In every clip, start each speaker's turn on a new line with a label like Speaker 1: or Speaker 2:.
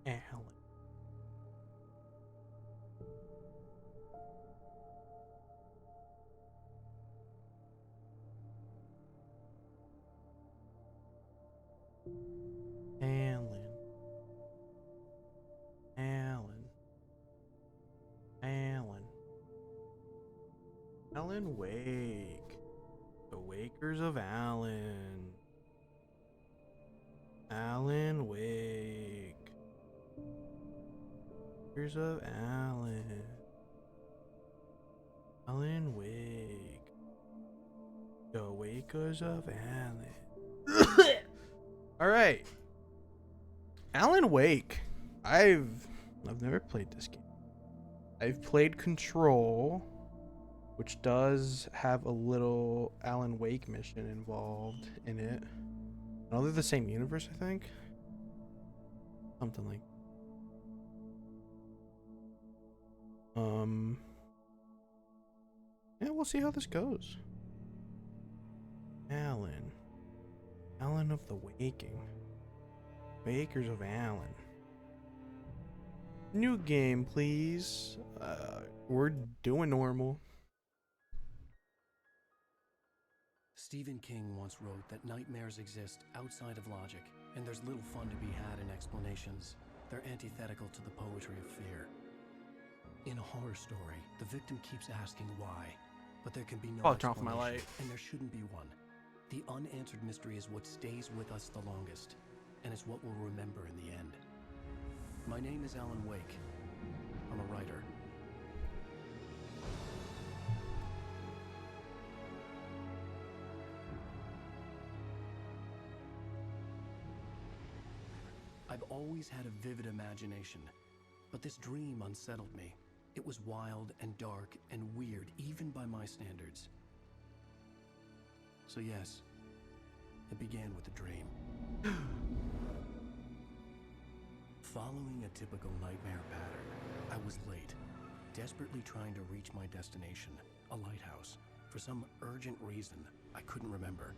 Speaker 1: Alan. Alan. Alan. Alan. Alan Wake. The Wakers of Alan. Alan Wake. Wakers of Alan. Alan Wake. The Wakers of Alan. Alright. Alan Wake. I've never played this game. I've played Control, which does have a little Alan Wake mission involved in it. I know they're the same universe, I think. Something like. Yeah, we'll see how this goes. Alan. Alan of the Waking. Wakers of Alan. New game, please. We're doing normal.
Speaker 2: Stephen King once wrote that nightmares exist outside of logic, and there's little fun to be had in explanations. They're antithetical to the poetry of fear. In a horror story, the victim keeps asking why, but there can be no
Speaker 1: Turn off my
Speaker 2: explanation,
Speaker 1: light.
Speaker 2: and there shouldn't be one. The unanswered mystery is what stays with us the longest, and it's what we'll remember in the end. My name is Alan Wake. I'm a writer. I've always had a vivid imagination, but this dream unsettled me. It was wild and dark and weird, even by my standards. So yes, it began with a dream. Following a typical nightmare pattern, I was late, desperately trying to reach my destination, a lighthouse. For some urgent reason, I couldn't remember.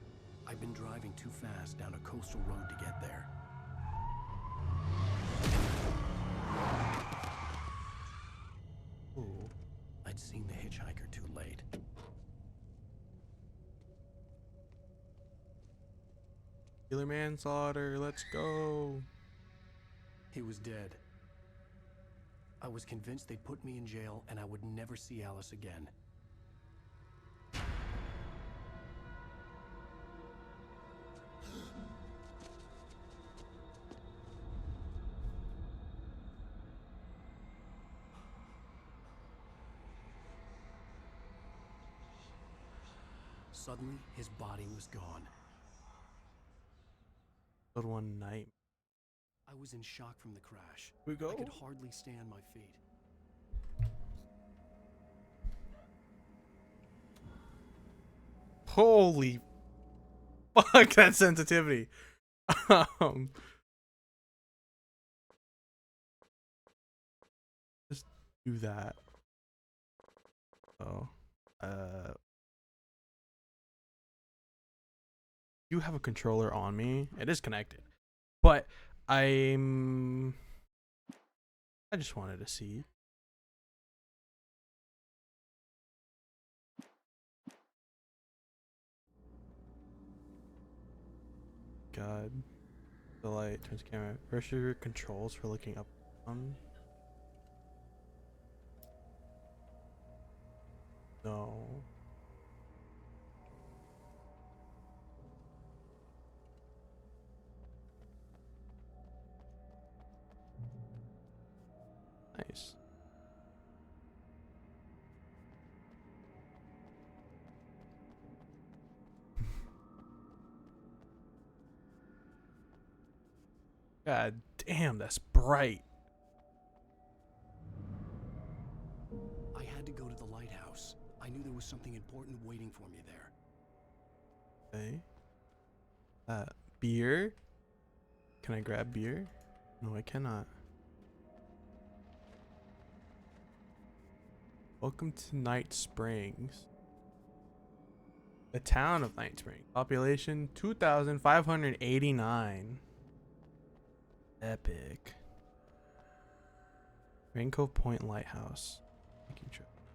Speaker 2: I'd been driving too fast down a coastal road to get there.
Speaker 1: Ooh.
Speaker 2: I'd seen the hitchhiker too late.
Speaker 1: Killer manslaughter, let's go.
Speaker 2: He was dead. I was convinced they'd put me in jail and I would never see Alice again. Suddenly, his body was gone.
Speaker 1: Good one night.
Speaker 2: I was in shock from the crash.
Speaker 1: We go.
Speaker 2: I could hardly stay on my feet.
Speaker 1: Holy fuck, that sensitivity. Just do that. Oh. You have a controller on me. It is connected. But I just wanted to see. God. The light turns camera. Pressure controls for looking up on. No. Nice. God damn, that's bright.
Speaker 2: I had to go to the lighthouse. I knew there was something important waiting for me there.
Speaker 1: Okay. Beer? Can I grab beer? No, I cannot. Welcome to Night Springs. The town of Night Spring. Population 2,589. Epic. Raincoat Point Lighthouse.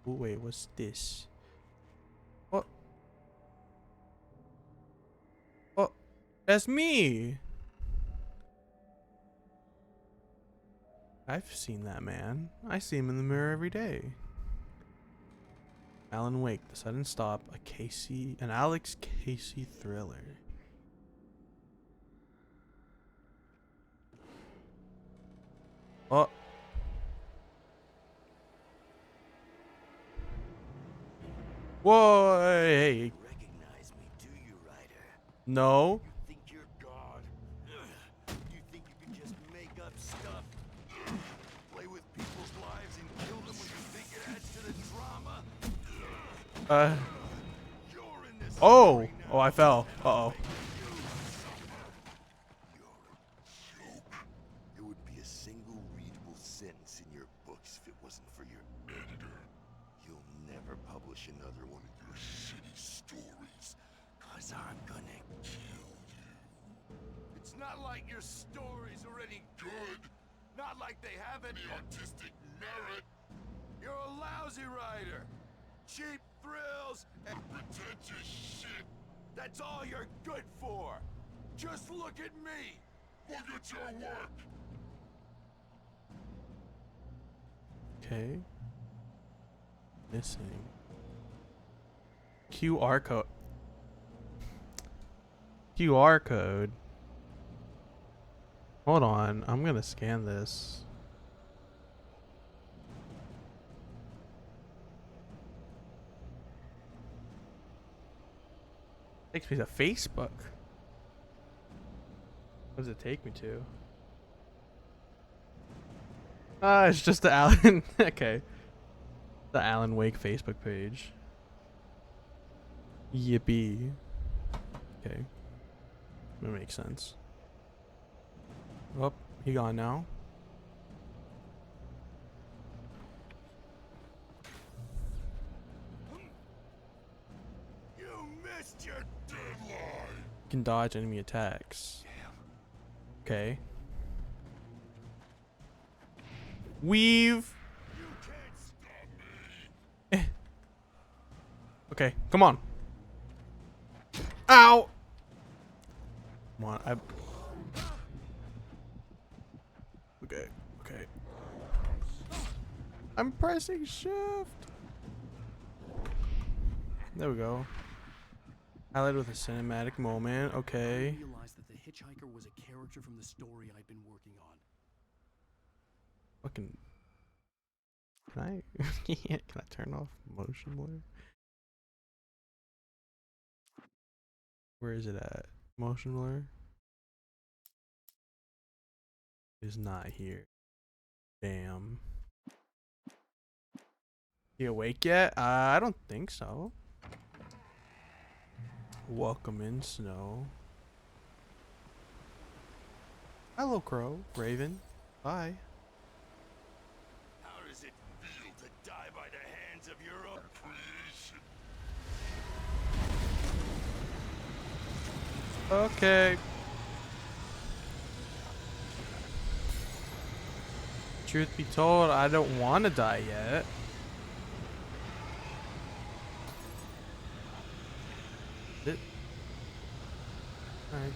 Speaker 1: Oh wait, what's this? What? Oh, that's me. I've seen that man. I see him in the mirror every day. Alan Wake, The Sudden Stop, an Alex Casey thriller. Oh. Whoa, hey.
Speaker 3: Recognize me, do you, Ryder?
Speaker 1: No.
Speaker 3: You think you're God? You think you can just make up stuff? Play with people's lives and kill them when you think it adds to the drama? You're in this
Speaker 1: Oh, I fell. Uh-oh.
Speaker 3: You're a joke. There would be a single readable sentence in your books if it wasn't for your editor. You'll never publish another one of your shitty stories, 'cause I'm gonna kill you. It's not like your stories are any good. Not like they have any artistic merit. You're a lousy writer. Cheap thrills and pretentious shit. That's all you're good for. Just look at me. Look at your work.
Speaker 1: Okay. Missing. QR code. QR code. Hold on, I'm gonna scan this. Takes me to Facebook. What does it take me to? It's just the Alan. Okay. The Alan Wake Facebook page. Yippee. Okay. That makes sense. Oh, he gone now.
Speaker 3: You missed your deadline.
Speaker 1: Can dodge enemy attacks. Okay. Weave.
Speaker 3: You can't stop me.
Speaker 1: Okay, come on. Ow. Come on, Okay, okay. I'm pressing shift. There we go. Highlight with a cinematic moment. Okay.
Speaker 2: I realized that the hitchhiker was a character from the story I'd been working on.
Speaker 1: Fucking. Can I? Can I turn off motion blur? Where is it at? Motion blur is not here. Damn. You awake yet? I don't think so. Welcome in, Snow. Hello, Crow. Raven. Bye.
Speaker 3: How does it feel to die by the hands of your own creation?
Speaker 1: Okay. Truth be told, I don't want to die yet. Alright.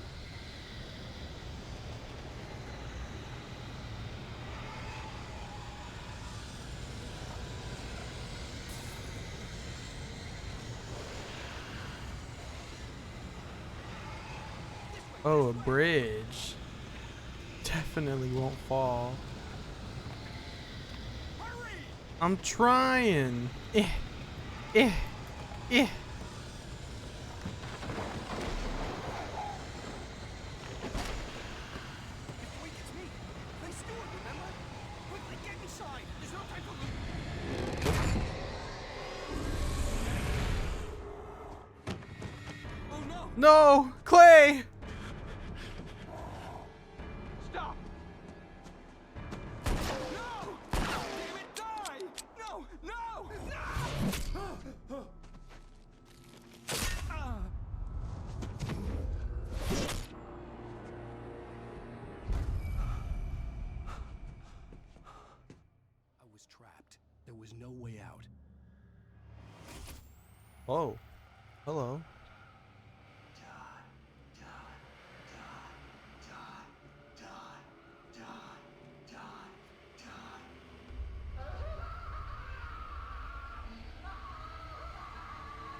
Speaker 1: Oh, a bridge. Definitely won't fall.
Speaker 3: Hurry!
Speaker 1: I'm trying. Eh. Eh. Eh.
Speaker 3: Wait, it's me. Prince Stewart, remember? Quickly, get inside. There's no time for... Oh no!
Speaker 1: No, Clay.
Speaker 3: Stop! No! Damn it, die! No! No! No!
Speaker 2: out.
Speaker 1: Oh, hello.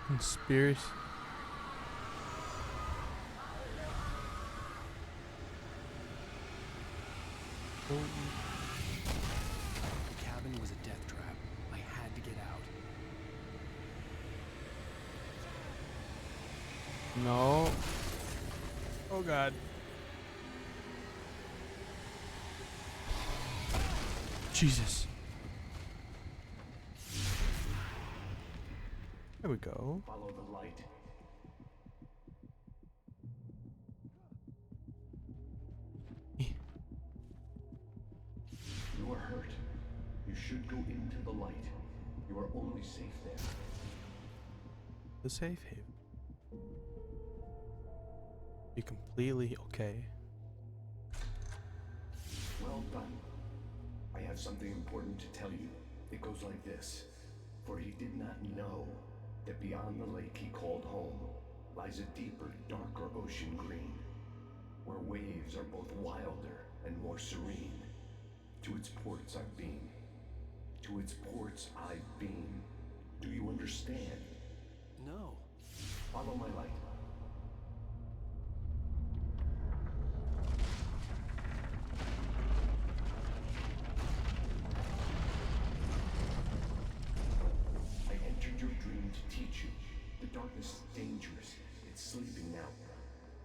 Speaker 1: Conspiracy. Oh.
Speaker 2: The cabin was a death trap. I had to get out.
Speaker 1: No. Oh God. Jesus. There we go.
Speaker 2: Follow the light. You are hurt. You should go into the light. You are only safe there.
Speaker 1: The safe haven. Be completely okay.
Speaker 2: Well done. I have something important to tell you. It goes like this. For he did not know that beyond the lake he called home lies a deeper, darker ocean green, where waves are both wilder and more serene. To its ports I've been. To its ports I've been. Do you understand? No. Follow my light. I entered your dream to teach you. The darkness is dangerous. It's sleeping now.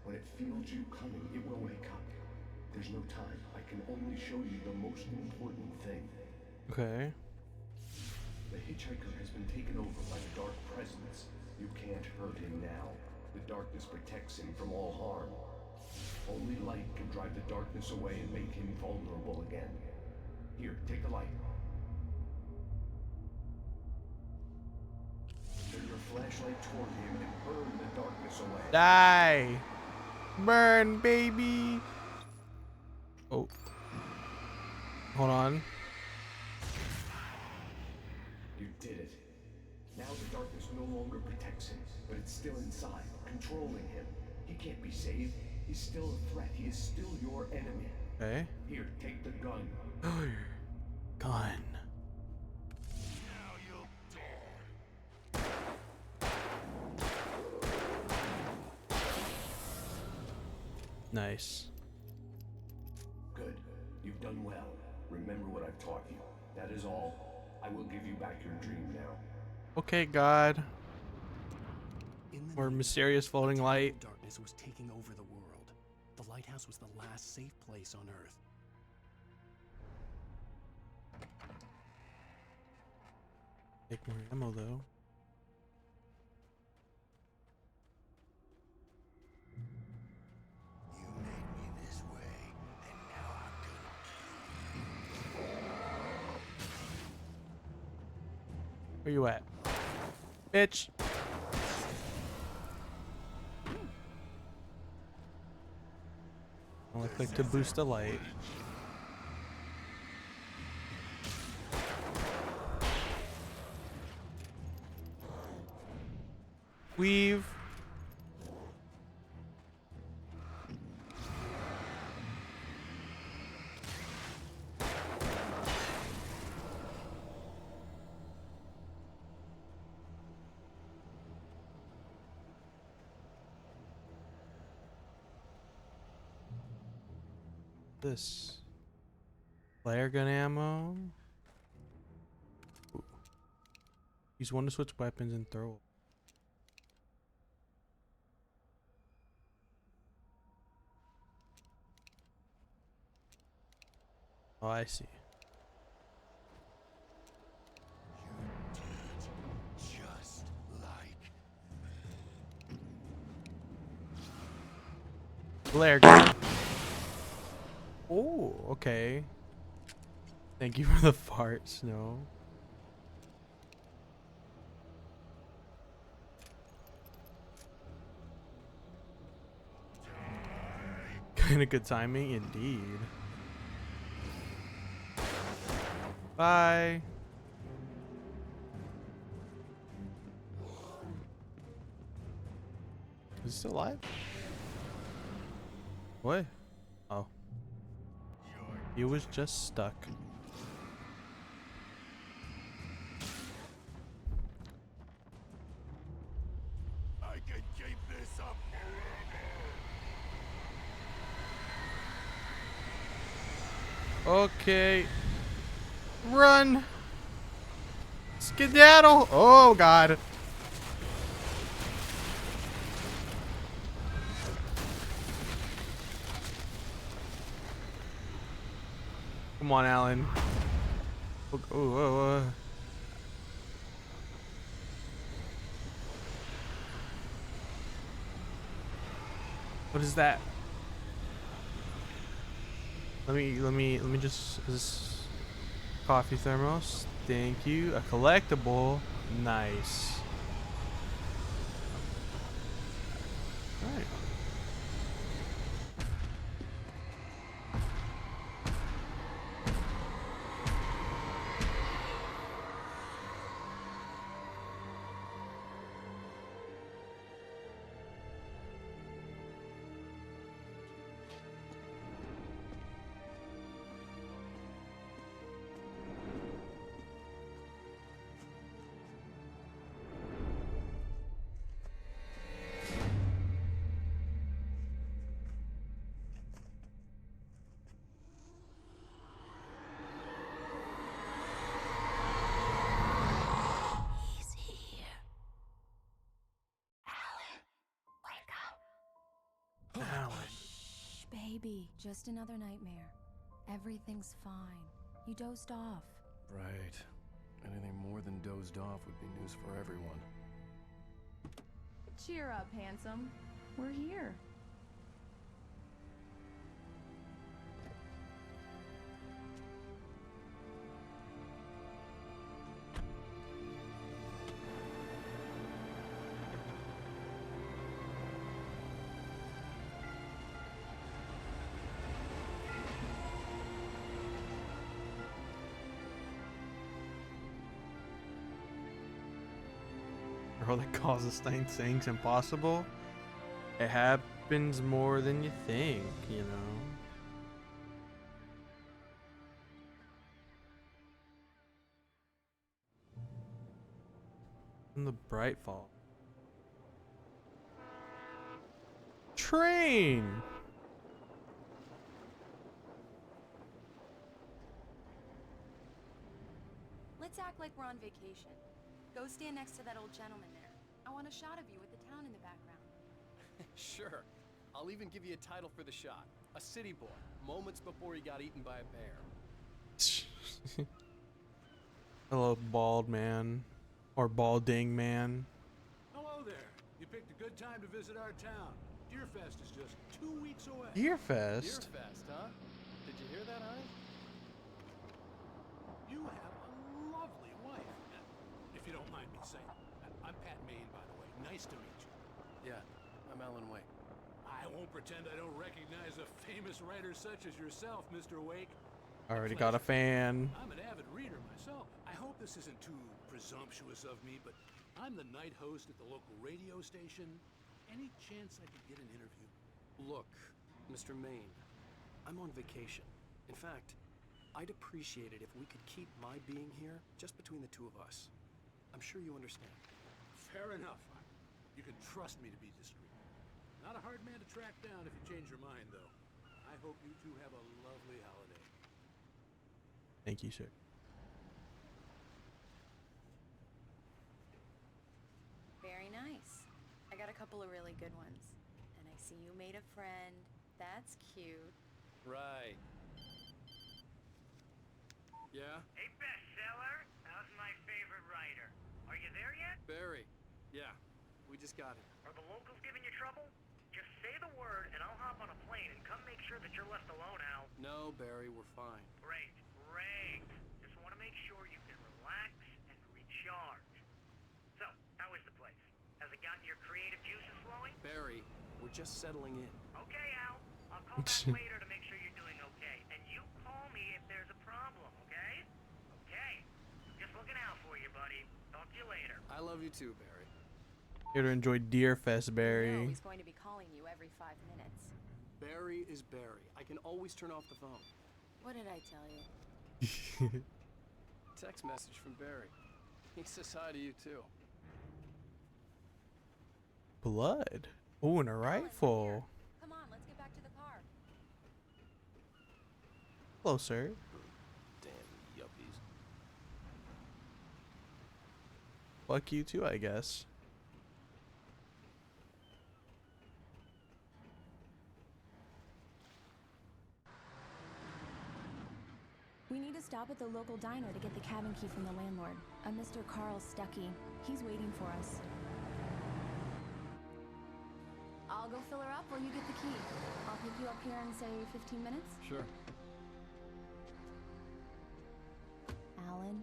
Speaker 2: When it feels you coming, it will wake up. There's no time. I can only show you the most important thing.
Speaker 1: Okay.
Speaker 2: The hitchhiker has been taken over by the dark presence. You can't hurt him now. The darkness protects him from all harm. Only light can drive the darkness away and make him vulnerable again. Here, take the light. Turn your flashlight toward him and burn the darkness away.
Speaker 1: Die. Burn, baby. Oh. Hold on.
Speaker 2: You did it. Now the darkness no longer protects him, but it's still inside, controlling him. He can't be saved. He's still a threat. He is still your enemy.
Speaker 1: Okay.
Speaker 2: Here, take the gun.
Speaker 1: Gun.
Speaker 3: Now you'll die.
Speaker 1: Nice.
Speaker 2: Good. You've done well. Remember what I've taught you. That is all. I will give you back your dream now.
Speaker 1: Okay, God.
Speaker 2: In the
Speaker 1: Or
Speaker 2: night,
Speaker 1: mysterious floating light.
Speaker 2: darkness was taking over the world. The lighthouse was the last safe place on Earth.
Speaker 1: Take more ammo though.
Speaker 3: You made me this way, and now I'm gonna
Speaker 1: Where you at? Bitch. I'll click to boost the light. Weave. This flare gun ammo. Ooh. Use one to switch weapons and throw. Oh, I see.
Speaker 3: just like
Speaker 1: Flare gun. Oh, okay. Thank you for the fart, Snow. Kind of good timing, indeed. Bye. Is he still alive? What? Oh. He was just stuck.
Speaker 3: I can keep this up forever.
Speaker 1: Okay. Run! Skedaddle! Oh god. Come on, Alan. Oh. What is that? Let me just, is this coffee thermos? Thank you. A collectible. Nice. Alright.
Speaker 4: He's here. Alan, wake up.
Speaker 1: Alan.
Speaker 4: Shh, baby. Just another nightmare. Everything's fine. You dozed off.
Speaker 2: Right. Anything more than dozed off would be news for everyone.
Speaker 5: Cheer up, handsome. We're here.
Speaker 1: Girl that causes things impossible. It happens more than you think, you know. In the bright fall. Train.
Speaker 4: Let's act like we're on vacation. Go stand next to that old gentleman there. I want a shot of you with the town in the background.
Speaker 2: Sure. I'll even give you a title for the shot. A city boy, moments before he got eaten by a bear.
Speaker 1: Hello, bald man. Or balding man.
Speaker 6: Hello there. You picked a good time to visit our town. Deerfest is just 2 weeks away.
Speaker 1: Deerfest?
Speaker 2: Deerfest, huh? Did you hear that, honey?
Speaker 6: You have a lovely wife, if you don't mind me saying. I'm Pat Maine, by the way. Nice to meet you.
Speaker 2: Yeah, I'm Alan Wake.
Speaker 6: I won't pretend I don't recognize a famous writer such as yourself, Mr. Wake.
Speaker 1: Already got a fan.
Speaker 6: I'm an avid reader myself. I hope this isn't too presumptuous of me, but I'm the night host at the local radio station. Any chance I could get an interview?
Speaker 2: Look, Mr. Maine, I'm on vacation. In fact, I'd appreciate it if we could keep my being here just between the two of us. I'm sure you understand.
Speaker 6: Fair enough. You can trust me to be discreet. Not a hard man to track down if you change your mind, though. I hope you two have a lovely holiday.
Speaker 1: Thank you, sir.
Speaker 4: Very nice. I got a couple of really good ones. And I see you made a friend. That's cute.
Speaker 2: Right. Yeah?
Speaker 7: Hey, bestseller. How's my favorite writer? Are you there yet?
Speaker 2: Barry. Yeah, we just got here.
Speaker 7: Are the locals giving you trouble? Just say the word, and I'll hop on a plane and come make sure that you're left alone, Al.
Speaker 2: No, Barry, we're fine.
Speaker 7: Great. Just want to make sure you can relax and recharge. So, how is the place? Has it gotten your creative juices flowing?
Speaker 2: Barry, we're just settling in.
Speaker 7: Okay, Al. I'll call back later to make sure you're doing okay. And you call me if there's a problem, okay? Okay. Just looking out for you, buddy. Talk to you later.
Speaker 2: I love you too, Barry.
Speaker 1: Here to enjoy Deerfest,
Speaker 4: You know
Speaker 1: Barry.
Speaker 4: he's going to be calling you every 5 minutes.
Speaker 2: Barry is Barry. I can always turn off the phone.
Speaker 4: What did I tell you?
Speaker 2: Text message from Barry. He says hi to you too.
Speaker 1: Blood. Oh, and a
Speaker 4: Alan, we're here.
Speaker 1: rifle.
Speaker 4: Come on, let's get back to the car.
Speaker 1: Hello, sir.
Speaker 2: Damn yuppies.
Speaker 1: Fuck you too, I guess.
Speaker 5: We need to stop at the local diner to get the cabin key from the landlord, a Mr. Carl Stuckey. He's waiting for us. I'll go fill her up while you get the key. I'll pick you up here in, say, 15 minutes.
Speaker 2: Sure.
Speaker 5: Alan,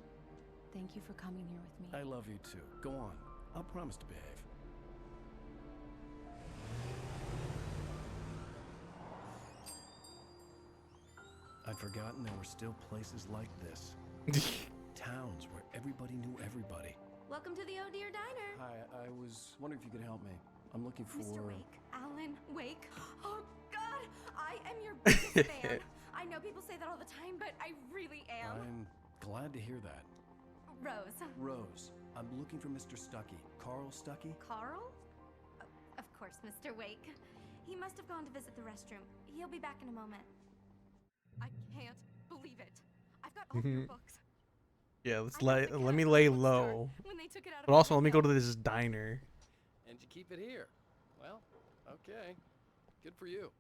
Speaker 5: thank you for coming here with me.
Speaker 2: I love you too. Go on. I'll promise to behave. I'd forgotten there were still places like this. Towns where everybody knew everybody.
Speaker 8: Welcome to the Oh Dear Diner.
Speaker 2: Hi, I was wondering if you could help me. I'm looking for...
Speaker 8: Mr. Wake. Alan Wake. Oh, God. I am your biggest fan. I know people say that all the time, but I really am.
Speaker 2: I'm glad to hear that.
Speaker 8: Rose.
Speaker 2: Rose, I'm looking for Mr. Stuckey. Carl Stuckey?
Speaker 8: Carl? Of course, Mr. Wake. He must have gone to visit the restroom. He'll be back in a moment. I can't believe it. I've got all your books.
Speaker 1: Yeah, let's
Speaker 8: I left the
Speaker 1: let me
Speaker 8: cat
Speaker 1: lay
Speaker 8: at the bookstore
Speaker 1: low.
Speaker 8: when they took it out of
Speaker 1: But
Speaker 8: my
Speaker 1: also, let me go
Speaker 8: window.
Speaker 1: to this diner.
Speaker 2: And you keep it here. Well, okay. Good for you.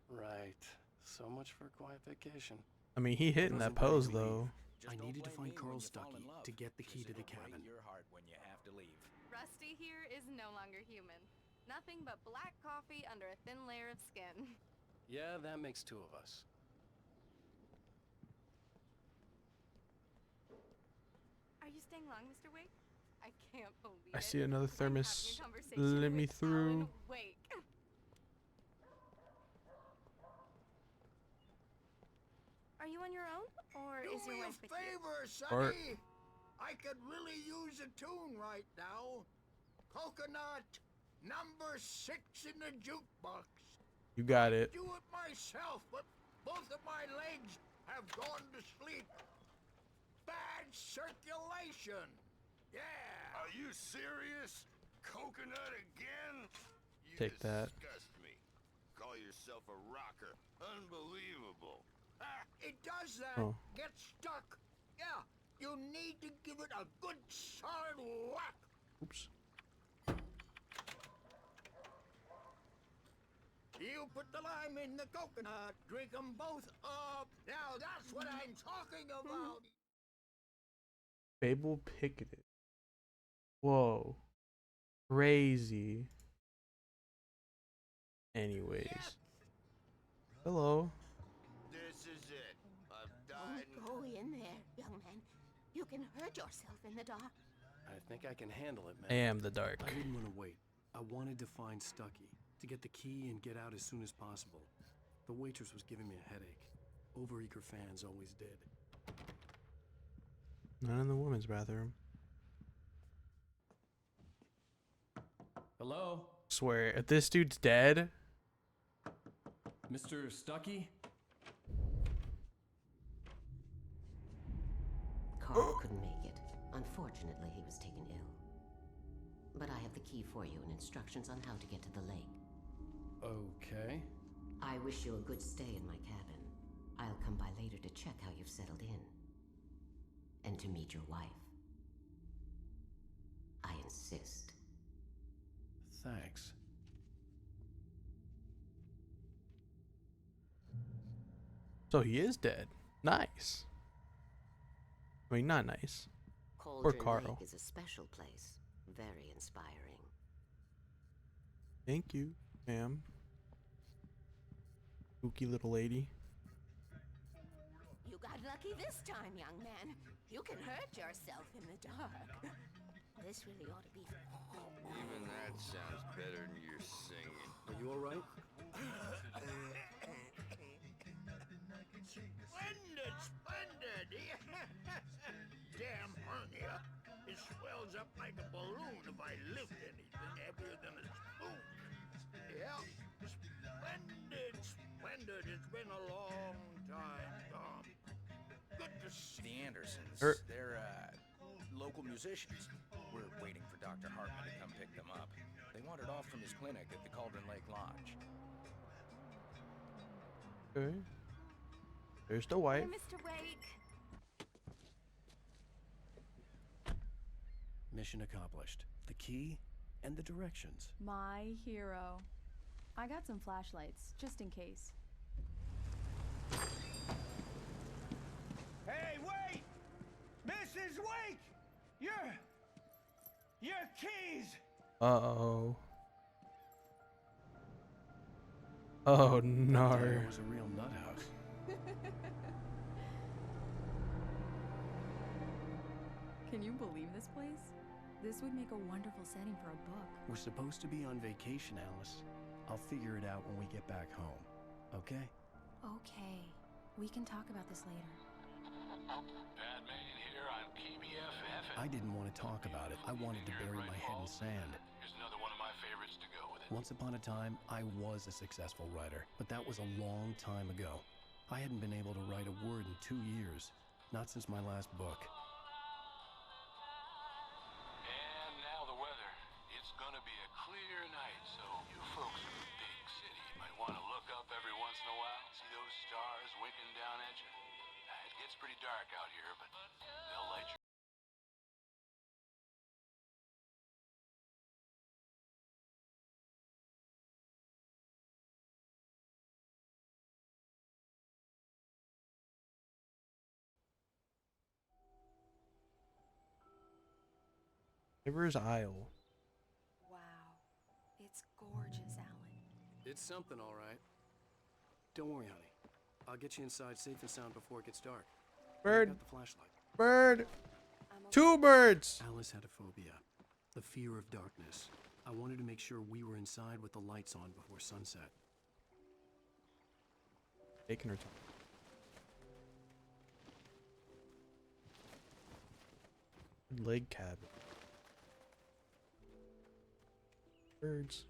Speaker 2: Right. So much for a quiet vacation.
Speaker 1: I mean, he hitting that pose though.
Speaker 2: I needed to find Carl Stuckey to get the key to the cabin.
Speaker 4: Rusty here is no longer human. Nothing but black coffee under a thin layer of skin.
Speaker 2: Yeah, that makes two of us.
Speaker 8: Are you staying long, Mr. Wake?
Speaker 4: I can't believe
Speaker 1: I
Speaker 4: it.
Speaker 1: see another
Speaker 4: I'm having a
Speaker 1: thermos.
Speaker 4: conversation
Speaker 1: Let me
Speaker 4: with
Speaker 1: through.
Speaker 4: Alan Wake.
Speaker 8: Are you on your own, or
Speaker 9: Do
Speaker 8: is your
Speaker 9: me a
Speaker 8: wife with you?
Speaker 9: favor,
Speaker 1: Art.
Speaker 9: Sonny. I could really use a tune right now. Coconut, number 6 in the jukebox.
Speaker 1: You got it.
Speaker 9: Do it myself, but both of my legs have gone to sleep. Bad circulation. Yeah.
Speaker 3: Are you serious? Coconut again? You
Speaker 1: Take that.
Speaker 3: disgust me. Call yourself a rocker. Unbelievable.
Speaker 9: It does that.
Speaker 1: Oh.
Speaker 9: Get stuck. Yeah. You need to give it a good solid whack.
Speaker 1: Oops.
Speaker 9: You put the lime in the coconut. Drink them both up. Now that's what I'm talking about.
Speaker 1: Fable picketed. Whoa. Crazy. Anyways. Hello.
Speaker 3: This is it. I've died.
Speaker 8: Go in there, young man. You can hurt yourself in the dark.
Speaker 2: I think I can handle it,
Speaker 1: I
Speaker 2: man.
Speaker 1: am the dark.
Speaker 2: I didn't want to wait. I wanted to find Stuckey, to get the key and get out as soon as possible. The waitress was giving me a headache. Overeager fans always did.
Speaker 1: Not in the women's bathroom.
Speaker 2: Hello?
Speaker 1: Swear, if this dude's dead,
Speaker 2: Mr. Stuckey?
Speaker 10: Carl couldn't make it. Unfortunately, he was taken ill. But I have the key for you and instructions on how to get to the lake.
Speaker 2: Okay.
Speaker 10: I wish you a good stay in my cabin. I'll come by later to check how you've settled in. And to meet your wife. I insist.
Speaker 2: Thanks.
Speaker 1: so he is dead. Nice. I mean, not nice.
Speaker 10: Cauldron
Speaker 1: Carl.
Speaker 10: Lake is a special place. Very inspiring.
Speaker 1: Thank you, ma'am. Spooky little lady.
Speaker 8: You got lucky this time, young man. You can hurt yourself in the dark. This really ought to be...
Speaker 3: Even that sounds better than your singing.
Speaker 2: Are you alright?
Speaker 9: Splendid, splendid. Damn hernia. Is swells up like a balloon if I lift anything heavier than a spoon. Yeah, splendid, splendid. It's been a long time, Tom. Good to see
Speaker 11: The Andersons.
Speaker 1: Er-
Speaker 11: They're, local musicians. We're waiting for Dr. Hartman to come pick them up. They wandered off from his clinic at the Cauldron Lake Lodge.
Speaker 1: Okay. There's the wife.
Speaker 8: Hi, Mr. Wake.
Speaker 2: Mission accomplished. The key and the directions.
Speaker 5: My hero. I got some flashlights, just in case.
Speaker 12: Hey, wait! Mrs. Wake! Your keys!
Speaker 1: Uh-oh. Oh, no.
Speaker 2: It was a real nut house.
Speaker 5: Can you believe this place? This would make a wonderful setting for a book.
Speaker 2: We're supposed to be on vacation, Alice. I'll figure it out when we get back home. Okay?
Speaker 5: Okay. We can talk about this later.
Speaker 6: Batman here on PBFF.
Speaker 2: I didn't want to talk about it. I wanted to bury my head in sand.
Speaker 6: Here's another one of my favorites to go with it.
Speaker 2: Once upon a time, I was a successful writer, but that was a long time ago. I hadn't been able to write a word in 2 years. Not since my last book.
Speaker 6: And now the weather. It's gonna be a clear night, so you folks in the big city might want to look up every once in a while. See those stars winking down at you? It gets pretty dark out here, but they'll light your...
Speaker 1: River's Isle.
Speaker 4: Wow. It's gorgeous, Alan.
Speaker 2: It's something, all right. Don't worry, honey. I'll get you inside safe and sound before it gets dark.
Speaker 1: Bird.
Speaker 2: I got the flashlight.
Speaker 1: Bird.
Speaker 4: I'm okay.
Speaker 1: 2 birds.
Speaker 2: Alice had a phobia. The fear of darkness. I wanted to make sure we were inside with the lights on before sunset.
Speaker 1: Taking her time. Leg cabin. Birds.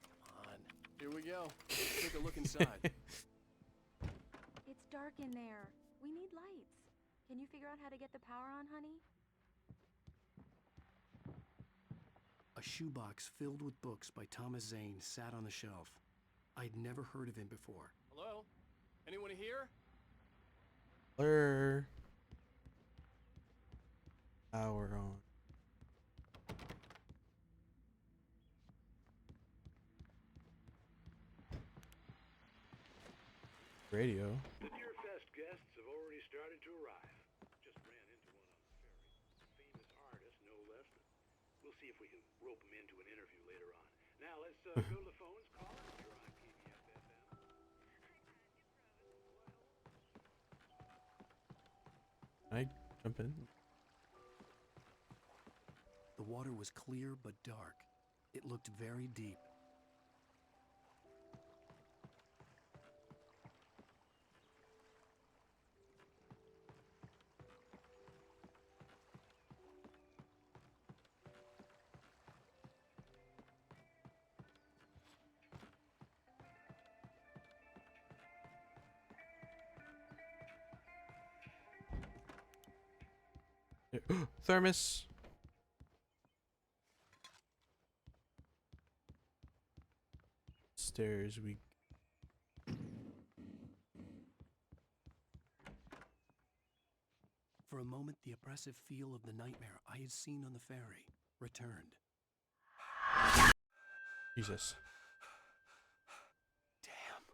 Speaker 2: Come on. Here we go. Let's take a look inside.
Speaker 8: It's dark in there. We need lights. Can you figure out how to get the power on, honey?
Speaker 2: A shoebox filled with books by Thomas Zane sat on the shelf. I'd never heard of him before. Hello? Anyone here?
Speaker 1: Blur. Power on. Radio.
Speaker 6: The Deer Fest guests have already started to arrive. Just ran into one on the ferry. Famous artist, no less. We'll see if we can rope him into an interview later on. Now let's go to the phones. Call us. You're on PBFFM.
Speaker 1: Can I jump in?
Speaker 2: The water was clear but dark. It looked very deep.
Speaker 1: Thermos. Stairs we.
Speaker 2: For a moment, the oppressive feel of the nightmare I had seen on the ferry returned.
Speaker 1: Jesus.
Speaker 2: Damn.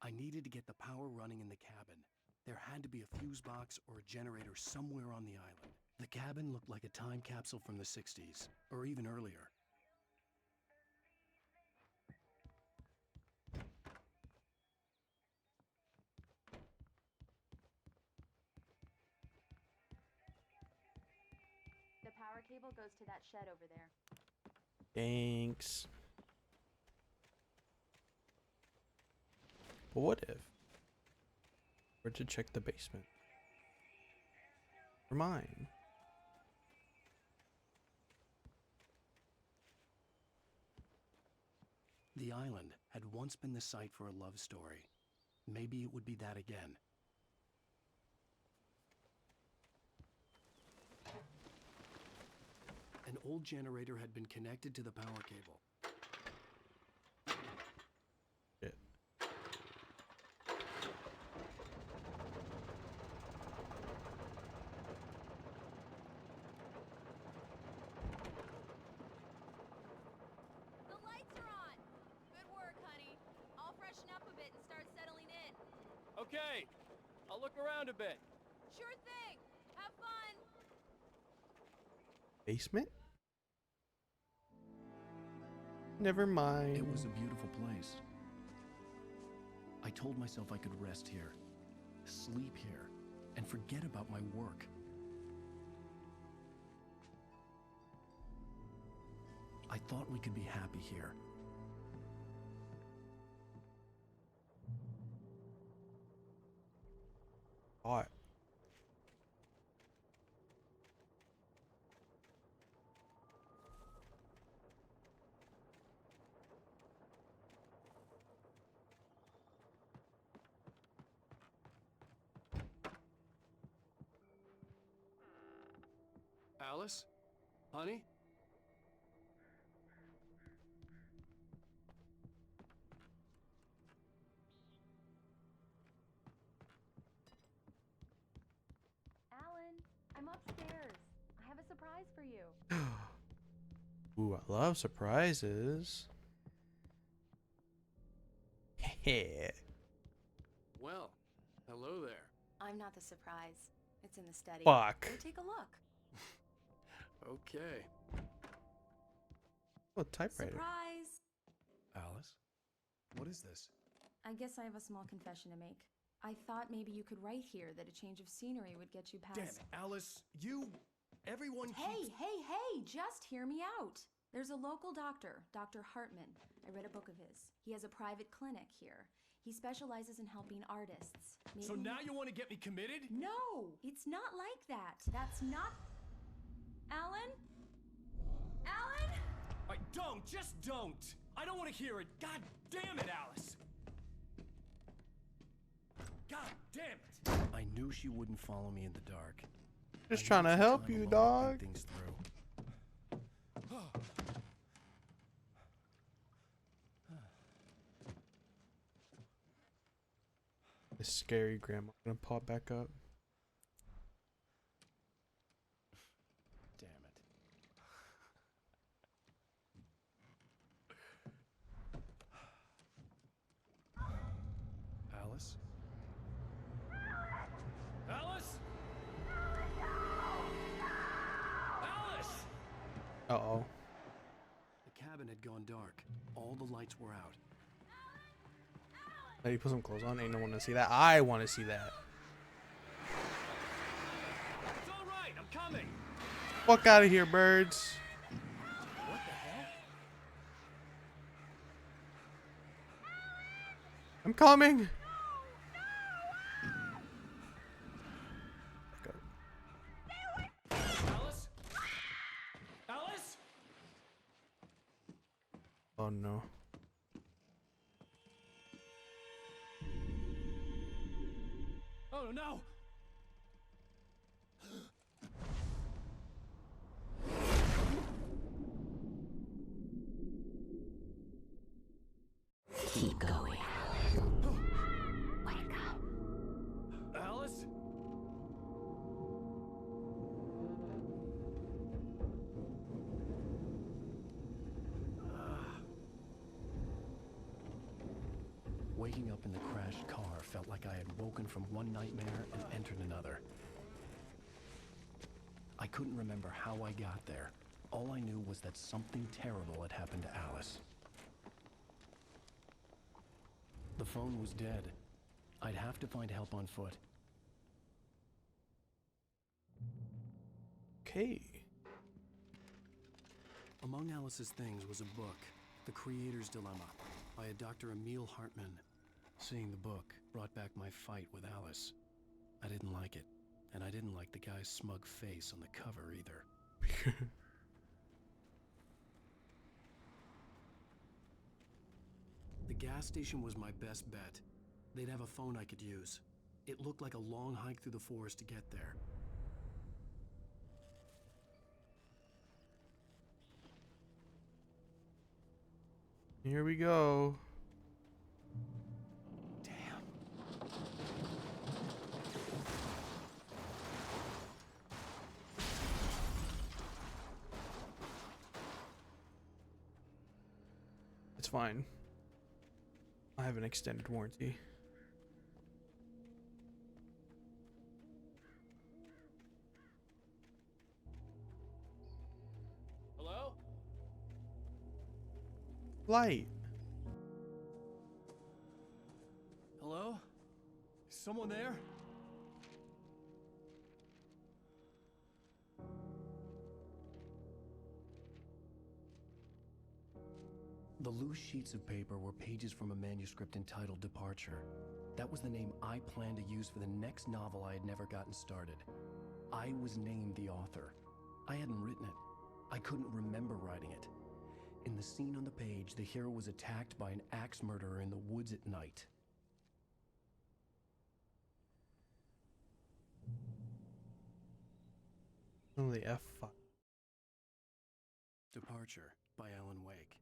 Speaker 2: I needed to get the power running in the cabin. There had to be a fuse box or a generator somewhere on the island. The cabin looked like a time capsule from the 60s, or even earlier.
Speaker 8: The power
Speaker 4: power cable goes to that shed over there.
Speaker 1: Thanks. But what if we're to check the basement? For mine.
Speaker 2: The island had once been the site for a love story. Maybe it would be that again. An old generator had been connected to the power cable.
Speaker 1: Shit.
Speaker 4: The lights are on! Good work, honey. I'll freshen up a bit and start settling in.
Speaker 13: Okay, I'll look around a bit.
Speaker 4: Sure thing! Have fun!
Speaker 1: Basement? Never mind.
Speaker 2: It was a beautiful place. I told myself I could rest here, sleep here, and forget about my work. I thought we could be happy here.
Speaker 1: Hot.
Speaker 2: Alice? Honey?
Speaker 4: Alan, I'm upstairs. I have a surprise for you.
Speaker 1: Ooh, I love surprises. Heh.
Speaker 2: Well, hello there.
Speaker 4: I'm not the surprise. It's in the study.
Speaker 1: Fuck.
Speaker 4: Go take a look.
Speaker 2: Okay.
Speaker 1: Oh, typewriter.
Speaker 5: Surprise!
Speaker 2: Alice? What is this?
Speaker 5: I guess I have a small confession to make. I thought maybe you could write here that a change of scenery would get you past...
Speaker 2: Damn it, Alice, everyone
Speaker 5: Hey, just hear me out. There's a local doctor, Dr. Hartman. I read a book of his. He has a private clinic here. He specializes in helping artists.
Speaker 2: So now you want to get me committed?
Speaker 5: No, it's not like that. That's not... Alan? Alan?
Speaker 2: Just don't! I don't want to hear it. God damn it, Alice! God damn it! I knew she wouldn't follow me in the dark.
Speaker 1: Just trying to help you, dog.
Speaker 2: Things through.
Speaker 1: The scary grandma gonna pop back up.
Speaker 2: Damn it. Alice? Alice? Alice!
Speaker 1: Uh-oh.
Speaker 2: The cabin had gone dark. All the lights were out.
Speaker 1: Let me put some clothes on. Ain't no one to see that. I want to see that.
Speaker 2: It's all right, I'm coming.
Speaker 1: Fuck out of here, birds.
Speaker 2: What the hell?
Speaker 1: I'm coming.
Speaker 2: Alice? Alice?
Speaker 1: Oh no.
Speaker 2: Oh no!
Speaker 10: Keep going.
Speaker 8: Wake up.
Speaker 2: Alice? Waking up in the crashed car felt like I had woken from one nightmare and entered another. I couldn't remember how I got there. All I knew was that something terrible had happened to Alice. The phone was dead. I'd have to find help on foot. Among Alice's things was a book, The Creator's Dilemma, by a Dr. Emil Hartman. Seeing the book brought back my fight with Alice. I didn't like it, and I didn't like the guy's smug face on the cover either. The gas station was my best bet. They'd have a phone I could use. It looked like a long hike through the forest to get there.
Speaker 1: Here we go. It's fine. I have an extended warranty.
Speaker 13: Hello?
Speaker 1: Light.
Speaker 2: Hello? Is someone there? The loose sheets of paper were pages from a manuscript entitled Departure. That was the name I planned to use for the next novel I had never gotten started. I was named the author. I hadn't written it. I couldn't remember writing it. In the scene on the page, the hero was attacked by an axe murderer in the woods at night.
Speaker 1: Only F5.
Speaker 2: Departure by Alan Wake.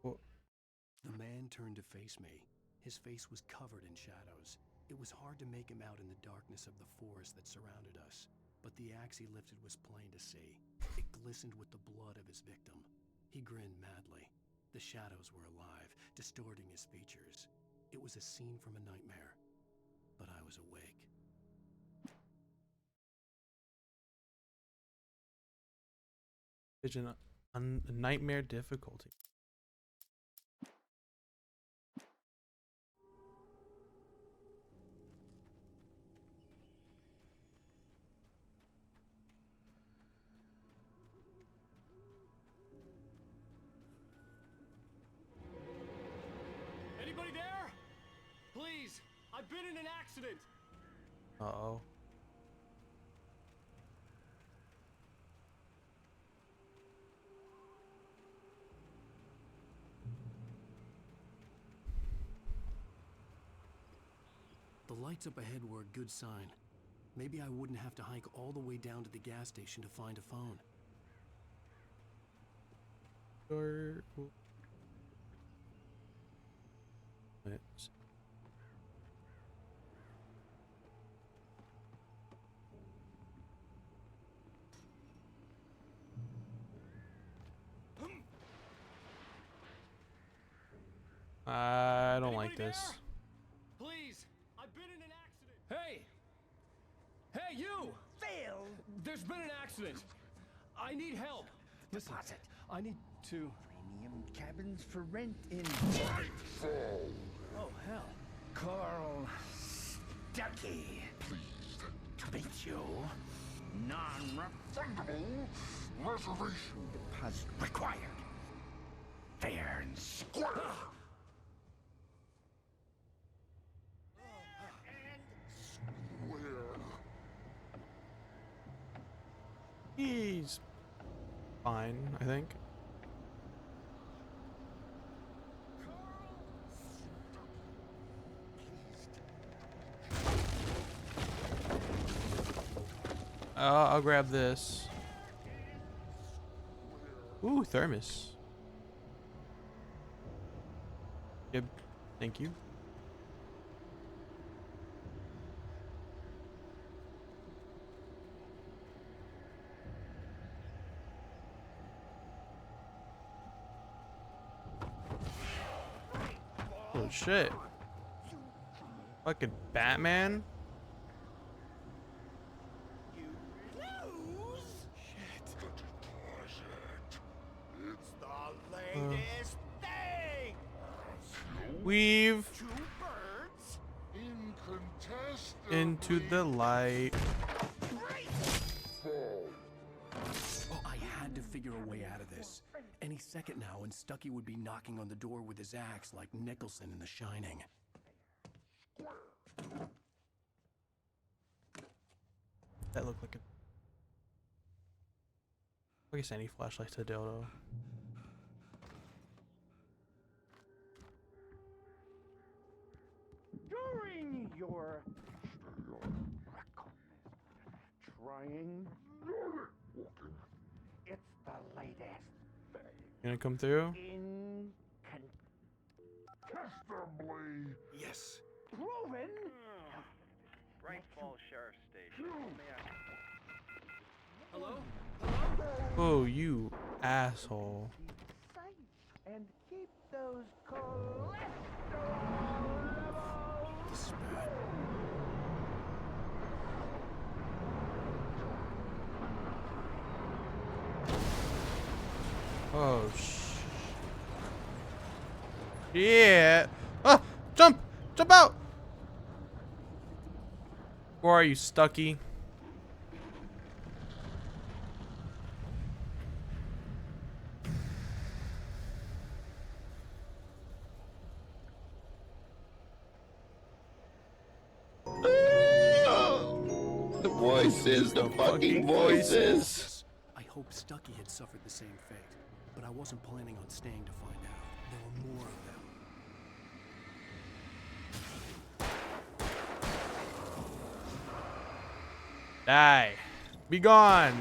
Speaker 1: What?
Speaker 2: The man turned to face me. His face was covered in shadows. It was hard to make him out in the darkness of the forest that surrounded us, but the axe he lifted was plain to see. It glistened with the blood of his victim. He grinned madly. The shadows were alive, distorting his features. It was a scene from a nightmare, but I was awake.
Speaker 1: It's a nightmare difficulty.
Speaker 13: Anybody there? Please, I've been in an accident.
Speaker 1: Uh-oh.
Speaker 2: The lights up ahead were a good sign. Maybe I wouldn't have to hike all the way down to the gas station to find a phone.
Speaker 1: Let's- I don't like
Speaker 13: Anybody
Speaker 1: this.
Speaker 13: there? Please, I've been in an accident. Hey! Hey, you!
Speaker 12: Phil!
Speaker 13: There's been an accident. I need help. Listen,
Speaker 12: Deposit.
Speaker 13: I need to...
Speaker 12: Premium cabins for rent in
Speaker 13: Oh, hell.
Speaker 12: Carl Stuckey. Pleased to meet you. Non-refundable reservation deposit required. Fair and square.
Speaker 1: He's fine, I think. I'll grab this. Ooh, thermos. Yep, thank you. Oh shit. Fucking Batman?
Speaker 9: It's the latest thing!
Speaker 1: Weave
Speaker 9: Two birds incontestably
Speaker 1: into the light.
Speaker 2: Oh, I had had to figure a way out of this. Any second now, and Stucky would be knocking on the door with his axe like Nicholson in The Shining.
Speaker 1: That looked like a... I guess any flashlight's a dildo.
Speaker 12: During your trying, it's the latest.
Speaker 1: Gonna come through?
Speaker 12: Incontestably.
Speaker 2: Yes.
Speaker 12: Proven.
Speaker 7: Bright Falls Sheriff Station.
Speaker 13: Hello?
Speaker 1: Oh, you asshole.
Speaker 12: And keep those cholesterol levels.
Speaker 1: Oh, yeah. Ah, jump! Jump out! Where are you, Stucky?
Speaker 3: The voices, the fucking voices.
Speaker 2: I hope Stucky had suffered the same fate, but I wasn't planning on staying to find out. There were more of them.
Speaker 1: Die. Be gone.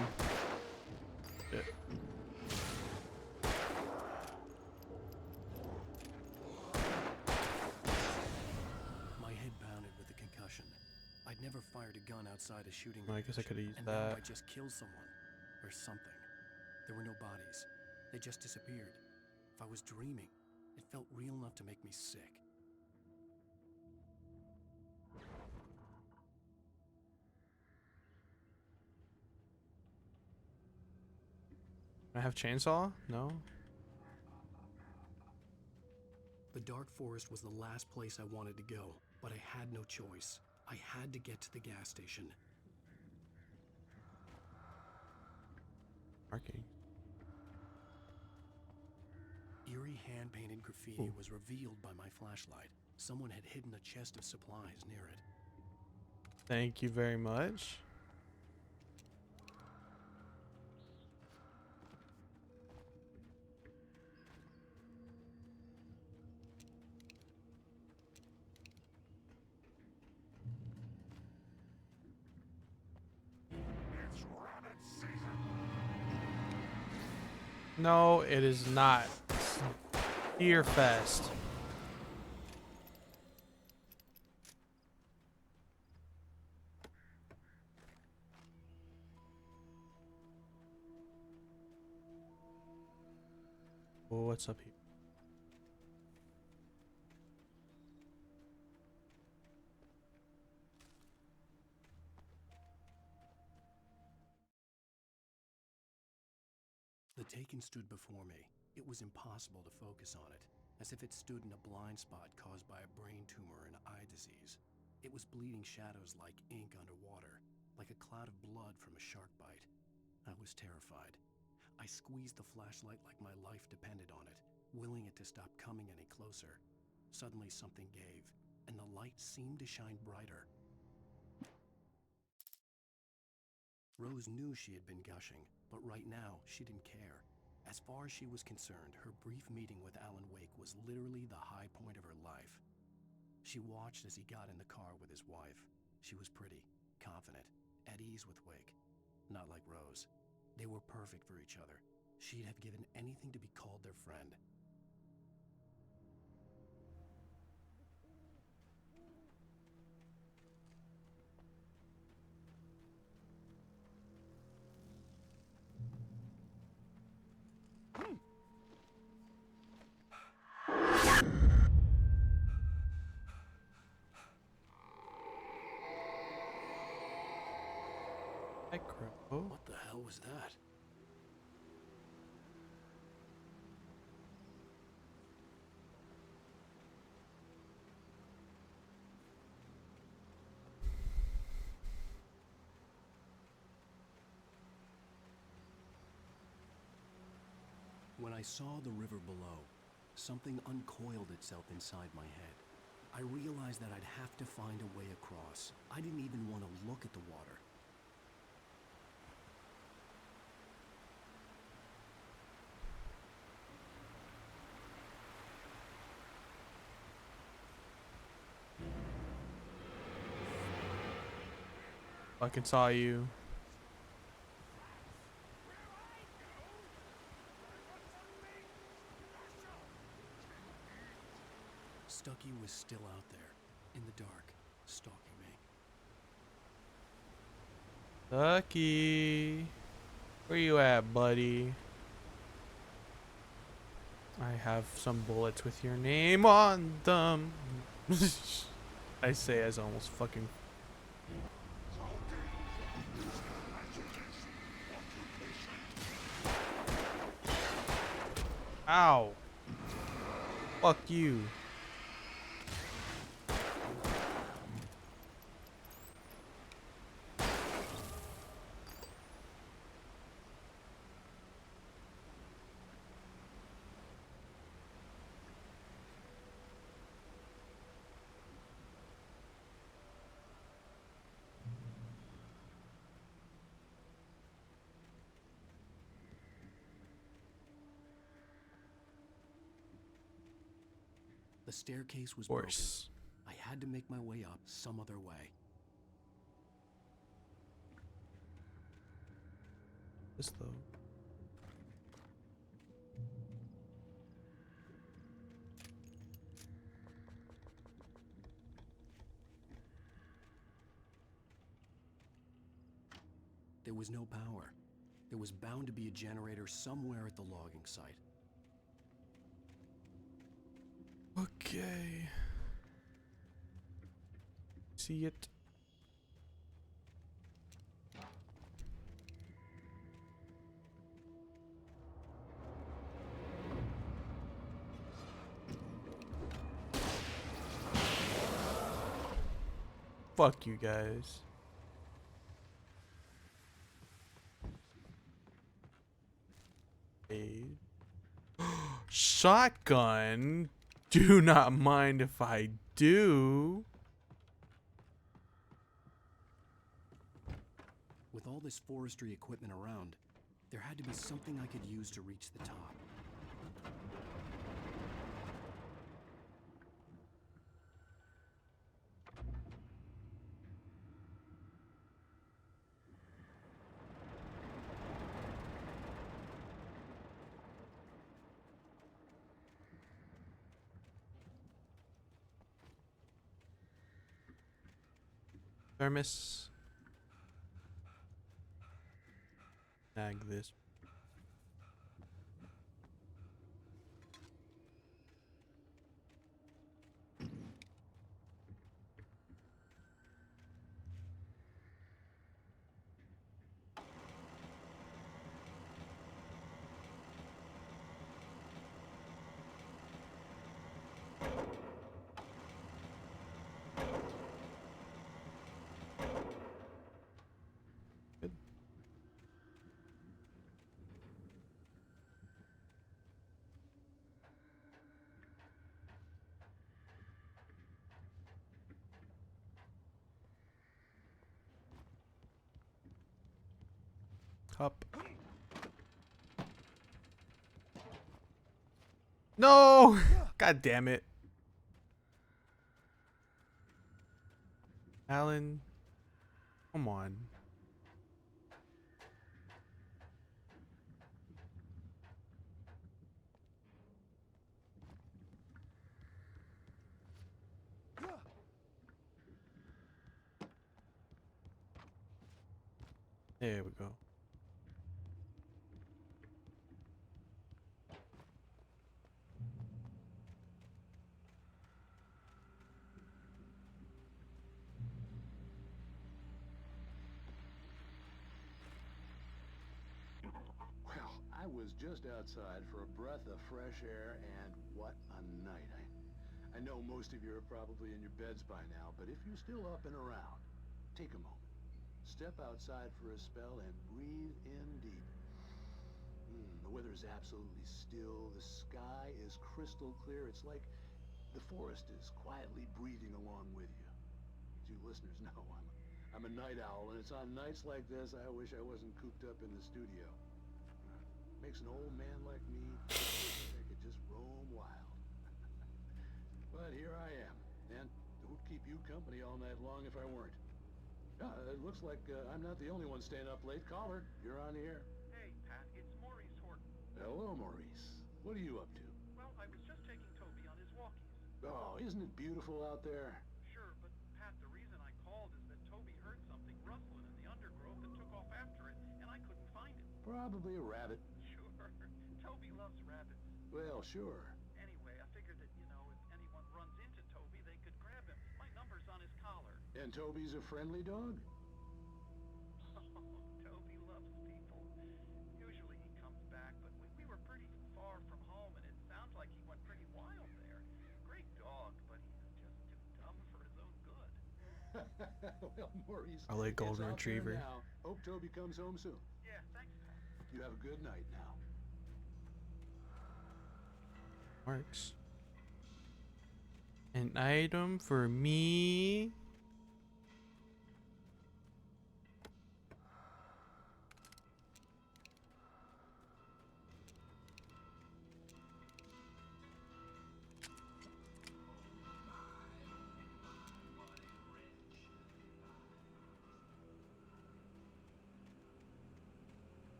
Speaker 2: My head pounded with the concussion. I'd never fired a gun outside a shooting
Speaker 1: Well, I
Speaker 2: range,
Speaker 1: guess I could have used
Speaker 2: and
Speaker 1: that.
Speaker 2: now I just killed someone. Or something. There were no bodies. They just disappeared. If I was dreaming, it felt real enough to make me sick.
Speaker 1: I have chainsaw? No.
Speaker 2: The dark forest was the last place I wanted to go, but I had no choice. I had to get to the gas station.
Speaker 1: Marketing.
Speaker 2: Eerie hand-painted graffiti was revealed by my flashlight. Someone had hidden a chest of supplies near it.
Speaker 1: Thank you very much. No, it is not. Deer Fest. Oh, what's up here?
Speaker 2: The Taken stood before me. It was impossible to focus on it, as if it stood in a blind spot caused by a brain tumor and eye disease. It was bleeding shadows like ink underwater, like a cloud of blood from a shark bite. I was terrified. I squeezed the flashlight like my life depended on it, willing it to stop coming any closer. Suddenly something gave, and the light seemed to shine brighter. Rose knew she had been gushing, but right now she didn't care. As far as she was concerned, her brief meeting with Alan Wake was literally the high point of her life. She watched as he got in the car with his wife. She was pretty, confident, at ease with Wake. Not like Rose. They were perfect for each other. She'd have given anything to be called their friend. What the hell was that? When I saw the river below, something uncoiled itself inside my head. I realized that I'd have to find a way across. I didn't even want to look at the water.
Speaker 1: Fucking saw you.
Speaker 2: Stucky was still out there, in the dark, stalking me.
Speaker 1: Stucky, where you at, buddy? I have some bullets with your name on them. I say as almost fucking. Ow. Fuck you.
Speaker 2: The staircase was
Speaker 1: Horse.
Speaker 2: broken. I had to make my way up some other way.
Speaker 1: This though.
Speaker 2: There was no power. There was bound to be a generator somewhere at the logging site.
Speaker 1: Okay. See it. Fuck you guys. Shotgun? Do not mind if I do.
Speaker 2: With all this forestry equipment around, there had to be something I could use to reach the top.
Speaker 1: Thermos. Snag this. Good. Cup. No! God damn it. Alan. Come on. There we go.
Speaker 14: Well, I was just outside for a breath of fresh air, and what a night. I know most of you are probably in your beds by now, but if you're still up and around, take a moment. Step outside for a spell and breathe in deep. The weather is absolutely still. The sky is crystal clear. It's like the forest is quietly breathing along with you. As you listeners know, I'm a night owl, and it's on nights like this I wish I wasn't cooped up in the studio. Makes an old man like me wish I could just roam wild. But here I am, and who'd keep you company all night long if I weren't? It looks like I'm not the only one staying up late. Caller, you're on the air.
Speaker 15: Hey, Pat, it's Maurice Horton.
Speaker 14: Hello, Maurice. What are you up to?
Speaker 15: Well, I was just taking Toby on his walkies.
Speaker 14: Oh, isn't it beautiful out there?
Speaker 15: Sure, but Pat, the reason I called is that Toby heard something rustling in the undergrowth and took off after it, and I couldn't find it.
Speaker 14: Probably a rabbit.
Speaker 15: Sure. Toby loves rabbits.
Speaker 14: Well, sure.
Speaker 15: Anyway, I figured that, if anyone runs into Toby, they could grab him. My number's on his collar.
Speaker 14: And Toby's a friendly dog?
Speaker 15: Toby loves people. Usually he comes back, but we were pretty far from home, and it sounds like he went pretty wild there. Great dog, but he's just too dumb for his own good.
Speaker 14: Well, Maurice,
Speaker 1: I like golden
Speaker 14: it's out there
Speaker 1: retriever.
Speaker 14: now. Hope Toby comes home soon.
Speaker 15: Yeah, thanks, Pat.
Speaker 14: You have a good night now.
Speaker 1: Works. An item for me.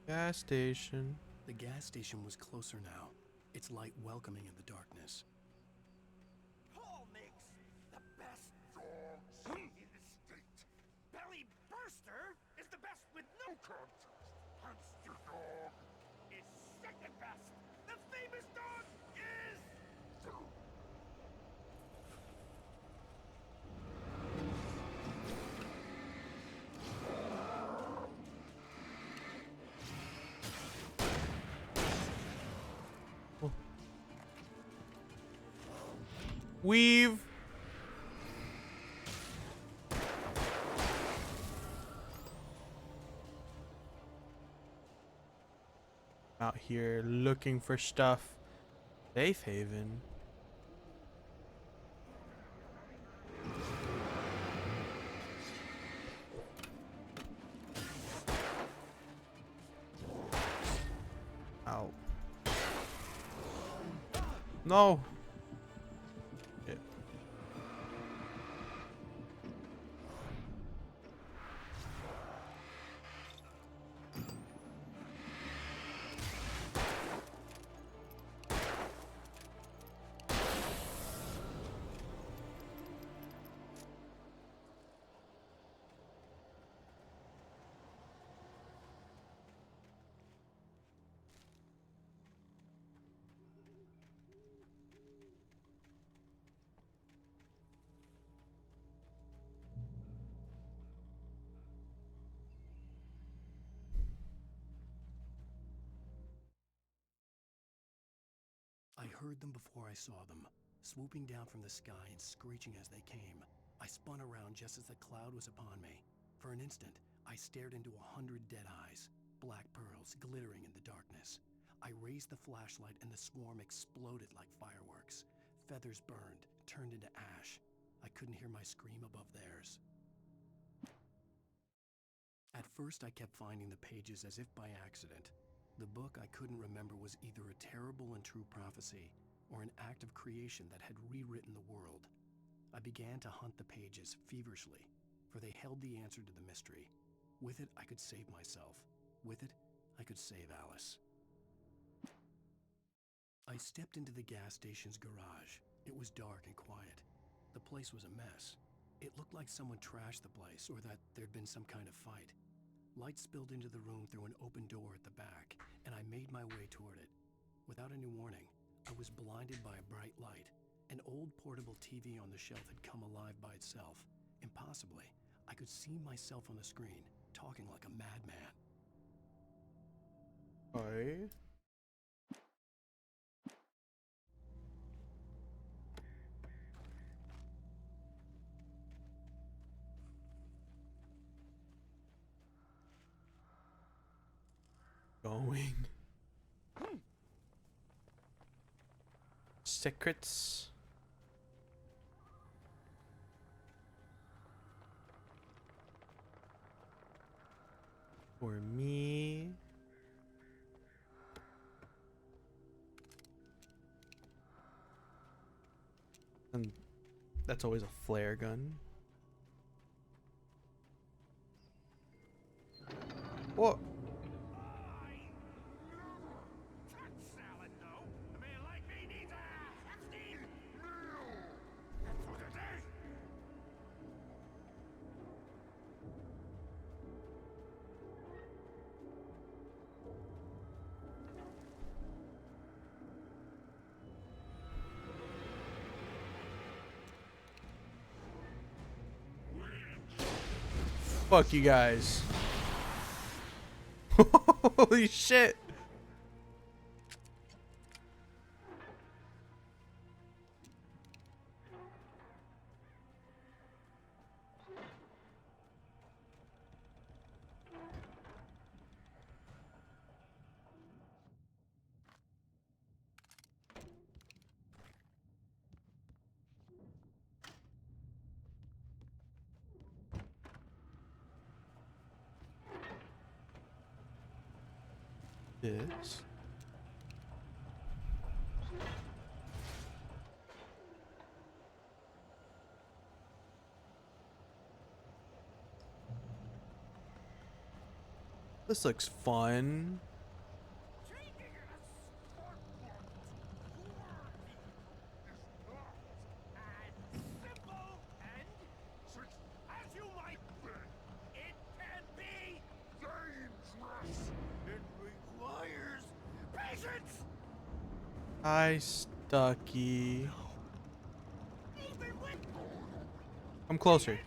Speaker 1: Gas station.
Speaker 2: The gas station was closer now, its light welcoming in the darkness.
Speaker 9: Paul makes the best dogs in the state. Belly Burster is the best with no contest. Hamster Dog is second best. The famous dog is...
Speaker 1: Weave. Out here looking for stuff. Safe haven. Ow. No. Shit.
Speaker 2: I heard them before I saw them, swooping down from the sky and screeching as they came. I spun around just as the cloud was upon me. For an instant, I stared into 100 dead eyes, black pearls glittering in the darkness. I raised the flashlight and the swarm exploded like fireworks. Feathers burned, turned into ash. I couldn't hear my scream above theirs. At first, I kept finding the pages as if by accident. The book I couldn't remember was either a terrible and true prophecy or an act of creation that had rewritten the world. I began to hunt the pages feverishly, for they held the answer to the mystery. With it, I could save myself. With it, I could save Alice. I stepped into the gas station's garage. It was dark and quiet. The place was a mess. It looked like someone trashed the place or that there'd been some kind of fight. Light spilled into the room through an open door at the back, and I made my way toward it. Without any warning, I was blinded by a bright light. An old portable TV on the shelf had come alive by itself. Impossibly, I could see myself on the screen, talking like a madman.
Speaker 1: Oi. going. Secrets. For me. And that's always a flare gun. What? Fuck you guys. Holy shit. This. This looks fun. Hi, Stucky. Come closer.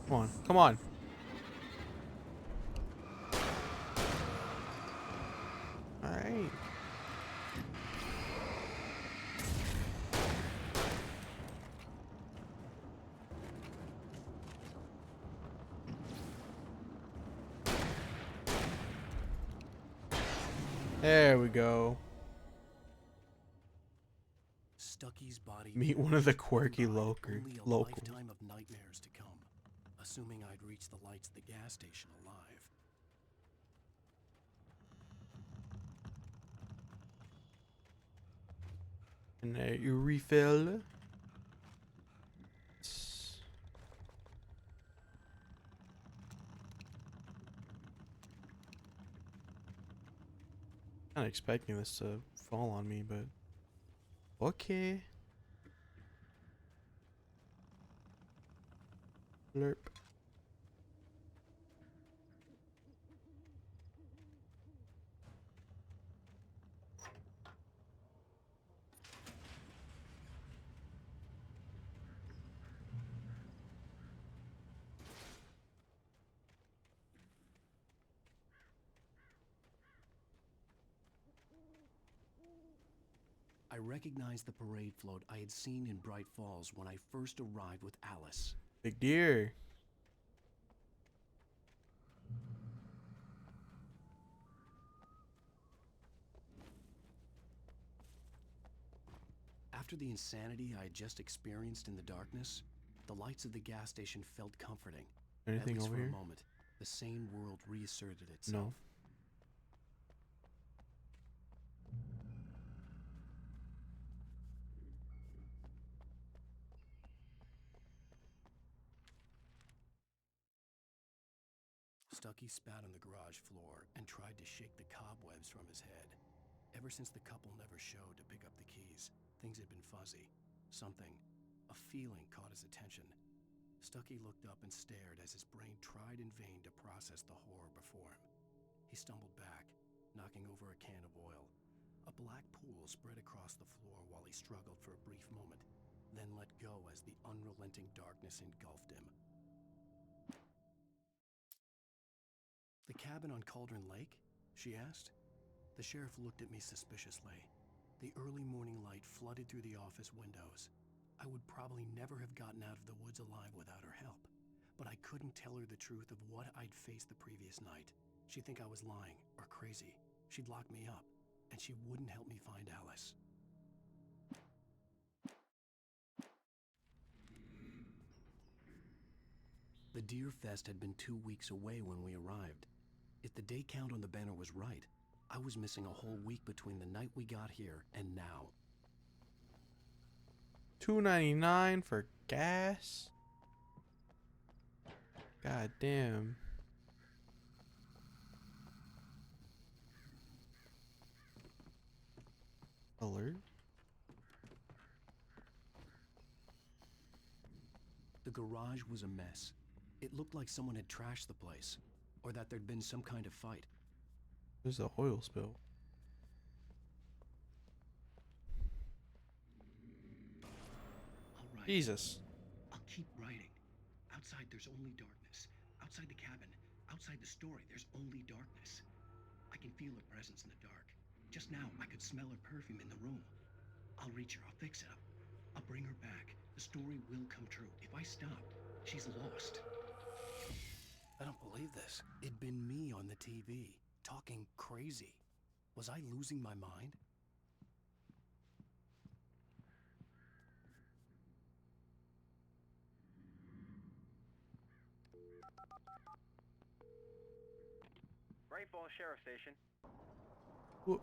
Speaker 1: Come on, come on. All right. There we go.
Speaker 2: Stucky's body
Speaker 1: Meet one of the quirky
Speaker 2: only a
Speaker 1: locals.
Speaker 2: lifetime of nightmares to come, assuming I'd reach the lights of the gas station alive.
Speaker 1: And you refill. Not expecting this to fall on me, but okay. Blurp.
Speaker 2: I recognized the parade float I had seen in Bright Falls when I first arrived with Alice.
Speaker 1: Big deer.
Speaker 2: After the insanity I had just experienced in the darkness, the lights of the gas station felt comforting.
Speaker 1: Anything
Speaker 2: At least
Speaker 1: over
Speaker 2: for
Speaker 1: here?
Speaker 2: a moment, the sane world reasserted itself.
Speaker 1: No.
Speaker 2: Stucky spat on the garage floor and tried to shake the cobwebs from his head. Ever since the couple never showed to pick up the keys, things had been fuzzy. Something A feeling caught his attention. Stucky looked up and stared as his brain tried in vain to process the horror before him. He stumbled back, knocking over a can of oil. A black pool spread across the floor while he struggled for a brief moment, then let go as the unrelenting darkness engulfed him. "The cabin on Cauldron Lake?" she asked. The sheriff looked at me suspiciously. The early morning light flooded through the office windows. I would probably never have gotten out of the woods alive without her help, but I couldn't tell her the truth of what I'd faced the previous night. She'd think I was lying or crazy. She'd lock me up, and she wouldn't help me find Alice. The Deer Fest had been 2 weeks away when we arrived. If the day count on the banner was right, I was missing a whole week between the night we got here and now.
Speaker 1: $2.99 for gas? God damn. Alert.
Speaker 2: The garage was a mess. It looked like someone had trashed the place, or that there'd been some kind of fight.
Speaker 1: There's the oil spill.
Speaker 2: All right.
Speaker 1: Jesus.
Speaker 2: I'll keep writing. Outside, there's only darkness. Outside the cabin, outside the story, there's only darkness. I can feel her presence in the dark. Just now, I could smell her perfume in the room. I'll reach her. I'll fix it. I'll bring her back. The story will come true. If I stop, she's lost. I don't believe this. It'd been me on the TV, talking crazy. Was I losing my mind?
Speaker 15: Great Falls Sheriff Station.
Speaker 1: Whoa.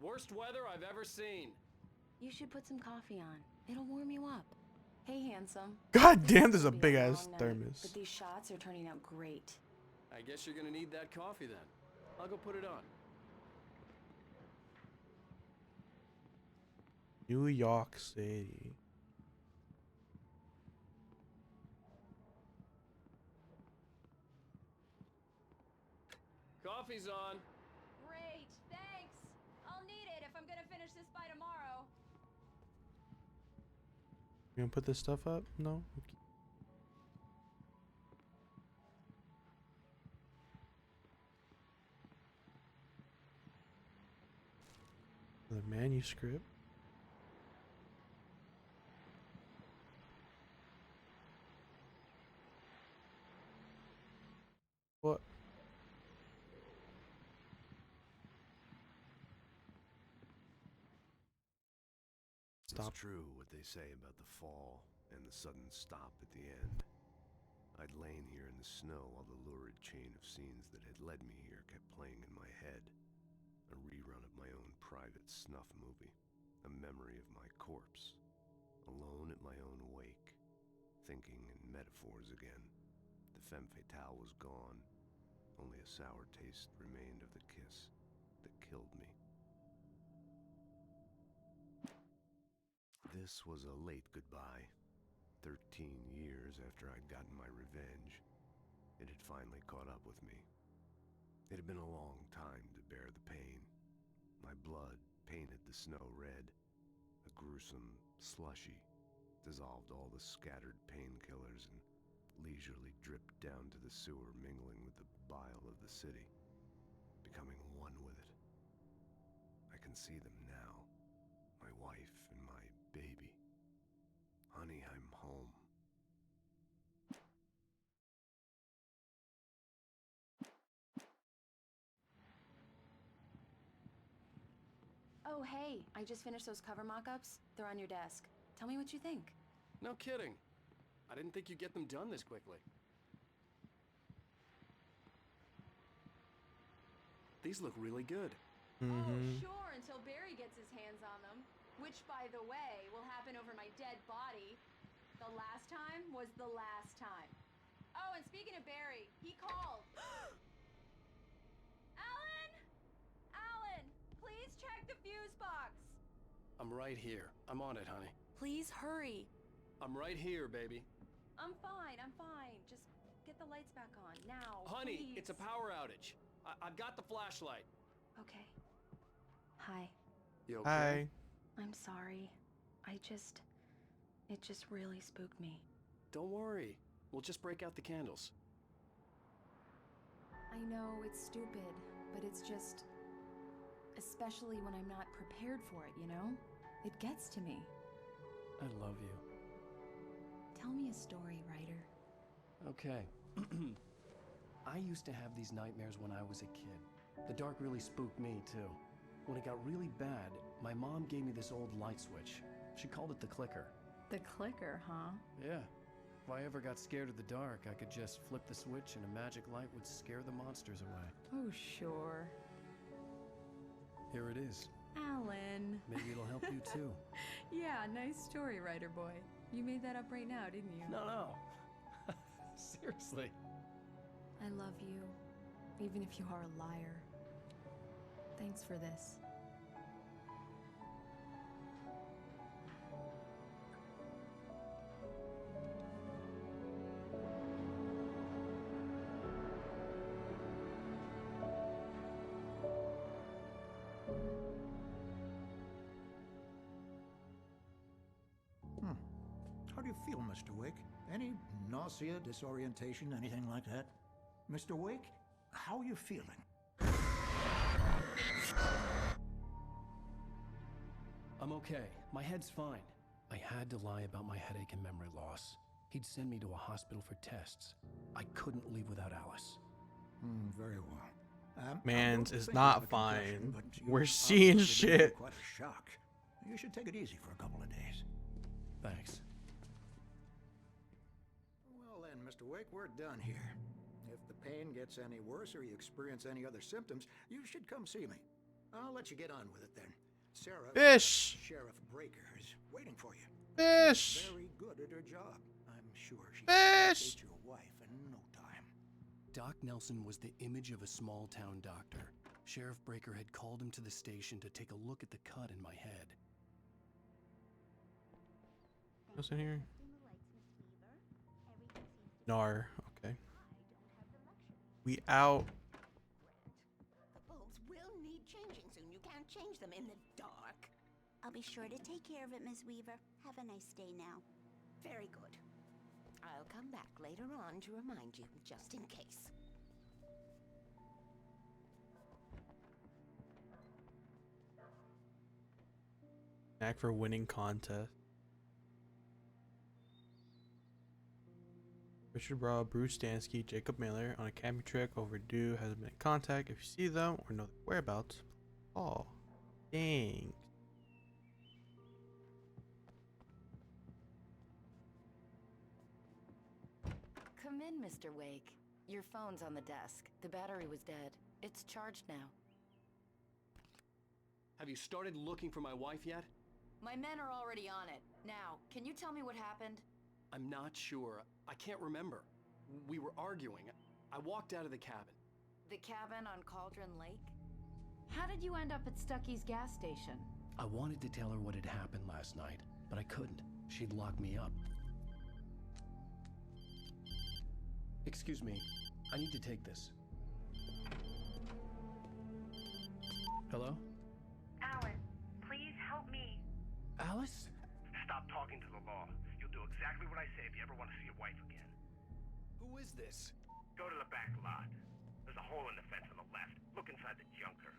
Speaker 13: Worst weather I've ever seen.
Speaker 4: You should put some coffee on. It'll warm you up. Hey, handsome.
Speaker 1: God damn,
Speaker 4: This
Speaker 1: there's a
Speaker 4: is gonna be
Speaker 1: big ass
Speaker 4: long night,
Speaker 1: thermos.
Speaker 4: But these shots are turning out great.
Speaker 2: I guess you're gonna need that coffee then. I'll go put it on.
Speaker 1: New York City.
Speaker 2: Coffee's on.
Speaker 5: Great, thanks. I'll need it if I'm gonna finish this by tomorrow.
Speaker 1: You gonna put this stuff up? No? Okay. The manuscript. What? Stop.
Speaker 3: It's true what they say about the fall and the sudden stop at the end. I'd lain here in the snow while the lurid chain of scenes that had led me here kept playing in my head. A rerun of my own private snuff movie. A memory of my corpse. Alone at my own wake. Thinking in metaphors again. The femme fatale was gone. Only a sour taste remained of the kiss that killed me. This was a late goodbye. 13 years after I'd gotten my revenge, it had finally caught up with me. It had been a long time to bear the pain. My blood painted the snow red. A gruesome slushy dissolved all the scattered painkillers and leisurely dripped down to the sewer, mingling with the bile of the city, becoming one with it. I can see them now, my wife and my baby. Honey, I'm home.
Speaker 4: Oh, hey, I just finished those cover mock-ups. They're on your desk. Tell me what you think.
Speaker 2: No kidding. I didn't think you'd get them done this quickly. These look really good.
Speaker 5: Oh, sure, until Barry gets his hands on them. Which, by the way, will happen over my dead body. The last time was the last time. Oh, and speaking of Barry, he called. Alan! Alan, please check the fuse box.
Speaker 2: I'm right here. I'm on it, honey.
Speaker 4: Please hurry.
Speaker 2: I'm right here, baby.
Speaker 4: I'm fine, I'm fine. Just get the lights back on, now,
Speaker 2: Honey,
Speaker 4: please.
Speaker 2: it's a power outage. I've got the flashlight.
Speaker 4: Okay. Hi.
Speaker 2: You okay?
Speaker 1: Hi.
Speaker 4: I'm sorry. It just really spooked me.
Speaker 2: Don't worry. We'll just break out the candles.
Speaker 5: I know it's stupid, but it's just... Especially when I'm not prepared for it, you know? It gets to me.
Speaker 2: I love you.
Speaker 5: Tell me a story, writer.
Speaker 2: Okay. I used to have these nightmares when I was a kid. The dark really spooked me, too. When it got really bad, my mom gave me this old light switch. She called it the clicker.
Speaker 5: The clicker, huh?
Speaker 2: Yeah. If I ever got scared of the dark, I could just flip the switch and a magic light would scare the monsters away.
Speaker 5: Oh, sure.
Speaker 2: Here it is.
Speaker 5: Alan.
Speaker 2: Maybe it'll help you, too.
Speaker 5: Yeah, nice story, writer boy. You made that up right now, didn't you?
Speaker 2: No. Seriously.
Speaker 5: I love you, even if you are a liar. Thanks for this.
Speaker 16: How do you feel, Mr. Wake? Any nausea, disorientation, anything like that? Mr. Wake, how are you feeling?
Speaker 2: I'm okay. My head's fine. I had to lie about my headache and memory loss. He'd send me to a hospital for tests. I couldn't leave without Alice.
Speaker 16: Very well.
Speaker 1: Mans
Speaker 16: I don't
Speaker 1: is
Speaker 16: think
Speaker 1: not
Speaker 16: of a concussion,
Speaker 1: fine.
Speaker 16: but you've
Speaker 1: We're seeing
Speaker 16: obviously been through
Speaker 1: shit.
Speaker 16: Quite a shock. You should take it easy for a couple of days.
Speaker 2: Thanks.
Speaker 16: Well then, Mr. Wake, we're done here. If the pain gets any worse or you experience any other symptoms, you should come see me. I'll let you get on with it then. Sarah,
Speaker 1: Fish!
Speaker 16: Sheriff Breaker, is waiting for you.
Speaker 1: Fish!
Speaker 16: She's very good at her job. I'm sure she
Speaker 1: Fish!
Speaker 16: can your wife in no time.
Speaker 2: Doc Nelson was the image of a small-town doctor. Sheriff Breaker had called him to the station to take a look at the cut in my head.
Speaker 1: What's in here? Nar. Okay. We out.
Speaker 10: The bulbs will need changing soon. You can't change them in the dark.
Speaker 17: I'll be sure to take care of it, Miss Weaver. Have a nice day now.
Speaker 10: Very good. I'll come back later on to remind you, just in case.
Speaker 1: Knack for winning contest. Richard Braw, Bruce Stansky, Jacob Miller on a camping trip overdue has been in contact. If you see them or know their whereabouts, oh, dang.
Speaker 18: Come in, Mr. Wake. Your phone's on the desk. The battery was dead. It's charged now.
Speaker 2: Have you started looking for my wife yet?
Speaker 18: My men are already on it. Now, can you tell me what happened?
Speaker 2: I'm not sure. I can't remember. We were arguing. I walked out of the cabin.
Speaker 18: The cabin on Cauldron Lake?
Speaker 19: How did you end up at Stucky's gas station?
Speaker 2: I wanted to tell her what had happened last night, but I couldn't. She'd lock me up. Excuse me. I need to take this. Hello?
Speaker 7: Alan, please help me.
Speaker 2: Alice?
Speaker 7: Stop talking to the law. You'll do exactly what I say if you ever want to see your wife again.
Speaker 2: Who is this?
Speaker 7: Go to the back lot. There's a hole in the fence on the left. Look inside the junker.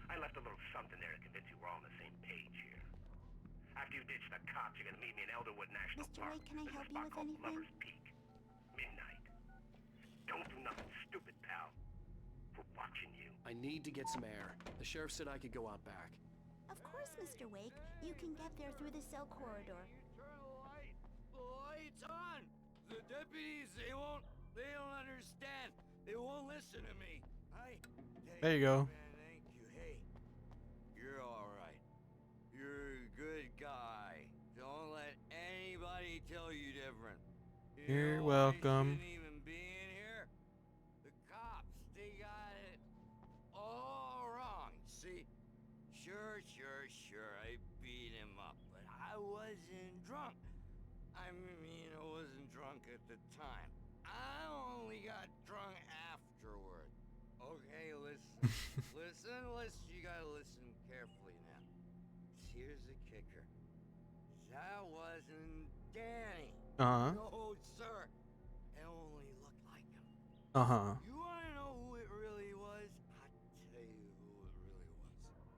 Speaker 7: I left a little something there to convince you we're all on the same page here. After you ditch the cops, you're gonna meet me in Elderwood National
Speaker 17: Mr.
Speaker 7: Park.
Speaker 17: Wake, can I
Speaker 7: There's
Speaker 17: help
Speaker 7: a
Speaker 17: you
Speaker 7: spot
Speaker 17: with
Speaker 7: called
Speaker 17: anything?
Speaker 7: Lover's Peak. Midnight. Don't do nothing stupid, pal. We're watching you.
Speaker 2: I need to get some air. The sheriff said I could go out back.
Speaker 17: Of course, Mr. Wake. You can get there through the cell corridor.
Speaker 9: Turn the lights on! The deputies, they don't understand. They won't listen to me.
Speaker 1: There you go.
Speaker 9: Man, thank you. Hey, you're all right. You're a good guy. Don't let anybody tell you different.
Speaker 1: You're
Speaker 9: know,
Speaker 1: welcome.
Speaker 9: I shouldn't even be in here. The cops, they got it all wrong. See, sure, I beat him up, but I wasn't drunk. I mean, I wasn't drunk at the time. I only got drunk afterward. Okay, listen. You gotta listen carefully now. Here's the kicker. That wasn't Danny. No, sir. It only looked like him. You wanna know who it really was? I'll tell you who it really was.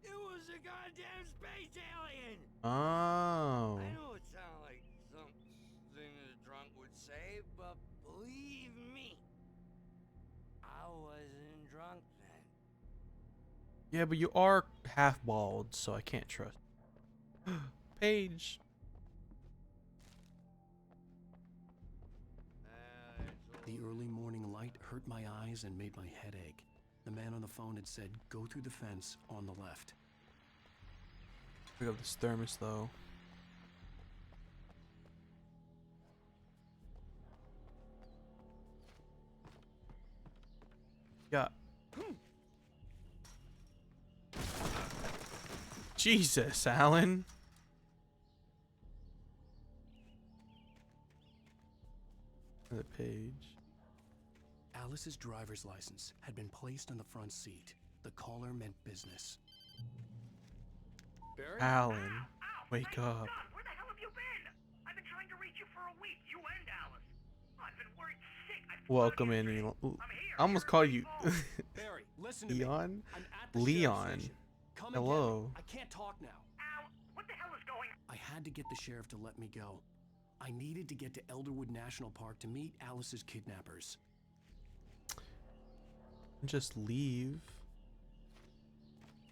Speaker 9: It was a goddamn space alien!
Speaker 1: Oh.
Speaker 9: I know it sounds like something a drunk would say, but believe me, I wasn't drunk then.
Speaker 1: Yeah, but you are half bald, so I can't trust. Paige.
Speaker 2: The early morning light hurt my eyes and made my head ache. The man on the phone had said, go through the fence on the left.
Speaker 1: Pick up this thermos, though. Yeah. Jesus, Alan. The page.
Speaker 2: Alice's driver's license had been placed on the front seat. The caller meant business. Barry?
Speaker 1: Alan, wake up.
Speaker 7: Where the hell have you been? I've been trying to reach you for a week, you and Alice. I've been worried sick.
Speaker 1: Welcome in, Elon. I almost call you
Speaker 2: Barry, listen to me.
Speaker 1: Leon.
Speaker 2: I'm at the
Speaker 1: Leon.
Speaker 2: sheriff's station. Come and
Speaker 1: Hello.
Speaker 2: get me. I can't talk now.
Speaker 7: Al, what the hell is going on?
Speaker 2: I had to get the sheriff to let me go. I needed to get to Elderwood National Park to meet Alice's kidnappers.
Speaker 1: Just leave.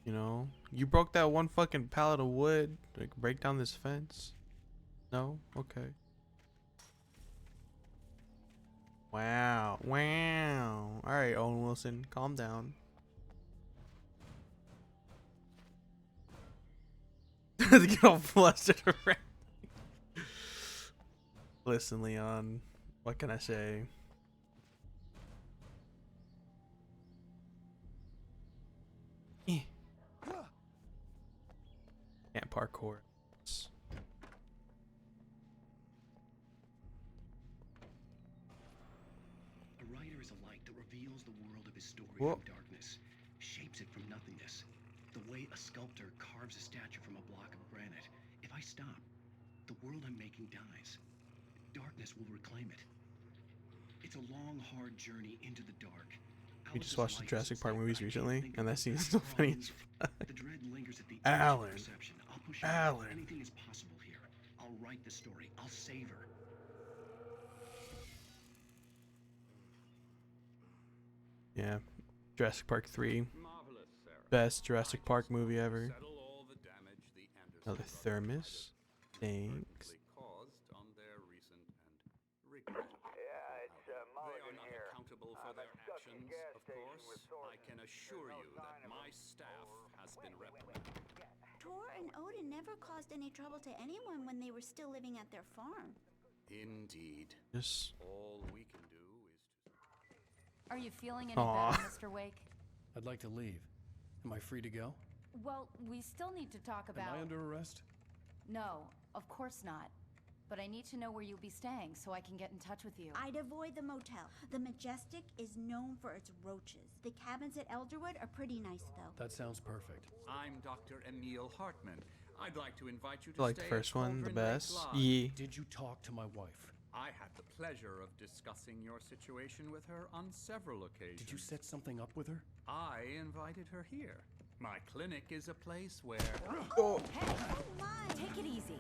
Speaker 1: You know, you broke that one fucking pallet of wood. Like, break down this fence. No? Okay. Wow. Wow. Alright, Owen Wilson, calm down. to get all flustered around. Listen, Leon, what can I say? Can't parkour.
Speaker 2: A writer is a light that reveals the world of his story
Speaker 1: Whoa.
Speaker 2: from darkness, shapes it from nothingness. The way a sculptor carves a statue from a block of granite. If I stop, the world I'm making dies. Darkness will reclaim it. It's a long, hard journey into the dark.
Speaker 1: We just watched the Jurassic Park movies recently, and that scene is so funny as fuck. Alan. Alan.
Speaker 2: Anything is possible here. I'll write the story. I'll save her.
Speaker 1: Yeah, Jurassic Park 3. Best Jurassic Park movie ever. Another thermos. Thanks.
Speaker 11: I can assure you that my staff has been reprimanded.
Speaker 17: Tor and Odin never caused any trouble to anyone when they were still living at their farm.
Speaker 11: Indeed.
Speaker 1: Yes.
Speaker 11: All we can do is to...
Speaker 19: Are you feeling any
Speaker 1: Aw.
Speaker 19: better, Mr. Wake?
Speaker 2: I'd like to leave. Am I free to go?
Speaker 19: Well, we still need to talk about...
Speaker 2: Am I under arrest?
Speaker 19: No, of course not. But I need to know where you'll be staying so I can get in touch with you.
Speaker 17: I'd avoid the motel. The Majestic is known for its roaches. The cabins at Elderwood are pretty nice, though.
Speaker 2: That sounds perfect.
Speaker 6: I'm Dr. Emil Hartman. I'd like to invite you to
Speaker 1: I like
Speaker 6: stay
Speaker 1: the first
Speaker 6: at
Speaker 1: one the
Speaker 6: Cauldron Lake
Speaker 1: best.
Speaker 6: Lodge.
Speaker 1: Yeah.
Speaker 2: Did you talk to my wife?
Speaker 6: I had the pleasure of discussing your situation with her on several occasions.
Speaker 2: Did you set something up with her?
Speaker 6: I invited her here. My clinic is a place where...
Speaker 1: Oh.
Speaker 19: Hey, take it easy.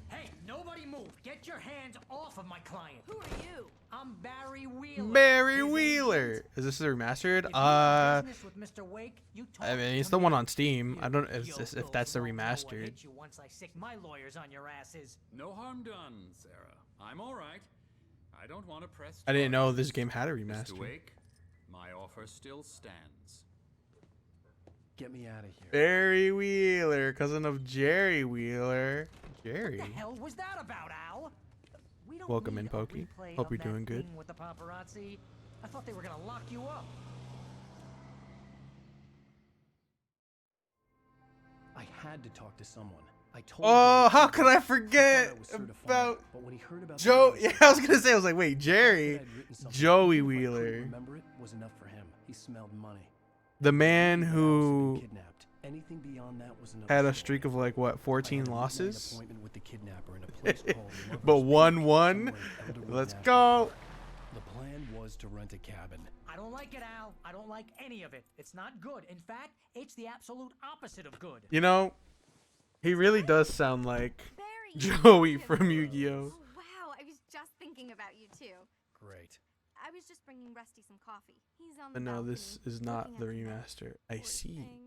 Speaker 20: Hey, nobody move. Get your hands off of my client.
Speaker 8: Who are you?
Speaker 20: I'm Barry Wheeler.
Speaker 1: Barry
Speaker 20: his
Speaker 1: Wheeler.
Speaker 20: agent.
Speaker 1: Is this the remastered?
Speaker 20: If you have business with Mr. Wake, you talk
Speaker 1: I mean,
Speaker 20: to
Speaker 1: it's the
Speaker 20: me.
Speaker 1: one on Steam. I don't know
Speaker 20: You
Speaker 1: if that's the
Speaker 20: girls won't know what
Speaker 1: remastered.
Speaker 20: hit you once I sick my lawyers on your asses.
Speaker 6: No harm done, Sarah. I'm all right. I don't want to press...
Speaker 1: I didn't know
Speaker 6: charges.
Speaker 1: this game had a
Speaker 6: Mr.
Speaker 1: remaster.
Speaker 6: Wake, my offer still stands.
Speaker 2: Get me out of here.
Speaker 1: Barry Wheeler, cousin of Jerry Wheeler. Jerry.
Speaker 20: What the hell was that about, Al? We don't
Speaker 1: Welcome
Speaker 20: need
Speaker 1: in,
Speaker 20: a
Speaker 1: Pokey.
Speaker 20: replay
Speaker 1: Hope
Speaker 20: of
Speaker 1: you're
Speaker 20: that
Speaker 1: doing good.
Speaker 20: thing with the paparazzi. I thought they were gonna lock you up.
Speaker 2: I had to talk to someone. I told
Speaker 1: Oh,
Speaker 2: him
Speaker 1: how
Speaker 2: the
Speaker 1: could I
Speaker 2: truth.
Speaker 1: forget
Speaker 2: Thought I was certified,
Speaker 1: about
Speaker 2: but when he heard about the
Speaker 1: Joe?
Speaker 2: case,
Speaker 1: Yeah, I was gonna say. I was like, wait, Jerry,
Speaker 2: I'd written something.
Speaker 1: Joey
Speaker 2: Even if I couldn't
Speaker 1: Wheeler,
Speaker 2: remember it was enough for him. He smelled money.
Speaker 1: the man
Speaker 2: He was
Speaker 1: who
Speaker 2: kidnapped. Anything beyond that was another
Speaker 1: had a
Speaker 2: story.
Speaker 1: streak of like what,
Speaker 2: I
Speaker 1: 14
Speaker 2: had a midnight
Speaker 1: losses,
Speaker 2: appointment with the kidnapper in a place called Lover's
Speaker 1: but
Speaker 2: Peak,
Speaker 1: 1-1.
Speaker 2: somewhere in Elderwood
Speaker 1: Let's
Speaker 2: National
Speaker 1: go.
Speaker 2: Park. The plan was to rent a cabin.
Speaker 20: I don't like it, Al. I don't like any of it. It's not good. In fact, it's the absolute opposite of good.
Speaker 1: You know, he really does sound like
Speaker 8: Barry.
Speaker 1: Joey from Yu-Gi-Oh.
Speaker 8: Oh, wow, I was just thinking about you too.
Speaker 2: Great.
Speaker 8: I was just bringing Rusty some coffee. He's on the
Speaker 1: But no,
Speaker 8: balcony,
Speaker 1: this is not the
Speaker 8: looking at
Speaker 1: remaster. I
Speaker 8: Poor
Speaker 1: see.
Speaker 8: thing.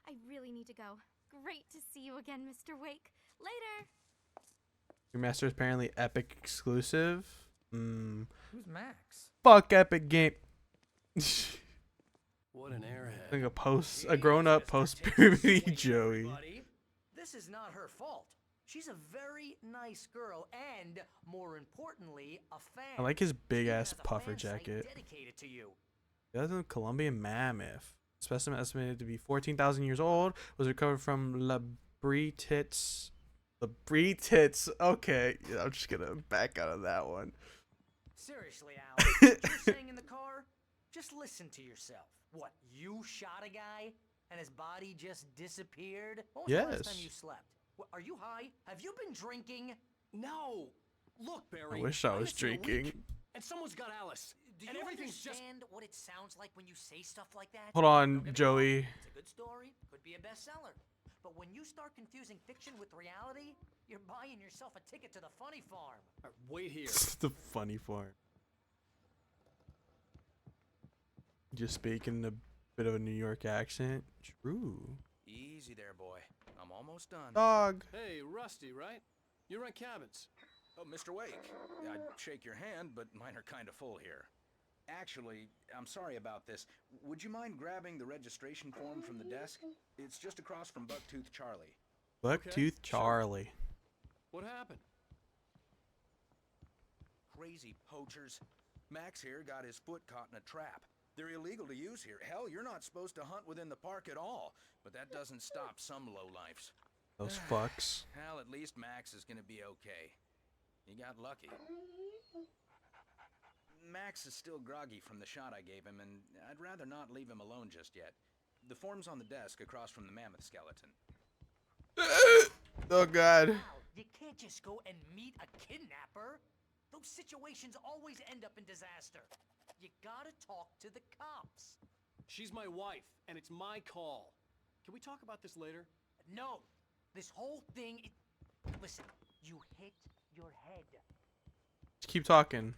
Speaker 8: I really need to go. Great to see you again, Mr. Wake. Later.
Speaker 1: Remaster is apparently Epic exclusive.
Speaker 20: Who's Max?
Speaker 1: Fuck Epic Game.
Speaker 2: What an airhead.
Speaker 1: Like a grown-up post-puberty Joey.
Speaker 20: Buddy. This is not her fault. She's a very nice girl and, more importantly, a fan.
Speaker 1: I like his big
Speaker 20: She
Speaker 1: ass
Speaker 20: has a
Speaker 1: puffer
Speaker 20: fan site
Speaker 1: jacket.
Speaker 20: dedicated to you.
Speaker 1: That's a Colombian mammoth. Specimen estimated to be 14,000 years old. Was recovered from La Bretitz. La Bretitz. Okay, yeah, I'm just gonna back out of that one.
Speaker 20: Seriously, Al, what you're saying in the car? Just listen to yourself. What, you shot a guy and his body just disappeared? When was the last time
Speaker 1: Yes.
Speaker 20: you slept? What, are you high? Have you been drinking?
Speaker 2: No. Look, Barry.
Speaker 1: I wish I was
Speaker 2: missed you a week,
Speaker 1: drinking.
Speaker 2: And someone's got Alice.
Speaker 20: Do
Speaker 2: and
Speaker 20: you
Speaker 2: everything's just.
Speaker 20: understand what it sounds like when you say stuff like that?
Speaker 1: Hold
Speaker 20: Don't
Speaker 1: on,
Speaker 20: get me
Speaker 1: Joey.
Speaker 20: wrong, it's a good story, could be a bestseller. But when you start confusing fiction with reality, you're buying yourself a ticket to the funny farm.
Speaker 2: Wait here.
Speaker 1: The funny part. Just speaking a bit of a New York accent. True.
Speaker 11: Easy there, boy. I'm almost done.
Speaker 1: Dog.
Speaker 2: Hey, Rusty, right? You rent cabins.
Speaker 11: Oh, Mr. Wake. I'd shake your hand, but mine are kind of full here. Actually, I'm sorry about this. Would you mind grabbing the registration form from the desk? It's just across from Bucktooth Charlie.
Speaker 1: Bucktooth Charlie.
Speaker 2: What happened?
Speaker 11: Crazy poachers. Max here got his foot caught in a trap. They're illegal to use here. Hell, you're not supposed to hunt within the park at all. But that doesn't stop some lowlifes.
Speaker 1: Those fucks.
Speaker 11: Hell, at least Max is gonna be okay. He got lucky. Max is still groggy from the shot I gave him, and I'd rather not leave him alone just yet. The form's on the desk across from the mammoth skeleton.
Speaker 1: Oh god.
Speaker 20: Al, you can't just go and meet a kidnapper. Those situations always end up in disaster. You gotta talk to the cops.
Speaker 2: She's my wife, and it's my call. Can we talk about this later?
Speaker 20: No, this whole thing. Listen, you hit your head.
Speaker 1: Just keep talking.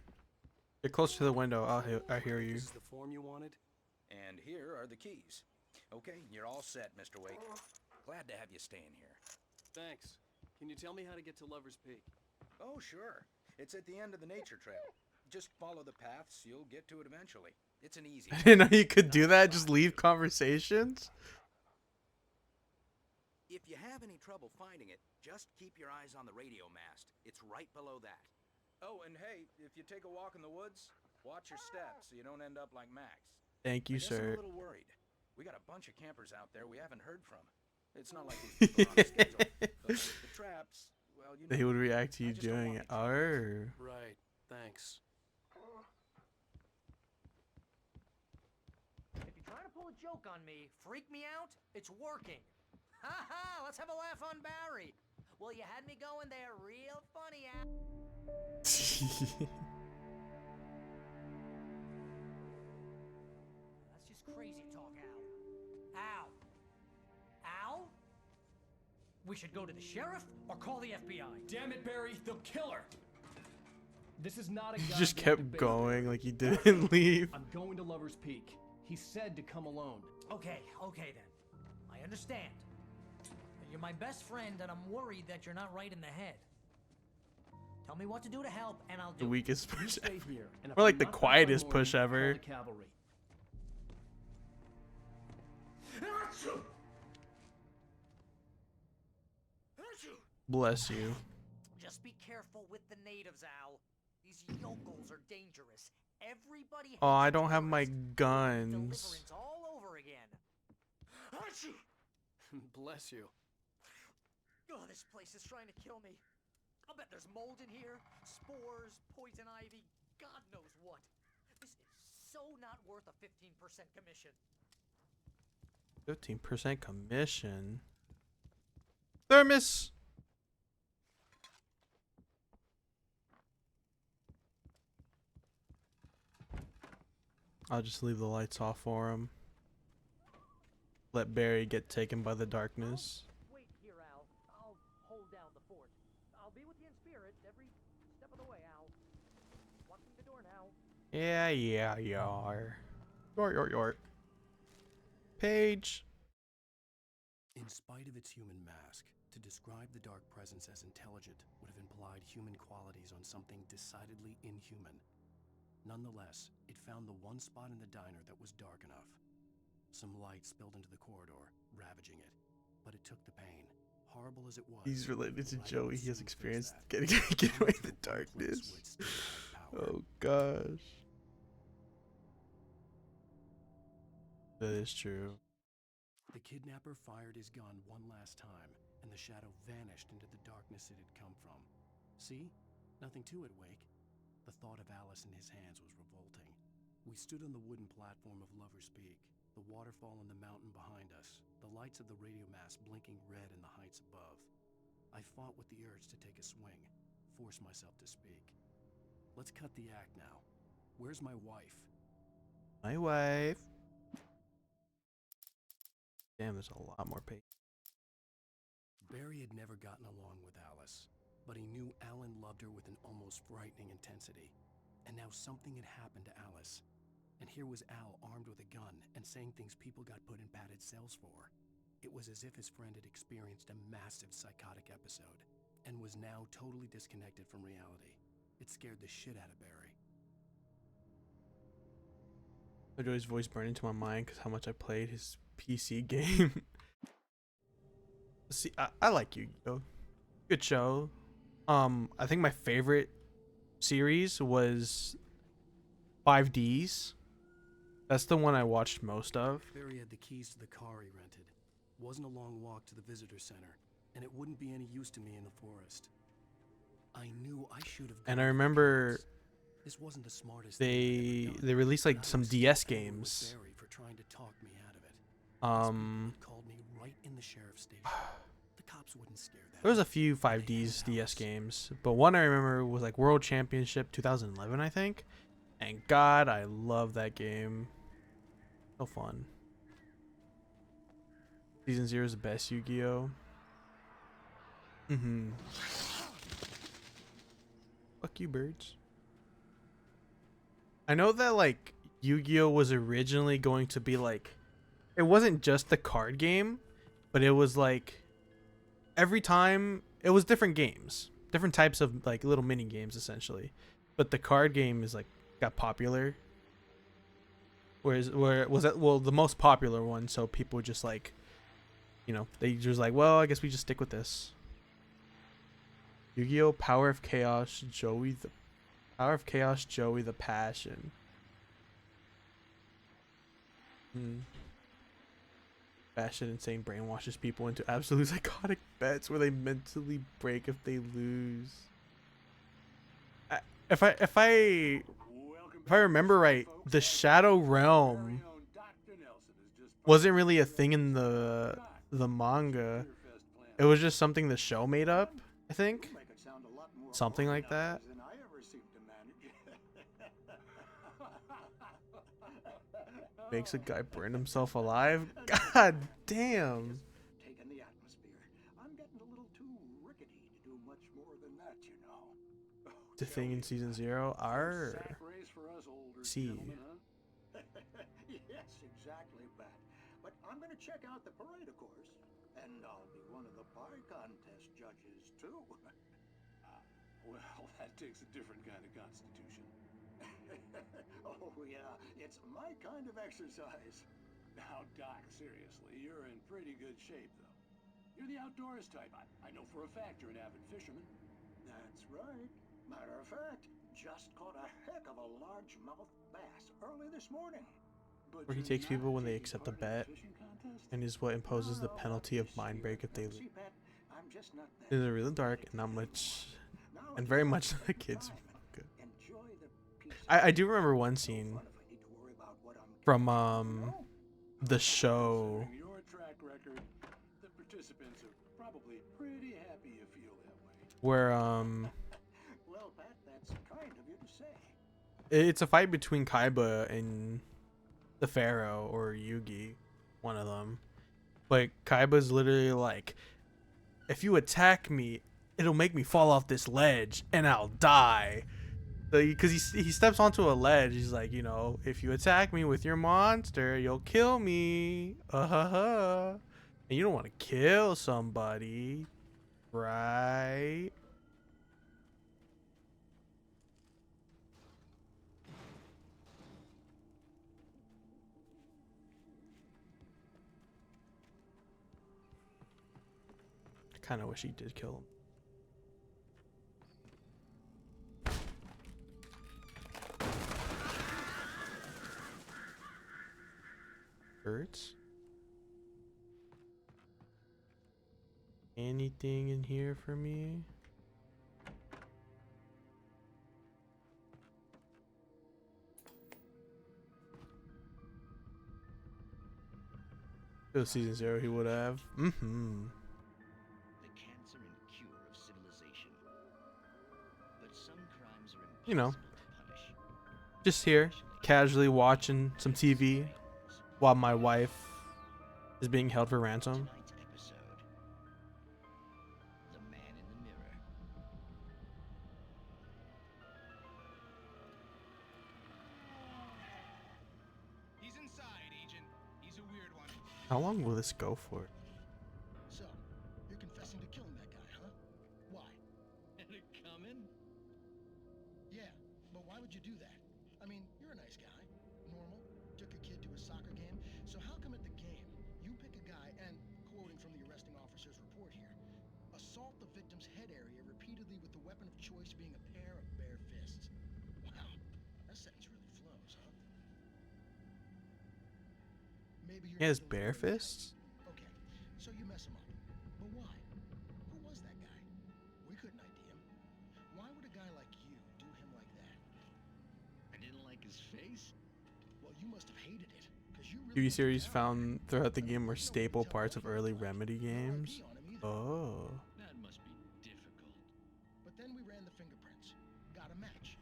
Speaker 1: Get close to the window. I hear you.
Speaker 2: This is the form you wanted?
Speaker 11: And here are the keys. Okay, you're all set, Mr. Wake. Glad to have you staying here.
Speaker 2: Thanks. Can you tell me how to get to Lover's Peak?
Speaker 11: Oh, sure. It's at the end of the nature trail. Just follow the paths, you'll get to it eventually. It's an easy
Speaker 1: I didn't know you could do that. Just leave conversations.
Speaker 11: If you have any trouble finding it, just keep your eyes on the radio mast. It's right below that. Oh, and hey, if you take a walk in the woods, watch your steps so you don't end up like Max.
Speaker 1: Thank you,
Speaker 11: I guess I'm
Speaker 1: sir.
Speaker 11: a little worried. We got a bunch of campers out there we haven't heard from. It's not like these people are on a schedule. But the traps, well, you know.
Speaker 1: They would react to you
Speaker 11: I just don't
Speaker 1: doing
Speaker 11: want
Speaker 1: it.
Speaker 11: any trouble.
Speaker 2: Right, thanks.
Speaker 20: If you're trying to pull a joke on me, freak me out, it's working. Ha ha, let's have a laugh on Barry. Well, you had me going there real funny, Al. That's just crazy talk, Al. Al. Al? We should go to the sheriff or call the FBI.
Speaker 2: Damn it, Barry, they'll kill her. This is not a
Speaker 1: He
Speaker 2: goddamn
Speaker 1: just kept
Speaker 2: debate.
Speaker 1: going like he didn't leave.
Speaker 2: I'm going to Lover's Peak. He said to come alone.
Speaker 20: Okay then. I understand. You're my best friend, and I'm worried that you're not right in the head. Tell me what to do to help, and I'll do
Speaker 1: The weakest
Speaker 2: You
Speaker 1: push
Speaker 2: stay
Speaker 1: ever.
Speaker 2: here, and if
Speaker 1: Or like
Speaker 2: I'm
Speaker 1: the
Speaker 2: not back by
Speaker 1: quietest
Speaker 2: morning,
Speaker 1: push ever.
Speaker 2: call the cavalry.
Speaker 1: Bless you.
Speaker 20: Just be careful with the natives, Al. These yokels are dangerous. Everybody.
Speaker 1: Oh, I
Speaker 20: hates
Speaker 1: don't have my
Speaker 20: tourists.
Speaker 1: guns.
Speaker 20: Deliverance all over again.
Speaker 2: Bless you.
Speaker 20: Oh, this place is trying to kill me. I'll bet there's mold in here, spores, poison ivy, God knows what. This is so not worth a 15% commission.
Speaker 1: 15% commission. Thermos. I'll just leave the lights off for him. Let Barry get taken by the darkness.
Speaker 20: Wait here, Al. I'll hold down the fort. I'll be with you in spirit every step of the way, Al. Locking the door now.
Speaker 1: Yeah, yar. Yort. Page.
Speaker 2: In spite of its human mask, to describe the dark presence as intelligent would have implied human qualities on something decidedly inhuman. Nonetheless, it found the one spot in the diner that was dark enough. Some light spilled into the corridor, ravaging it, but it took the pain. Horrible as it was.
Speaker 1: He's related to
Speaker 2: Light
Speaker 1: Joey.
Speaker 2: would
Speaker 1: He has
Speaker 2: soon
Speaker 1: experience
Speaker 2: fix
Speaker 1: getting
Speaker 2: that.
Speaker 1: get away in the
Speaker 2: One place
Speaker 1: darkness.
Speaker 2: would still have power.
Speaker 1: Oh gosh. That is true.
Speaker 2: The kidnapper fired his gun one last time, and the shadow vanished into the darkness it had come from. See? Nothing to it, Wake. The thought of Alice in his hands was revolting. We stood on the wooden platform of Lover's Peak, the waterfall on the mountain behind us, the lights of the radio mast blinking red in the heights above. I fought with the urge to take a swing, force myself to speak. Let's cut the act now. Where's my wife?
Speaker 1: My wife. Damn, there's a lot more pages.
Speaker 2: Barry had never gotten along with Alice, but he knew Alan loved her with an almost frightening intensity. And now something had happened to Alice. And here was Al armed with a gun and saying things people got put in padded cells for. It was as if his friend had experienced a massive psychotic episode and was now totally disconnected from reality. It scared the shit out of Barry.
Speaker 1: Joey's voice burned into my mind because how much I played his PC game. See, I like Yu-Gi-Oh. Good show. I think my favorite series was 5Ds. That's the one I watched most of.
Speaker 2: Barry had the keys to the car he rented. Wasn't a long walk to the visitor center, and it wouldn't be any use to me in the forest. I knew I should have.
Speaker 1: And I remember
Speaker 2: this wasn't the smartest
Speaker 1: they released like some DS games.
Speaker 2: Barry for trying to talk me out of it. Called me right in the sheriff's station. The cops wouldn't scare that.
Speaker 1: There was a few 5Ds DS games, but one I remember was like World Championship 2011, I think. And God, I love that game. So fun. Season 0 is the best Yu-Gi-Oh. Fuck you, birds. I know that like Yu-Gi-Oh was originally going to be like, it wasn't just the card game, but it was like every time it was different games, different types of like little mini games essentially. But the card game is like got popular. Where was that? Well, the most popular one, so people just like, you know, they just like, well, I guess we just stick with this. Yu-Gi-Oh! Power of Chaos, Joey the Passion. Passion Insane brainwashes people into absolute psychotic bets where they mentally break if they lose. If I remember right, the Shadow Realm wasn't really a thing in the manga. It was just something the show made up, I think. Something like that. Makes a guy burn himself alive? God damn.
Speaker 16: Taking the atmosphere. I'm getting a little too rickety to do much more than that, you know.
Speaker 1: The thing in season 0 are see.
Speaker 16: Yes, exactly, Pat. But I'm gonna check out the parade, of course. And I'll be one of the pie contest judges, too.
Speaker 14: Well, that takes a different kind of constitution.
Speaker 16: Oh, yeah. It's my kind of exercise.
Speaker 14: Now, Doc, seriously, you're in pretty good shape, though. You're the outdoors type. I know for a fact you're an avid fisherman.
Speaker 16: That's right. Matter of fact, just caught a heck of a largemouth bass early this morning.
Speaker 1: Where he takes people when they accept a bet, and is what imposes the penalty of mind break if they lose. It is really dark and not much, and very much the kids. I do remember one scene from the show.
Speaker 14: Your track record, the participants are probably pretty happy you feel that way.
Speaker 1: Where
Speaker 16: Well, Pat, that's kind of you to say.
Speaker 1: It's a fight between Kaiba and the Pharaoh or Yugi, one of them. But Kaiba's literally like, if you attack me, it'll make me fall off this ledge and I'll die. Because he steps onto a ledge. He's like, you know, if you attack me with your monster, you'll kill me. And you don't want to kill somebody, right? I kind of wish he did kill him. Birds? Anything in here for me? If it was season 0, he would have.
Speaker 21: The cancer and cure of civilization. But some crimes are
Speaker 1: You know,
Speaker 21: impossible to punish.
Speaker 1: just here, casually watching some TV while my wife is being held for ransom.
Speaker 21: Tonight's episode, The Man in the Mirror.
Speaker 6: He's inside, Agent. He's a weird one.
Speaker 1: How long will this go for?
Speaker 9: So, you're confessing to killing that guy, huh? Why?
Speaker 13: Had it coming?
Speaker 9: Yeah, but why would you do that? I mean, you're a nice guy. Normal. Took
Speaker 12: victim's head area repeatedly with the weapon of choice being a pair of bare fists. Wow, that sentence really flows, huh? Maybe
Speaker 1: He has bare fists?
Speaker 12: Okay, so you mess him up. But why? Who was that guy? We couldn't ID him. Why would a guy like you do him like that?
Speaker 21: I didn't like his face?
Speaker 12: Well, you must have hated it, because you
Speaker 1: TV
Speaker 12: really
Speaker 1: series found throughout the game were staple parts of early Remedy games. Oh.
Speaker 21: That must be difficult.
Speaker 12: But then we ran the fingerprints. Got a match.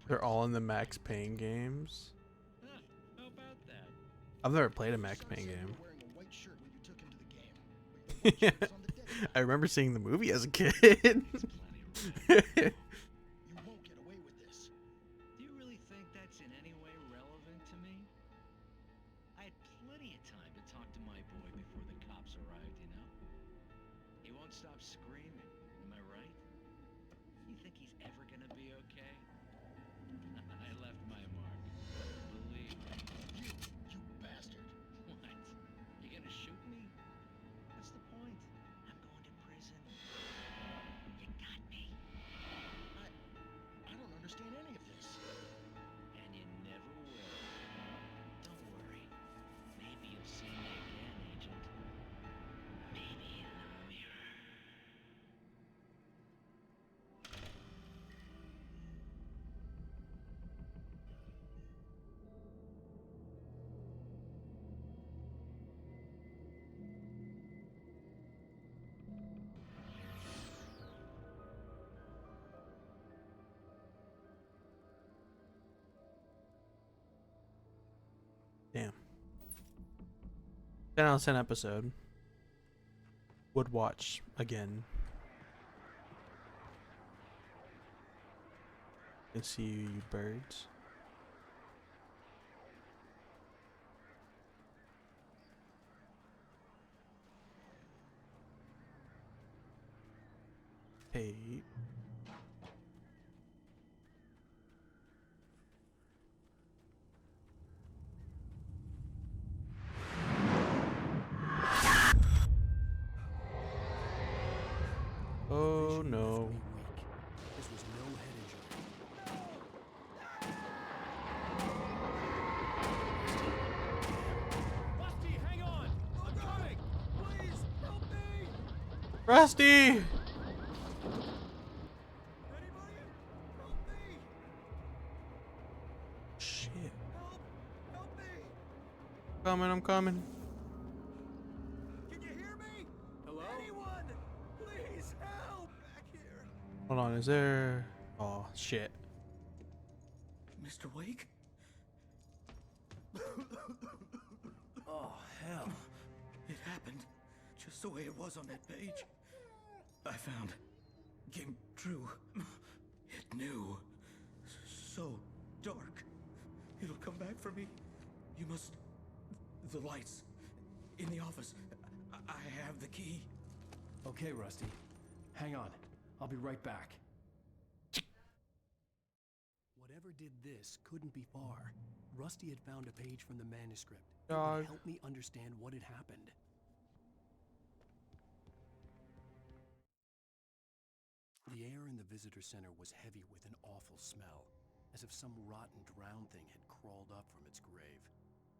Speaker 1: They're all in the Max Payne games.
Speaker 21: Huh, how about that?
Speaker 1: I've never played a Max Payne game.
Speaker 12: Wearing a white shirt when you took him to the game. But your white shirt was on the dead side.
Speaker 1: I remember seeing the movie as a kid.
Speaker 12: You won't get away with this.
Speaker 21: Do you really think that's in any way relevant to me? I had plenty of time to talk to my boy before the cops arrived, you know? He won't stop screaming, am I right? You think he's ever gonna be okay? I left my mark. Believe me.
Speaker 12: You bastard.
Speaker 21: What? You gonna shoot me? What's the point? I'm going to prison. You got me.
Speaker 12: I don't understand any of this.
Speaker 21: And you never will. Don't worry. Maybe you'll see me again, Agent. Maybe in the mirror.
Speaker 1: Damn. 10 out of 10 episode. Would watch again. Can see you birds. Hey. Oh no.
Speaker 2: This was no head injury.
Speaker 13: Rusty, hang on! I'm coming! Please, help me!
Speaker 1: Rusty! Shit.
Speaker 13: Help me!
Speaker 1: I'm coming.
Speaker 13: Can you hear me? Hello? Anyone! Please help! Back here!
Speaker 1: Hold on, is there... Oh, shit.
Speaker 20: Mr. Wake? Oh, hell. It happened just the way it was on that page. I found. Came true. It knew. So dark. It'll come back for me. You must... The lights. In the office. I have the key.
Speaker 2: Okay, Rusty. Hang on. I'll be right back. Whatever did this couldn't be far. Rusty had found a page from the manuscript. It
Speaker 1: Dog.
Speaker 2: would help me understand what had happened. The air in the visitor center was heavy with an awful smell, as if some rotten drowned thing had crawled up from its grave.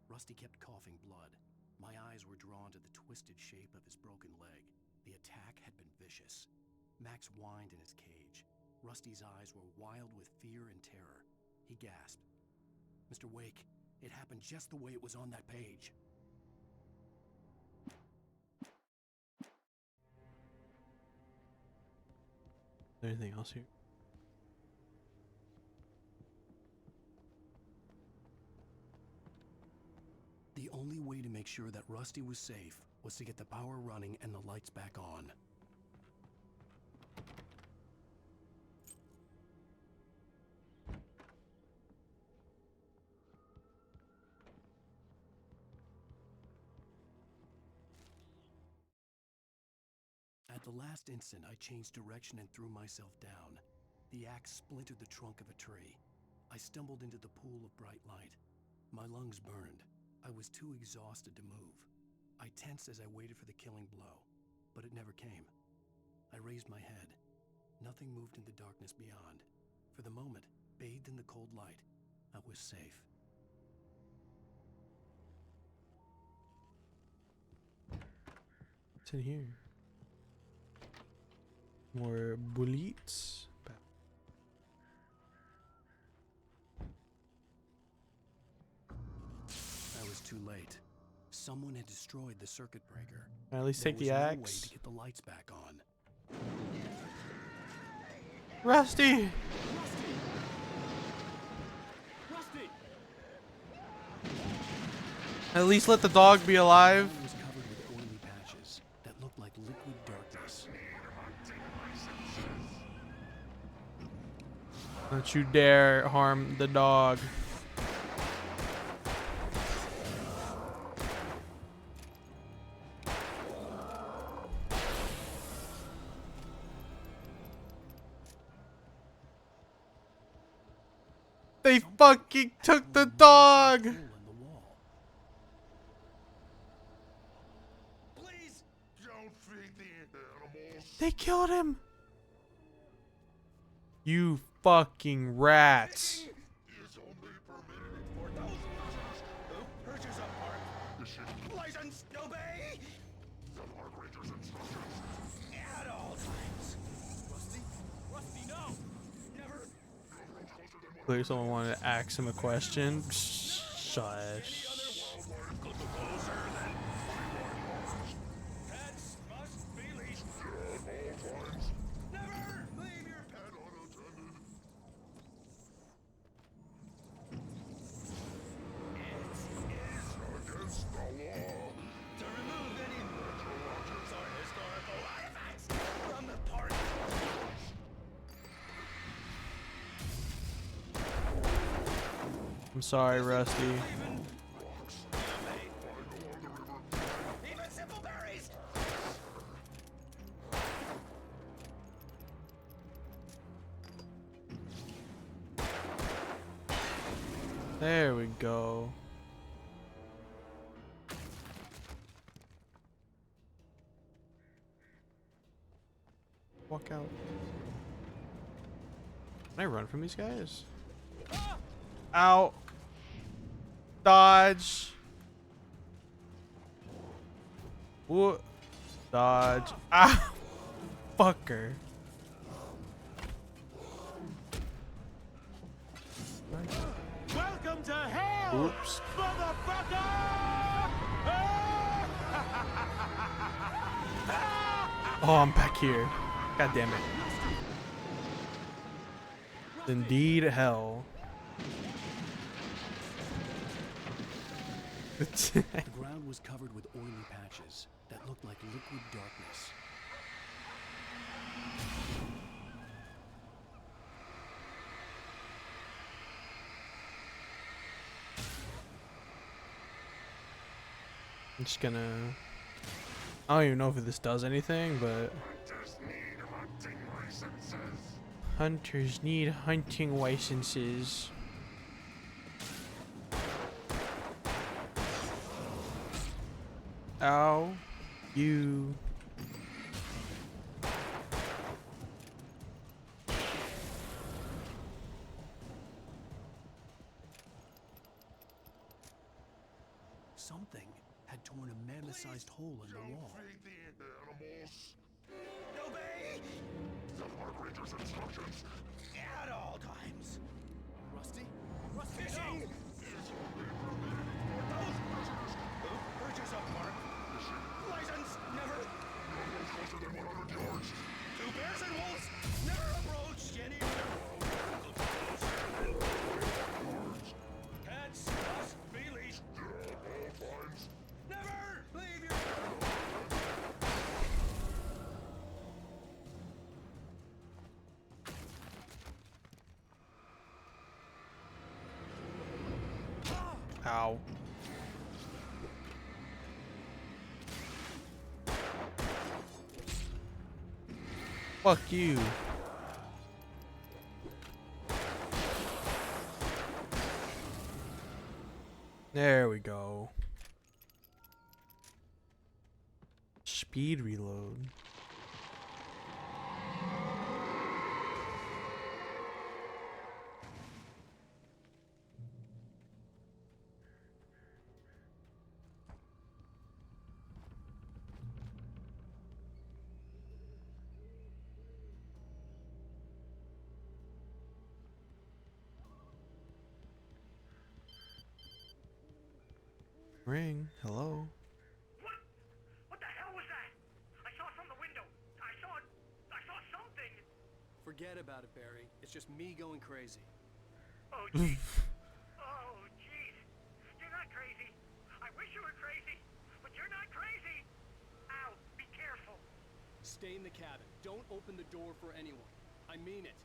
Speaker 2: Rusty kept coughing blood. My eyes were drawn to the twisted shape of his broken leg. The attack had been vicious. Max whined in his cage. Rusty's eyes were wild with fear and terror. He gasped. Mr. Wake, it happened just the way it was on that page.
Speaker 1: Is there anything else here?
Speaker 2: The only way to make sure that Rusty was safe was to get the power running and the lights back on. At the last instant, I changed direction and threw myself down. The axe splintered the trunk of a tree. I stumbled into the pool of bright light. My lungs burned. I was too exhausted to move. I tensed as I waited for the killing blow, but it never came. I raised my head. Nothing moved in the darkness beyond. For the moment, bathed in the cold light, I was safe.
Speaker 1: What's in here? More bullets.
Speaker 2: I was too late. Someone had destroyed the circuit breaker.
Speaker 1: At least
Speaker 2: There
Speaker 1: take the
Speaker 2: was no way
Speaker 1: axe.
Speaker 2: to get the lights back on.
Speaker 1: Rusty!
Speaker 2: Rusty!
Speaker 1: At least let the dog be alive.
Speaker 2: The ground was covered with oily patches that looked like liquid darkness.
Speaker 1: Don't you dare harm the dog. They fucking took the dog!
Speaker 3: Please don't feed the animals.
Speaker 1: They killed him! You fucking rats.
Speaker 3: Is only permitted for those users who purchase a park license obey the park ranger's instructions at all times. Rusty? Rusty, no! Never!
Speaker 1: Clearly someone wanted to ask him a question. Shush.
Speaker 3: Pets must be leashed at all times. Never leave your pet unattended. It is against the law to remove any natural objects or historical artifacts from the park.
Speaker 1: I'm sorry, Rusty.
Speaker 3: Even simple berries.
Speaker 1: There we go. Walk out. Can I run from these guys? Ow. Dodge. What? Dodge. Ah. Fucker.
Speaker 13: Welcome to hell!
Speaker 1: Oops.
Speaker 13: Motherfucker!
Speaker 1: Oh, I'm back here. God damn it. Indeed hell.
Speaker 2: The ground was covered with oily patches that looked like liquid darkness.
Speaker 1: I'm just gonna... I don't even know if this does anything, but... Hunters need hunting licenses. Ow. You...
Speaker 2: Something had torn a mammoth-sized hole in the wall.
Speaker 3: Feed the animals. Obey the park ranger's instructions at all times.
Speaker 2: Rusty?
Speaker 3: Rusty, fishing is only permitted for those users who purchase a park license. Never go closer than 100 yards. Two bears and wolves never approach any other road closer than 100 yards. Pets must be leashed at all times. Never leave your pet unattended.
Speaker 1: Ow. Fuck you. There we go. Speed reload. Ring. Hello.
Speaker 7: What the hell was that? I saw from the window. I saw something.
Speaker 2: Forget about it, Barry. It's just me going crazy.
Speaker 7: Oh, jeez. Oh, jeez. You're not crazy. I wish you were crazy, but you're not crazy. Ow, be careful.
Speaker 2: Stay in the cabin. Don't open the door for anyone. I mean it.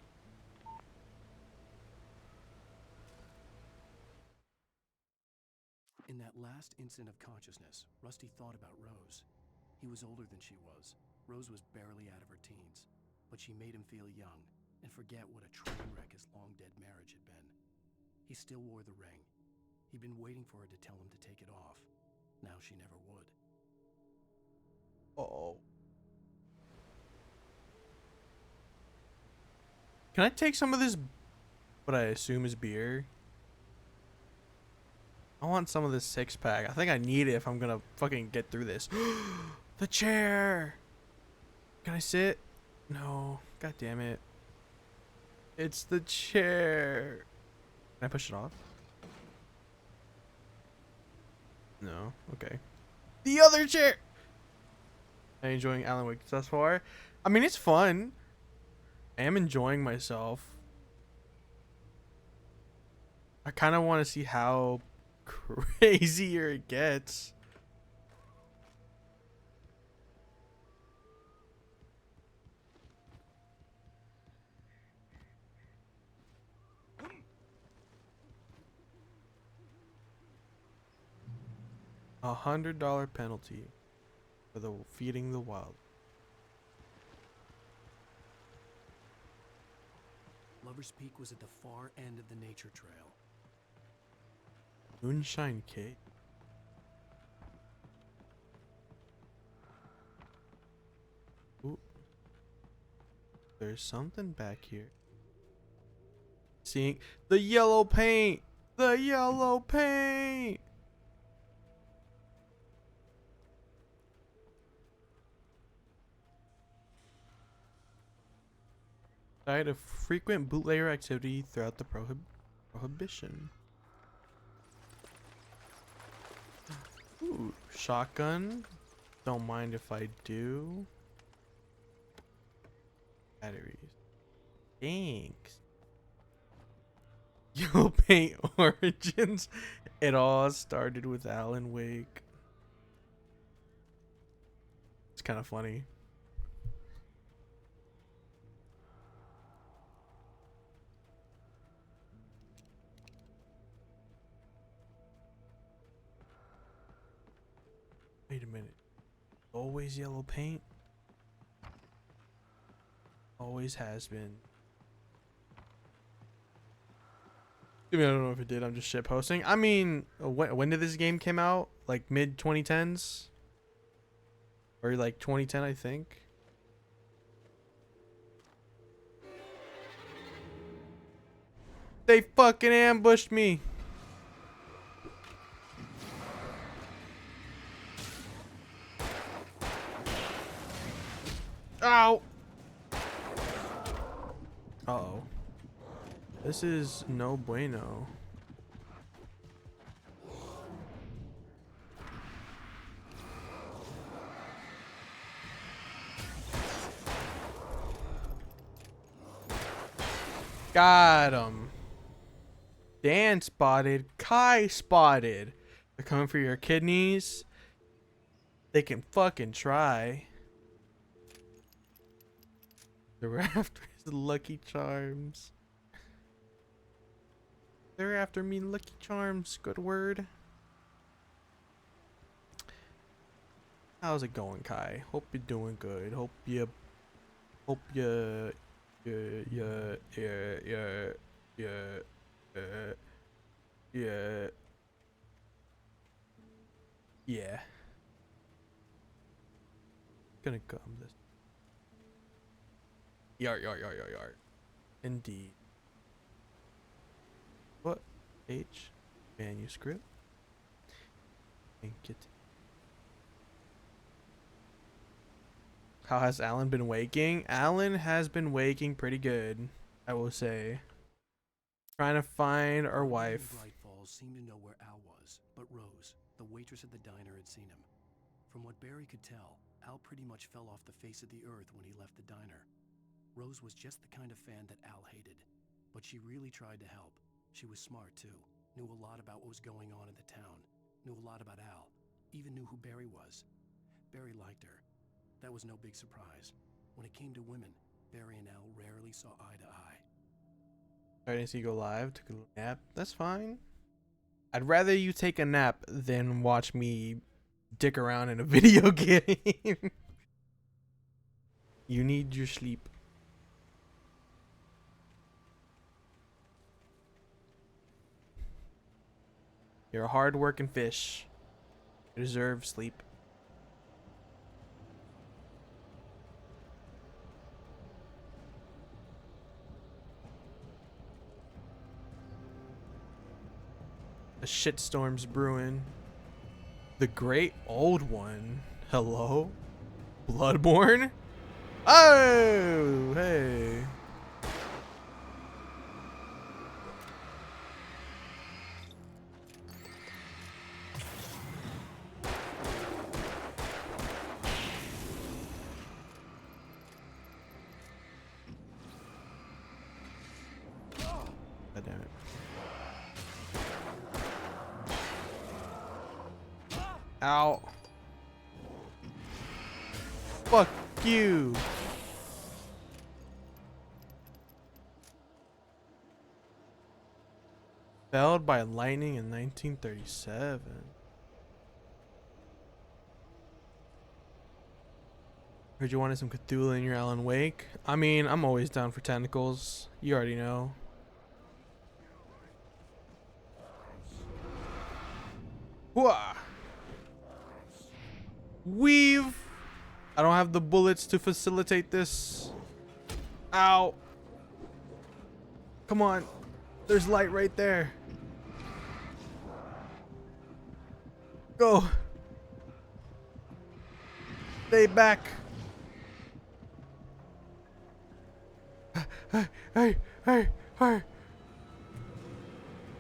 Speaker 2: In that last instant of consciousness, Rusty thought about Rose. He was older than she was. Rose was barely out of her teens, but she made him feel young and forget what a train wreck his long-dead marriage had been. He still wore the ring. He'd been waiting for her to tell him to take it off. Now she never would.
Speaker 1: Oh. Can I take some of this, what I assume is beer? I want some of this 6-pack. I think I need it if I'm gonna fucking get through this. The chair! Can I sit? No. God damn it. It's the chair. Can I push it off? No. Okay. The other chair! Am I enjoying Alan Wake thus far? I mean, it's fun. I am enjoying myself. I kind of want to see how crazier it gets. $100 penalty for the feeding the wild.
Speaker 2: Lover's Peak was at the far end of the nature trail.
Speaker 1: Moonshine Cake. Ooh. There's something back here. Seeing the yellow paint. The yellow paint. Died of frequent bootlegger activity throughout the prohibition. Ooh, shotgun. Don't mind if I do. Batteries. Thanks. Yellow paint origins. It all started with Alan Wake. It's kind of funny. Wait a minute. Always yellow paint? Always has been. I mean, I don't know if it did. I'm just shit posting. I mean, when did this game came out? Like mid 2010s? Or like 2010, I think. They fucking ambushed me. Ow. Uh-oh. This is no bueno. Got him. Dan spotted. Kai spotted. They're coming for your kidneys. They can fucking try. The Raptors, Lucky Charms. They're after me, Lucky Charms. Good word. How's it going, Kai? Hope you're doing good. Hope you yeah. Gonna come this. Yar. Indeed. What? H? Manuscript? Thank you. How has Alan been waking? Alan has been waking pretty good, I will say. Trying to find our wife.
Speaker 2: Bright Falls seemed to know where Al was, but Rose, the waitress at the diner had seen him. From what Barry could tell, Al pretty much fell off the face of the earth when he left the diner. Rose was just the kind of fan that Al hated, but she really tried to help. She was smart too, knew a lot about what was going on in the town, knew a lot about Al, even knew who Barry was. Barry liked her. That was no big surprise. When it came to women, Barry and Al rarely saw eye to eye.
Speaker 1: I didn't see you go live, took a nap. That's fine. I'd rather you take a nap than watch me dick around in a video game. You need your sleep. You're a hard-working fish. You deserve sleep. A shitstorm's brewing. The Great Old One. Hello? Bloodborne? Oh, hey. God damn it. Ow. Fuck you. Felled by lightning in 1937. Heard you wanted some Cthulhu in your Alan Wake. I mean, I'm always down for tentacles. You already know. Whoa. Weave. I don't have the bullets to facilitate this. Ow. Come on. There's light right there. Go. Stay back. Hey.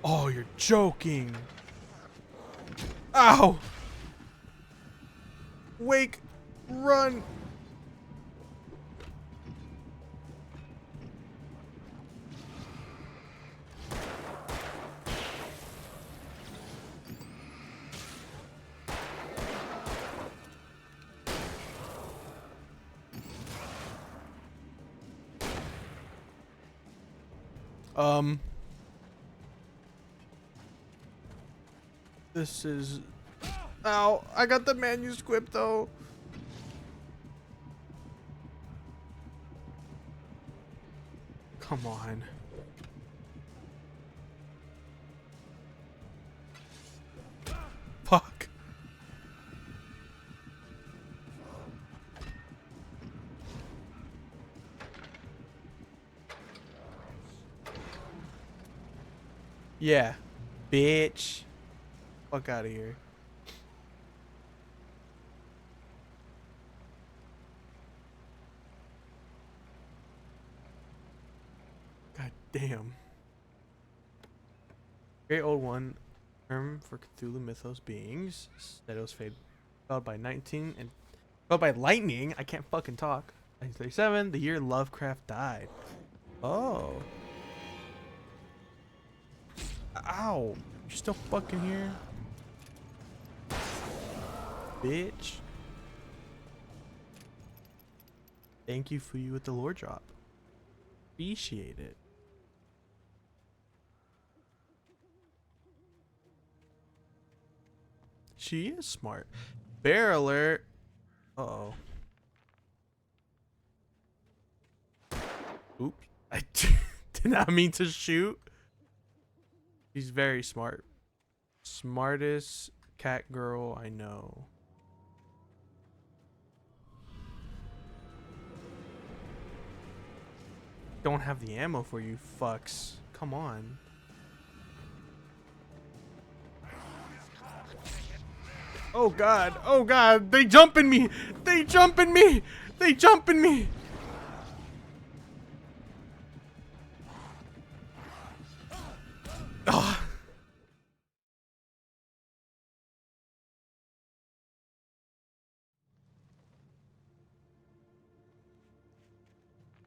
Speaker 1: Oh, you're joking. Ow. Wake. Run. This is... Ow, I got the manuscript though. Come on. Fuck. Yeah, bitch. Fuck out of here. God damn. Great Old One, term for Cthulhu mythos beings. Said it was felled by lightning. I can't fucking talk. 1937, the year Lovecraft died. Oh. Ow. You're still fucking here? Bitch. Thank you for you with the lore drop. Appreciate it. She is smart. Bear alert. Uh-oh. Oops. I did not mean to shoot. She's very smart. Smartest cat girl I know. Don't have the ammo for you fucks. Come on. Oh god. Oh god. They jumping me. They jumping me. They jumping me.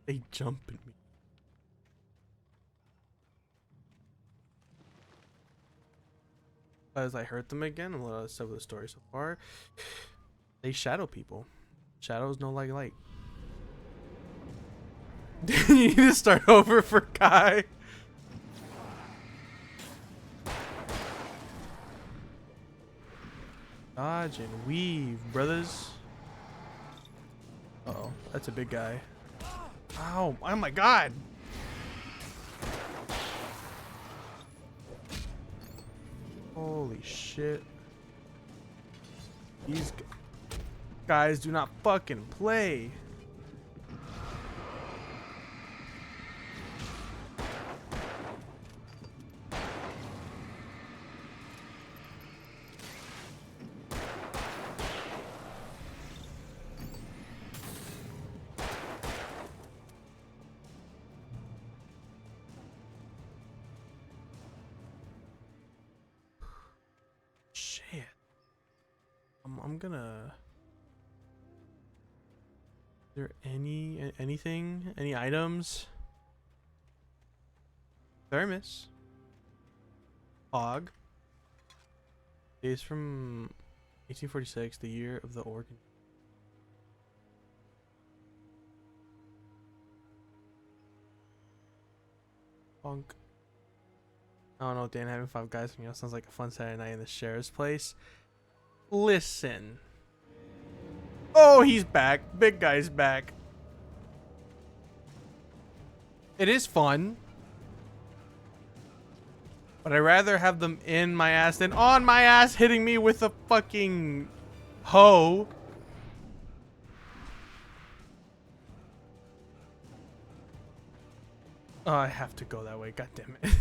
Speaker 1: They jumping me. As I hurt them again, a lot of stuff with the story so far. They shadow people. Shadows no like light. You need to start over for Kai. Dodge and weave, brothers. Uh-oh, that's a big guy. Ow, oh my god. Holy shit. These guys do not fucking play. Shit. I'm gonna. Is there anything? Any items? Thermos. Hog. Days from 1846, the year of the organ. Funk. I don't know, Dan, having 5 guys, you know, sounds like a fun Saturday night in the sheriff's place. Listen. Oh, he's back. Big guy's back. It is fun. But I'd rather have them in my ass than on my ass hitting me with a fucking hoe. Oh, I have to go that way. God damn it.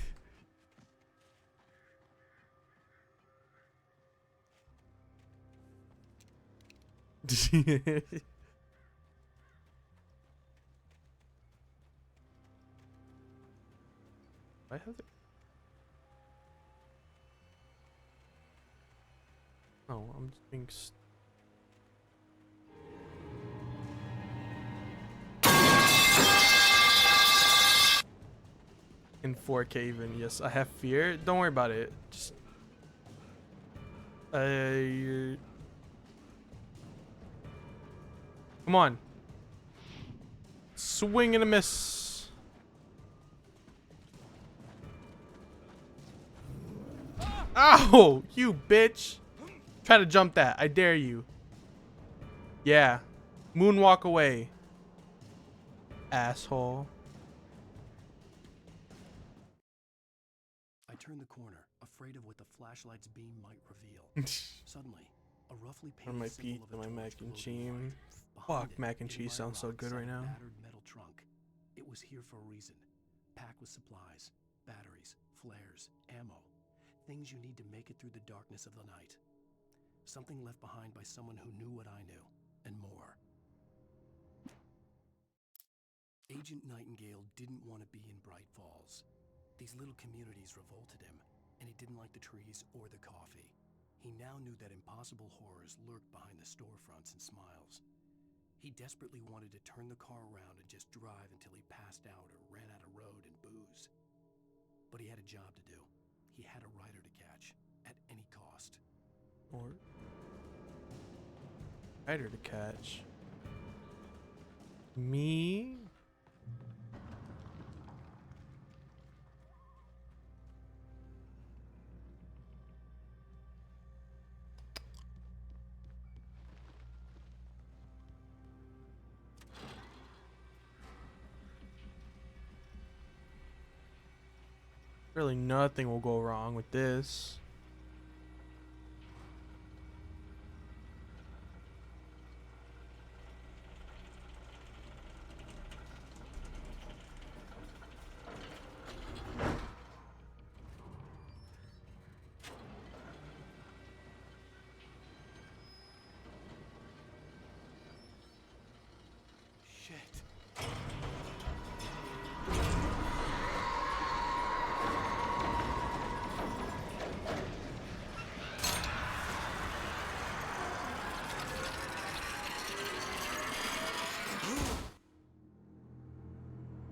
Speaker 1: I have it. Oh, I'm just being in 4K even. Yes, I have fear. Don't worry about it. Just come on. Swing and a miss. Ow, you bitch. Try to jump that. I dare you. Yeah. Moonwalk away. Asshole.
Speaker 2: I turned the corner, afraid of what the flashlight's beam might reveal. Suddenly, a roughly
Speaker 1: On my
Speaker 2: painted symbol
Speaker 1: pizza,
Speaker 2: of a
Speaker 1: my
Speaker 2: torch
Speaker 1: mac and
Speaker 2: glowed
Speaker 1: cheese.
Speaker 2: in light.
Speaker 1: Fuck,
Speaker 2: Behind it,
Speaker 1: mac and
Speaker 2: in
Speaker 1: cheese
Speaker 2: red
Speaker 1: sounds so
Speaker 2: rock,
Speaker 1: good
Speaker 2: sat
Speaker 1: right
Speaker 2: a
Speaker 1: now.
Speaker 2: battered metal trunk. It was here for a reason. Packed with supplies, batteries, flares, ammo. Things you need to make it through the darkness of the night. Something left behind by someone who knew what I knew, and more. Agent Nightingale didn't want to be in Bright Falls. These little communities revolted him, and he didn't like the trees or the coffee. He now knew that impossible horrors lurked behind the storefronts and smiles. He desperately wanted to turn the car around and just drive until he passed out or ran out of road and booze. But he had a job to do. He had a rider to catch, at any cost.
Speaker 1: Or rider to catch. Me? Really nothing will go wrong with this.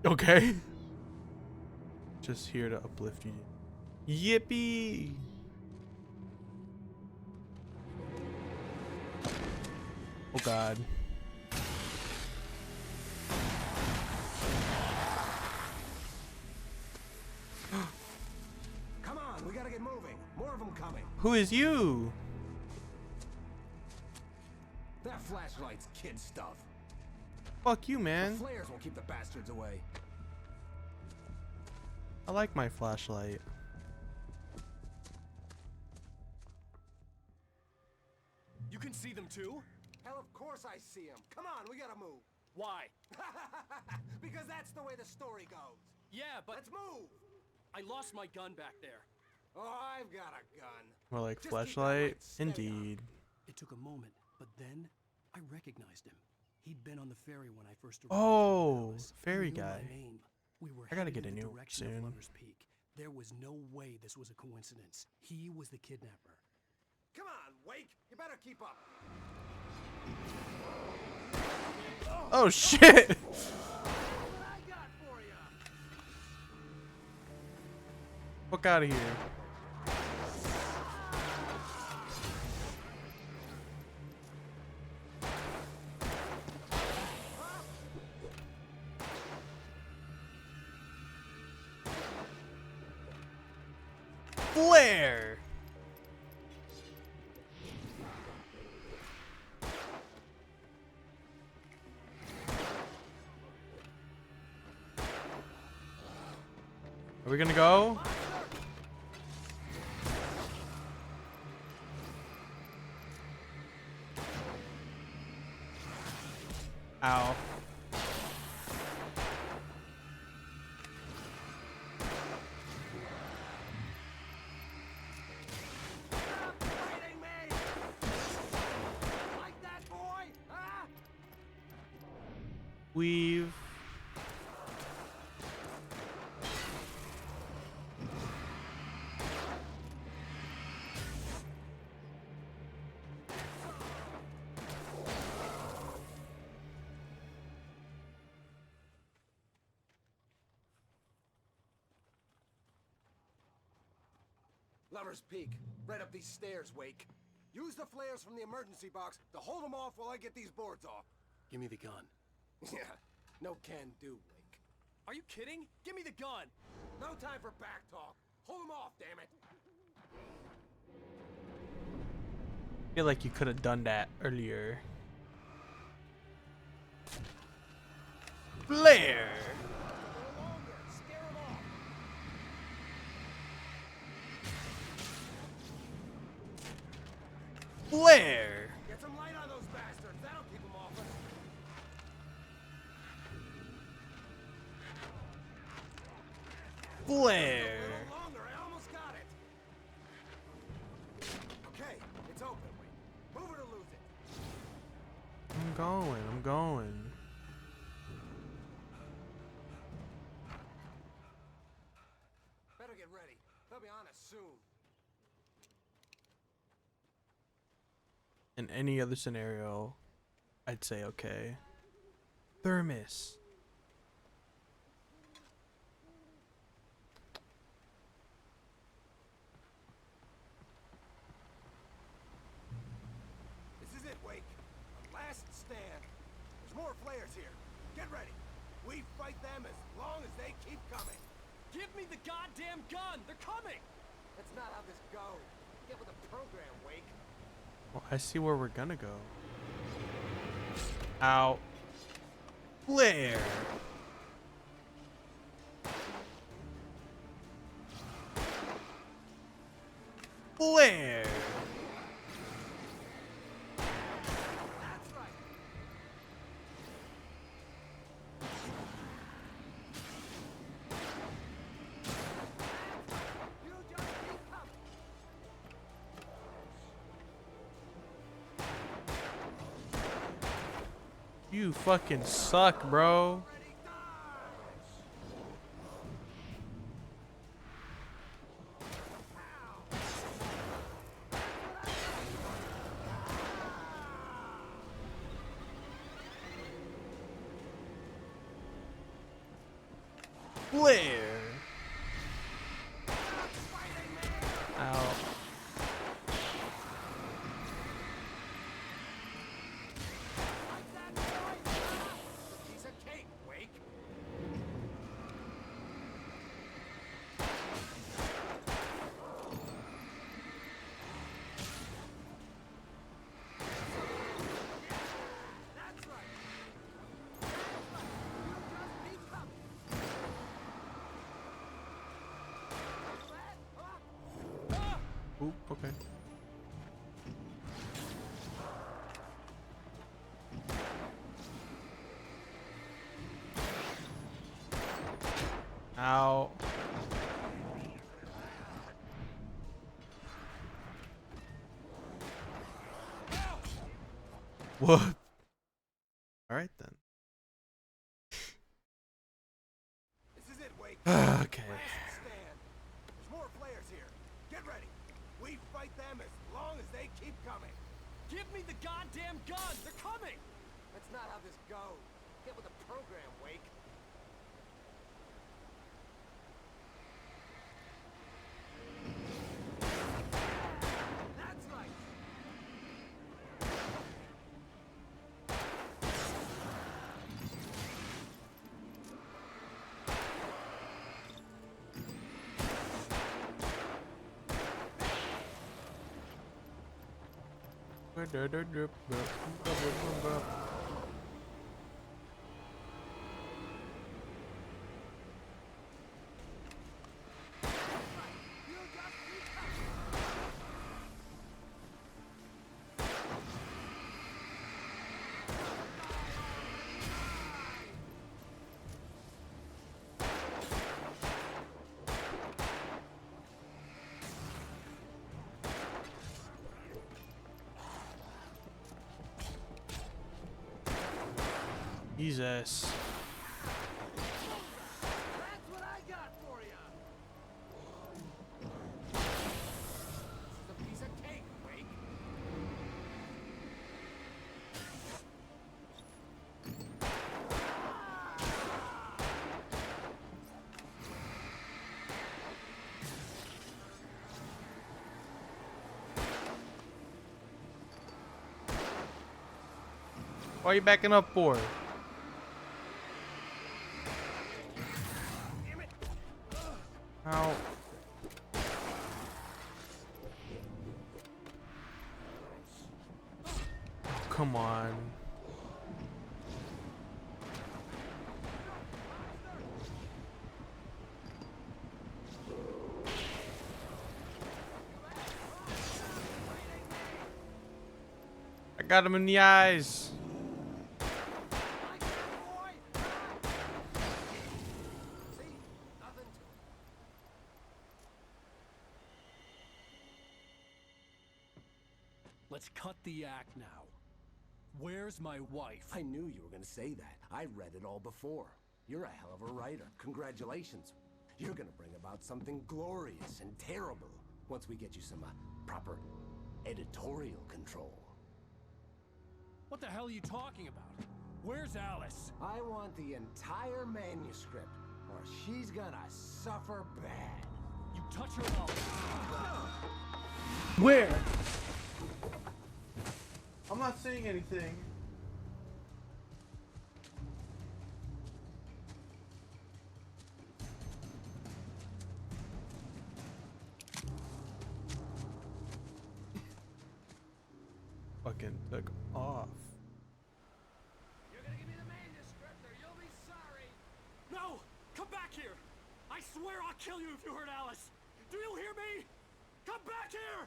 Speaker 1: Okay. Just here to uplift you. Yippee! Oh God.
Speaker 13: Come on, we gotta get moving. More of them coming.
Speaker 1: Who is you?
Speaker 13: That flashlight's kid stuff.
Speaker 1: Fuck you, man.
Speaker 13: The flares will keep the bastards away.
Speaker 1: I like my flashlight.
Speaker 13: You can see them too? Hell, of course I see them. Come on, we gotta move. Why? Because that's the way the story goes. Yeah, but... Let's move! I lost my gun back there. Oh, I've got a gun.
Speaker 1: More like flashlight? Indeed.
Speaker 2: It took a moment, but then I recognized him. He'd been on the ferry when I first arrived.
Speaker 1: Oh, ferry guy.
Speaker 2: We were
Speaker 1: I gotta get a
Speaker 2: headed in the
Speaker 1: new
Speaker 2: direction of
Speaker 1: soon.
Speaker 2: Lover's Peak. There was no way this was a coincidence. He was the kidnapper.
Speaker 13: Come on, Wake! You better keep up.
Speaker 1: Oh shit! Fuck out of here. Flare! Are we gonna go? Ow. We've
Speaker 13: Lover's Peak. Right up these stairs, Wake. Use the flares from the emergency box to hold them off while I get these boards off.
Speaker 2: Give me the gun.
Speaker 13: Yeah, no can do, Wake.
Speaker 2: Are you kidding? Give me the gun!
Speaker 13: No time for back talk. Hold them off, damn it.
Speaker 1: I feel like you could have done that earlier. Flare! Flare!
Speaker 13: Get some light on those bastards. That'll keep them off us.
Speaker 1: Flare!
Speaker 13: A little longer. I almost got it. Okay, it's open. Wait. Move it or lose it.
Speaker 1: I'm going.
Speaker 13: Better get ready. They'll be on us soon.
Speaker 1: In any other scenario, I'd say okay. Thermos.
Speaker 13: This is it, Wake. A last stand. There's more flares here. Get ready. We fight them as long as they keep coming.
Speaker 2: Give me the goddamn gun! They're coming!
Speaker 13: That's not how this goes. Get with the program, Wake.
Speaker 1: Well, I see where we're gonna go. Ow. Flare! Flare!
Speaker 13: That's right. You just keep coming.
Speaker 1: You fucking suck, bro. Flare. Ow.
Speaker 13: Piece of cake, Wake. That's right.
Speaker 1: Oop, okay. Ow. What? All right then.
Speaker 7: This is it, Wake.
Speaker 1: Okay.
Speaker 7: Last stand. There's more players here. Get ready. We fight them as long as they keep coming.
Speaker 13: Give me the goddamn gun! They're coming!
Speaker 7: That's not how this goes. Get with the program, Wake. That's right.
Speaker 1: Jesus.
Speaker 7: That's what I got for you. This is a piece of cake, Wake.
Speaker 1: What are you backing up for? Ow. Come on. I got him in the eyes.
Speaker 13: Let's cut the act now. Where's my wife?
Speaker 15: I knew you were gonna say that. I read it all before. You're a hell of a writer. Congratulations. You're gonna bring about something glorious and terrible once we get you some proper editorial control.
Speaker 13: What the hell are you talking about? Where's Alice?
Speaker 15: I want the entire manuscript, or she's gonna suffer bad.
Speaker 13: You touch her up.
Speaker 1: Where? I'm not saying anything. Fucking took off.
Speaker 13: You're gonna give me the manuscript or you'll be sorry. No! Come back here! I swear I'll kill you if you hurt Alice! Do you hear me? Come back here!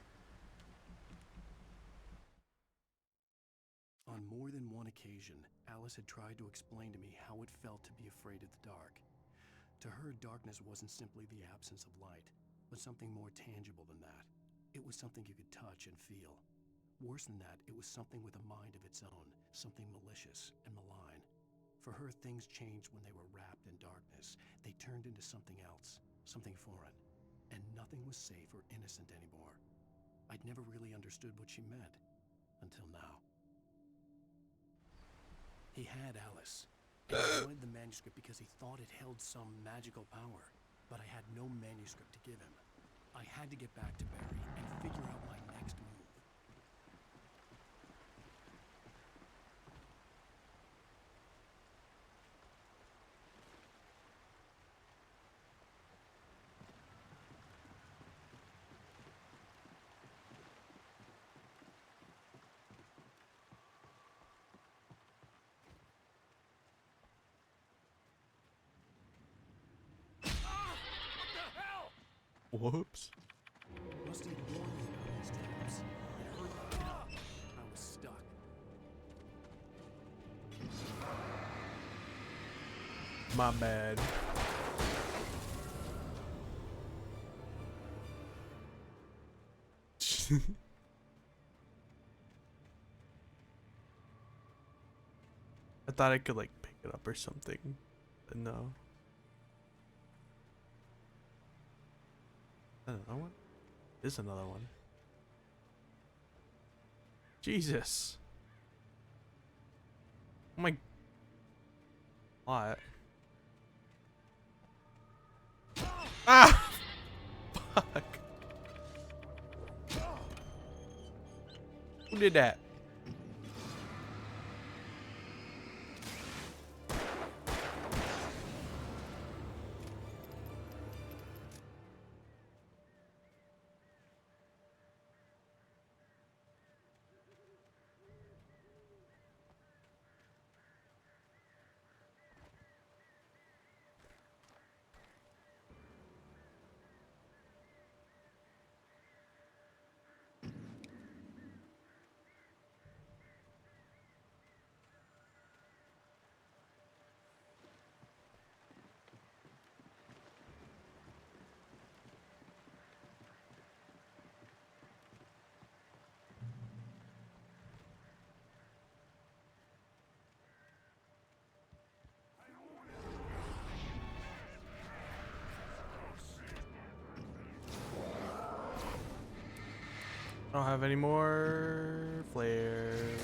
Speaker 13: On more than one occasion, Alice had tried to explain to me how it felt to be afraid of the dark. To her, darkness wasn't simply the absence of light, but something more tangible than that. It was something you could touch and feel. Worse than that, it was something with a mind of its own, something malicious and malign. For her, things changed when they were wrapped in darkness. They turned into something else, something foreign, and nothing was safe or innocent anymore. I'd never really understood what she meant, until now. He had Alice,
Speaker 2: And he wanted the manuscript because he thought it held some magical power. But I had no manuscript to give him. I had to get back to Barry and figure out my next move.
Speaker 1: Whoops.
Speaker 2: Must have warned me about these traps. It hurt like hell. I was stuck.
Speaker 1: My bad. I thought I could like pick it up or something, but no. Another one? There's another one. Jesus. Oh my. What? Ah! Fuck. Who did that? I don't have any more flares.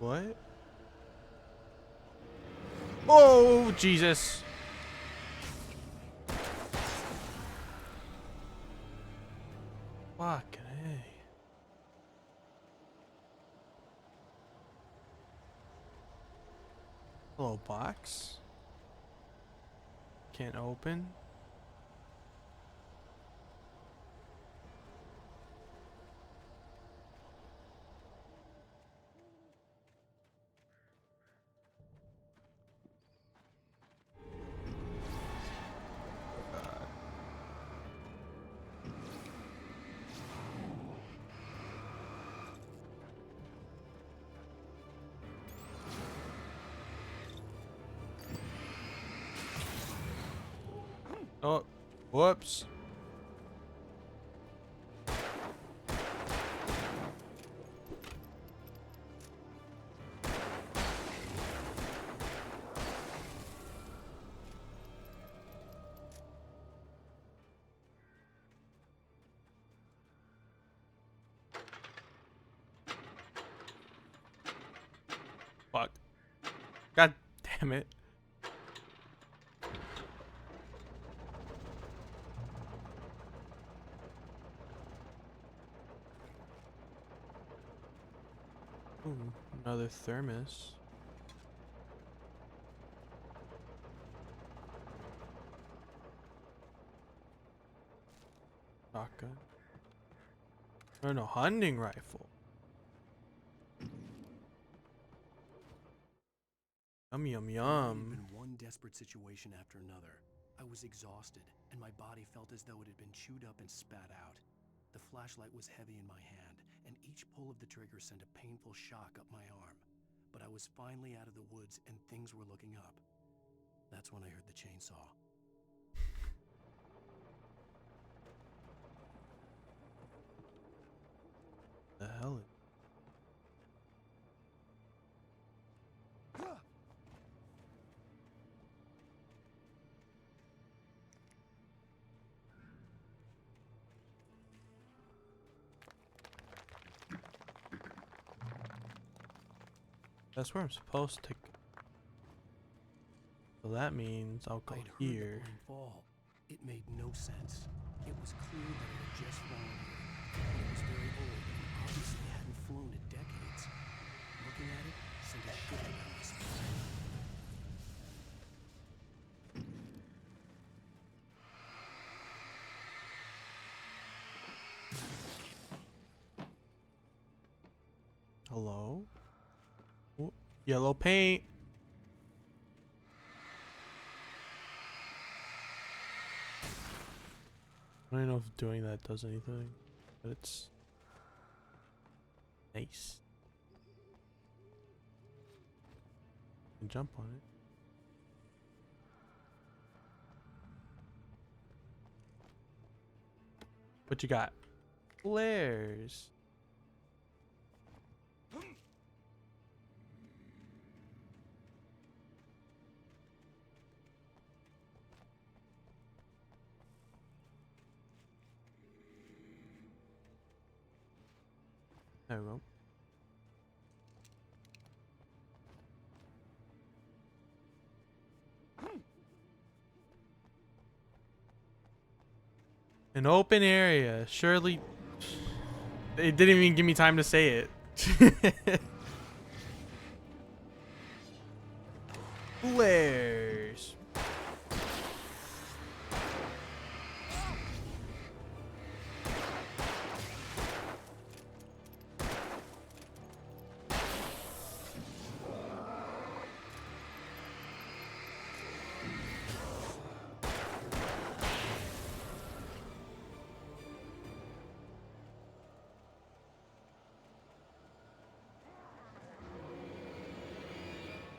Speaker 1: What? Oh, Jesus. Fucking hey. Little box. Can't open. Oh, whoops. Fuck. God damn it. Ooh, another thermos. Shotgun. Oh no, hunting rifle. Yum yum yum.
Speaker 2: It had been one desperate situation after another. I was exhausted, and my body felt as though it had been chewed up and spat out. The flashlight was heavy in my hand, and each pull of the trigger sent a painful shock up my arm. But I was finally out of the woods, and things were looking up. That's when I heard the chainsaw.
Speaker 1: That's where I'm supposed to go. So that means I'll go
Speaker 2: I'd
Speaker 1: here.
Speaker 2: heard the plane fall. It made no sense. It was clear that it had just fallen here, but it was very old and obviously hadn't flown in decades. Looking at it sent a shiver down my spine.
Speaker 1: Hello? Oh, yellow paint. I don't know if doing that does anything, but it's nice. You can jump on it. What you got? Flares. There we go. An open area. Surely. They didn't even give me time to say it. Flares.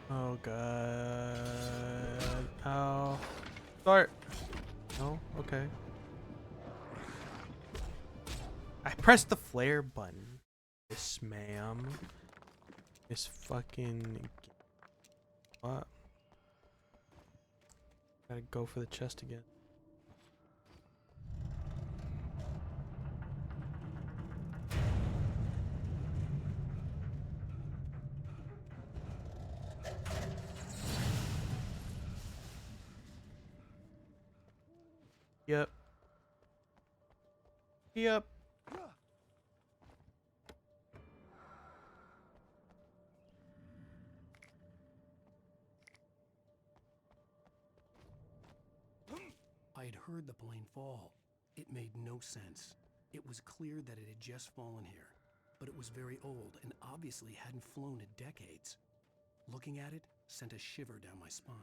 Speaker 1: Oh god. Ow. Start. No? Okay. I pressed the flare button. Yes, ma'am. This fucking. What? Gotta go for the chest again. Yep. Yep.
Speaker 2: I'd heard the plane fall. It made no sense. It was clear that it had just fallen here, but it was very old and obviously hadn't flown in decades. Looking at it sent a shiver down my spine.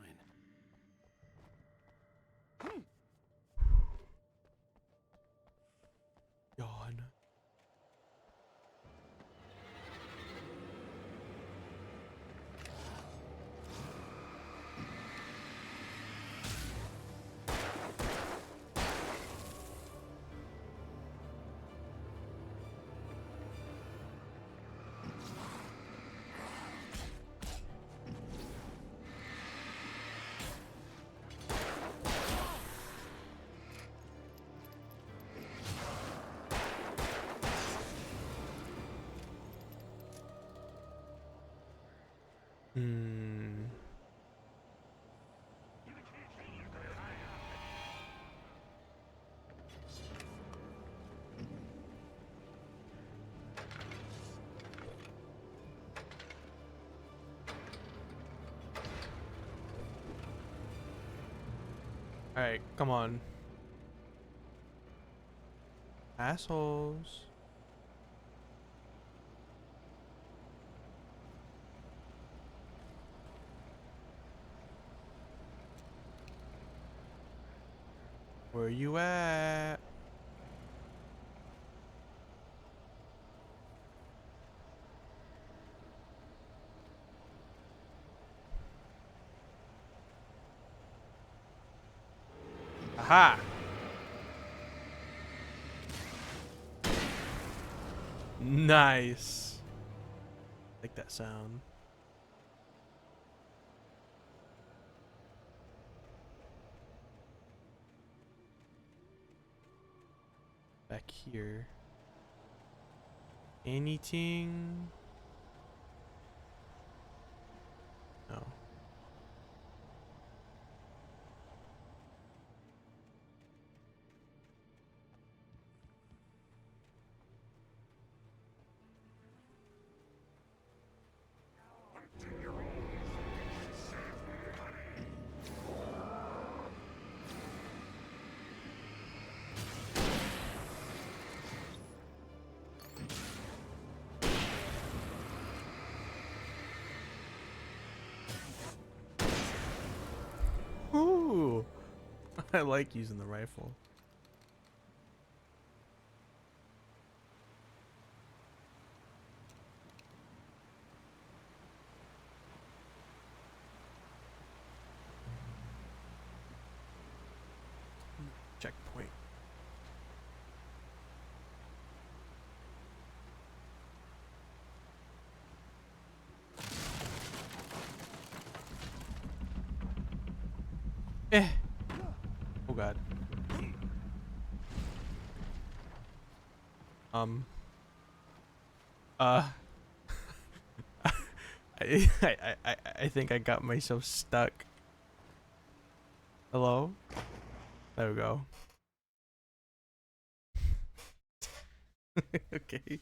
Speaker 1: Yawn. Hmm. Alright, come on. Assholes. Where you at? Aha! Nice. Like that sound. Back here. Anything? I like using the rifle. Checkpoint. Oh god. I think I got myself stuck. Hello? There we go. Okay.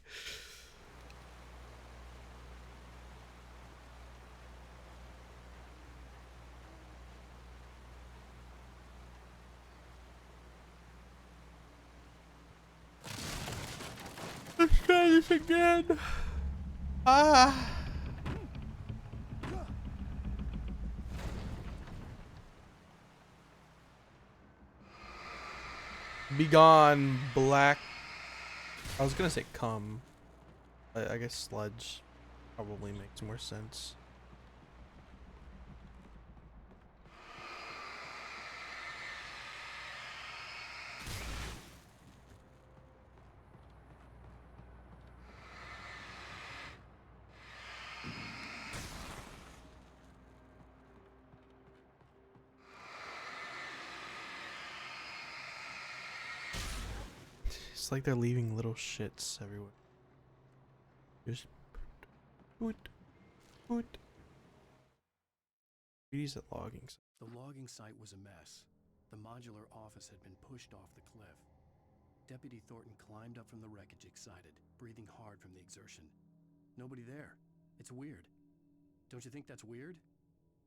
Speaker 1: Let's try this again. Ah. Be gone, black. I was gonna say come. I guess sludge probably makes more sense. It's like they're leaving little shits everywhere. Just poot, poot. Trees at logging.
Speaker 2: The logging site was a mess. The modular office had been pushed off the cliff. Deputy Thornton climbed up from the wreckage excited, breathing hard from the exertion. Nobody there. It's weird. Don't you think that's weird?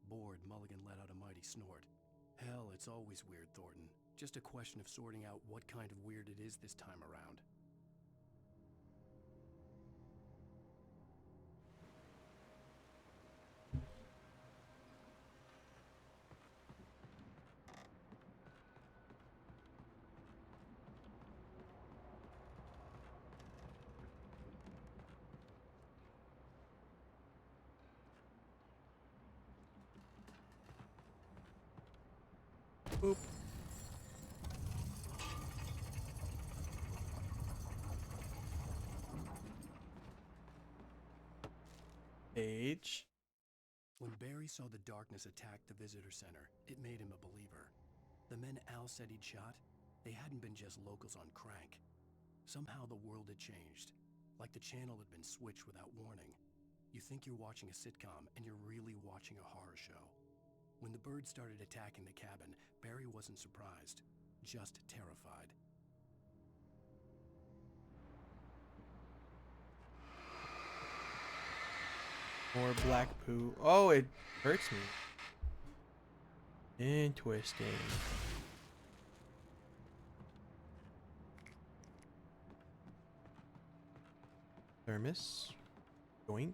Speaker 2: Bored, Mulligan let out a mighty snort. Hell, it's always weird, Thornton. Just a question of sorting out what kind of weird it is this time around.
Speaker 1: Boop. Page.
Speaker 2: When Barry saw the darkness attack the visitor center, it made him a believer. The men Al said he'd shot, they hadn't been just locals on crank. Somehow the world had changed, like the channel had been switched without warning. You think you're watching a sitcom, and you're really watching a horror show. When the birds started attacking the cabin, Barry wasn't surprised, just terrified.
Speaker 1: More black poo. Oh, it hurts me. Interesting. Thermos. Yoink.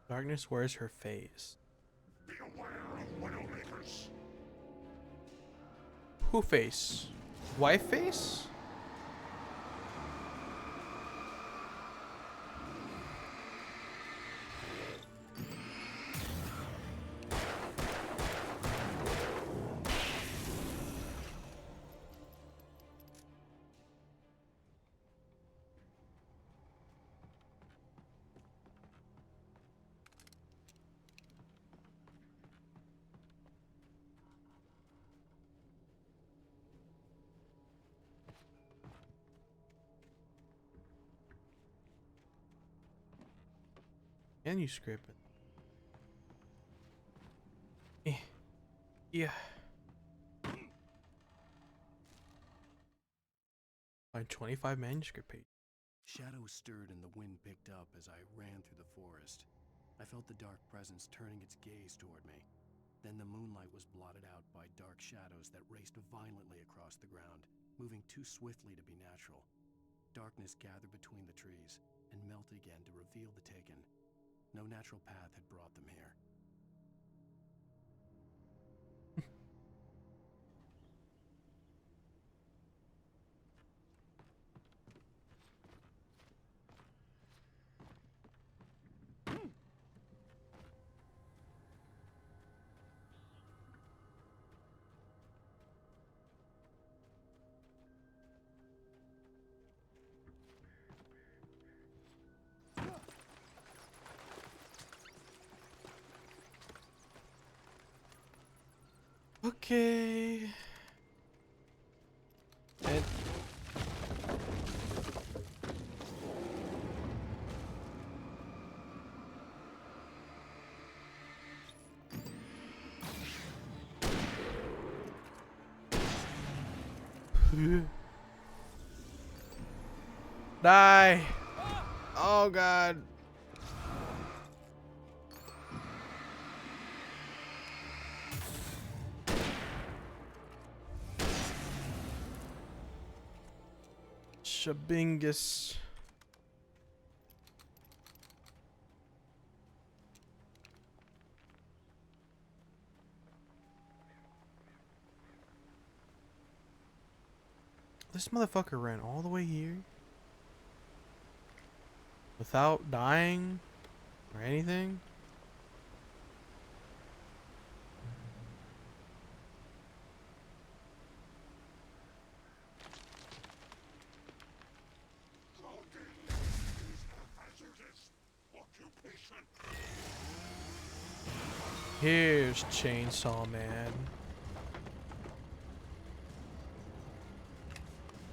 Speaker 1: Darkness wears her face.
Speaker 3: Beware of Widowmakers.
Speaker 1: Who face? Wife face? manuscript. Yeah. Find 25 manuscript pages.
Speaker 2: Shadows stirred and the wind picked up as I ran through the forest. I felt the dark presence turning its gaze toward me. Then the moonlight was blotted out by dark shadows that raced violently across the ground, moving too swiftly to be natural. Darkness gathered between the trees and melted again to reveal the Taken. No natural path had brought them here.
Speaker 1: Okay. And die. Oh god. Shabingus. This motherfucker ran all the way here without dying or anything. Here's Chainsaw Man.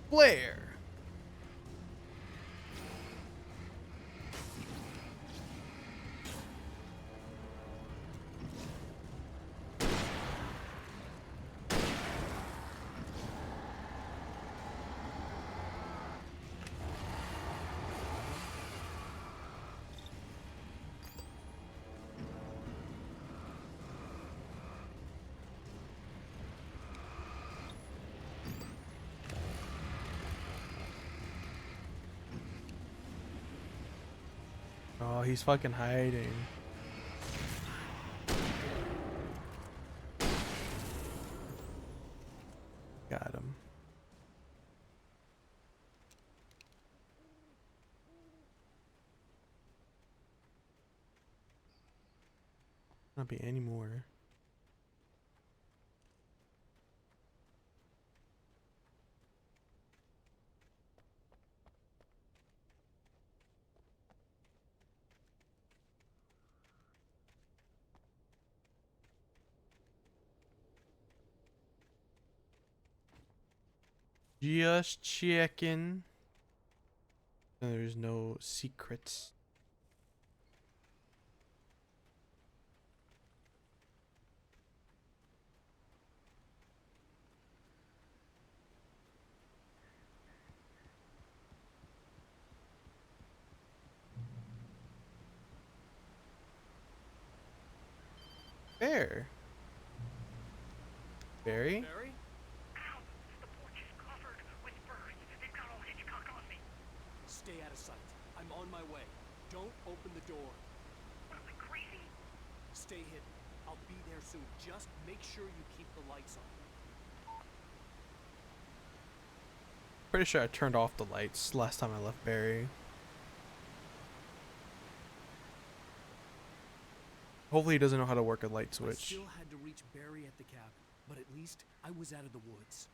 Speaker 1: Blair. Oh, he's fucking hiding. Got him. Not be any more. Just checking. There's no secrets. Bear. Barry?
Speaker 7: Barry? Ow! The porch is covered with birds. They've got all Hitchcock on me.
Speaker 2: Stay out of sight. I'm on my way. Don't open the door.
Speaker 7: What am I, crazy?
Speaker 2: Stay hidden. I'll be there soon. Just make sure you keep the lights on.
Speaker 1: Pretty sure I turned off the lights last time I left Barry. Hopefully he doesn't know how to work a light switch.
Speaker 2: I still had to reach Barry at the cabin, but at least I was out of the woods.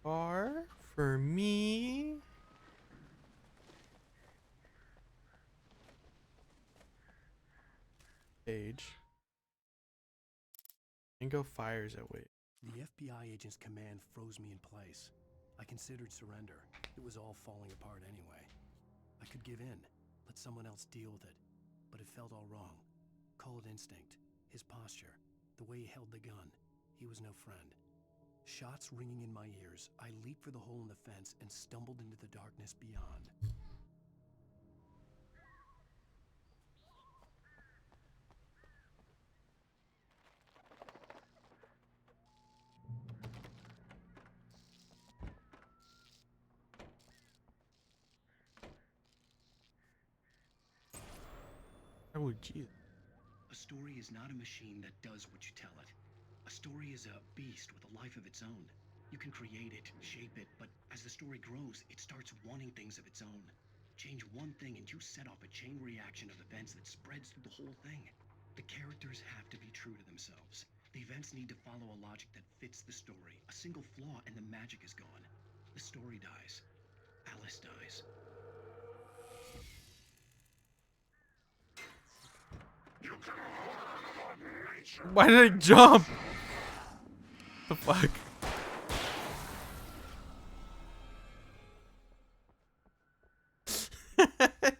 Speaker 1: Bar for me. Page. Mango fires at Wake.
Speaker 2: The FBI agent's command froze me in place. I considered surrender. It was all falling apart anyway. I could give in, let someone else deal with it. But it felt all wrong. Call it instinct. His posture. The way he held the gun. He was no friend. Shots ringing in my ears, I leaped for the hole in the fence and stumbled into the darkness beyond.
Speaker 1: Oh, geez.
Speaker 2: A story is not a machine that does what you tell it. A story is a beast with a life of its own. You can create it, shape it, but as the story grows, it starts wanting things of its own. Change one thing and you set off a chain reaction of events that spreads through the whole thing. The characters have to be true to themselves. The events need to follow a logic that fits the story. A single flaw and the magic is gone. The story dies. Alice dies.
Speaker 1: Why did I jump? The fuck?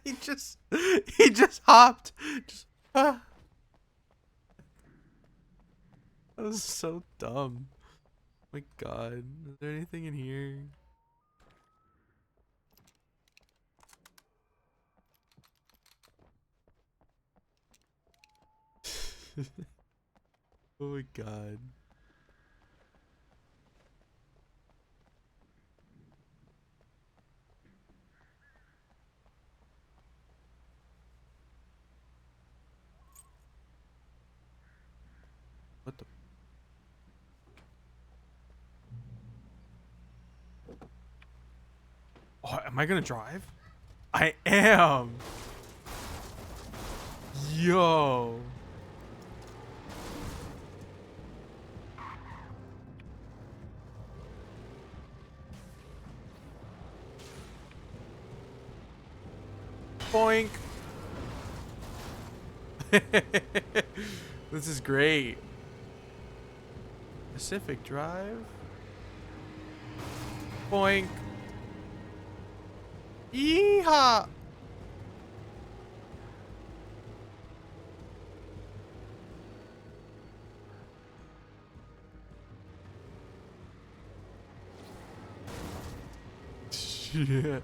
Speaker 1: he just hopped. That was so dumb. My god. Is there anything in here? Oh my god. What the? Oh, am I gonna drive? I am. Yo. Boink. This is great. Pacific Drive. Boink. Yeehaw. Shit.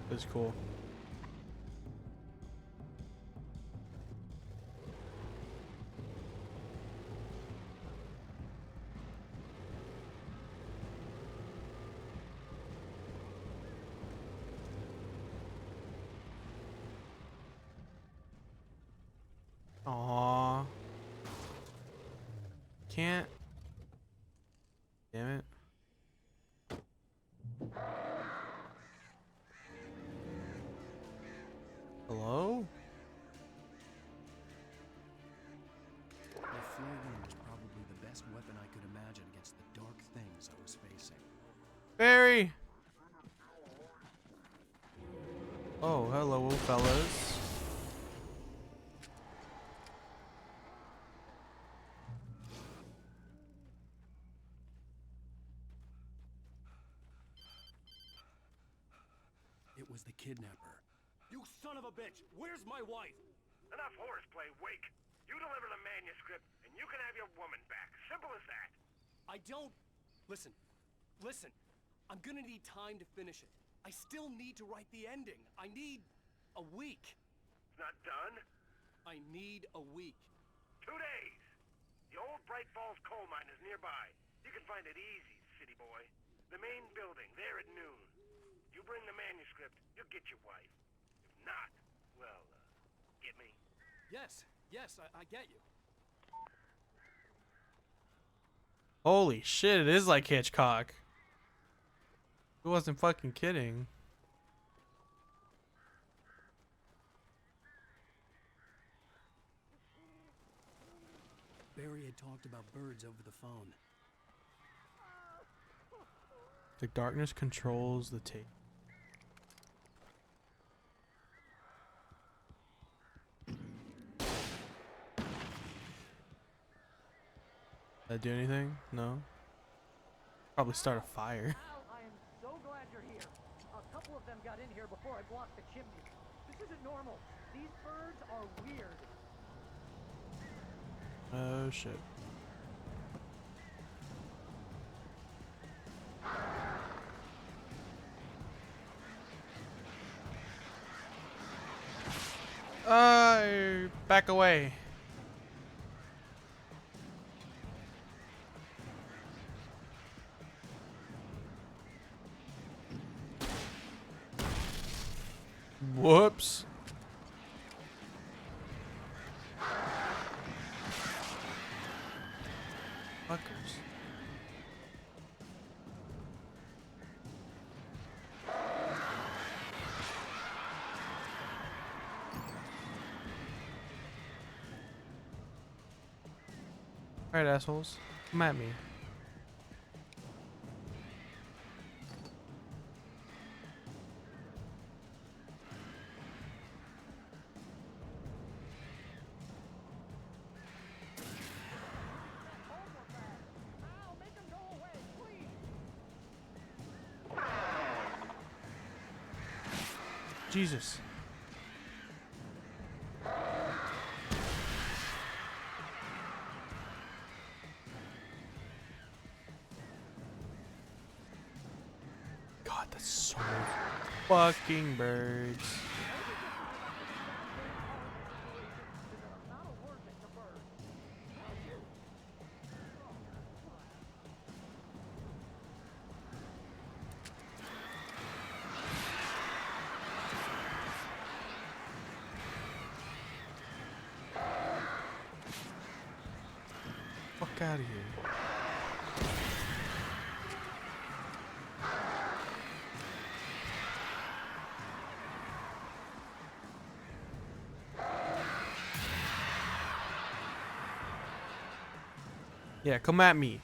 Speaker 1: That's cool. Aww. Can't. Damn it. Hello?
Speaker 2: My flare gun was probably the best weapon I could imagine against the dark things I was facing.
Speaker 1: Barry! Oh, hello, fellas.
Speaker 2: It was the kidnapper.
Speaker 13: You son of a bitch! Where's my wife?
Speaker 7: Enough horseplay, Wake. You deliver the manuscript, and you can have your woman back. Simple as that.
Speaker 13: I don't... Listen. Listen. I'm gonna need time to finish it. I still need to write the ending. I need... a week.
Speaker 7: It's not done?
Speaker 13: I need a week.
Speaker 7: 2 days. The old Bright Falls coal mine is nearby. You can find it easy, city boy. The main building, there at noon. You bring the manuscript, you'll get your wife. If not, well, get me?
Speaker 13: Yes, I get you.
Speaker 1: Holy shit, it is like Hitchcock. Who wasn't fucking kidding?
Speaker 2: Barry had talked about birds over the phone.
Speaker 1: The darkness controls the tape. That do anything? No. Probably start a fire.
Speaker 20: Al, I am so glad you're here. A couple of them got in here before I blocked the chimney. This isn't normal. These birds are weird.
Speaker 1: Oh shit. Back away. Whoops. Fuckers. Alright, assholes. Come at me. Jesus. God, that's so many fucking birds. Fuck out of here. Yeah, come at me.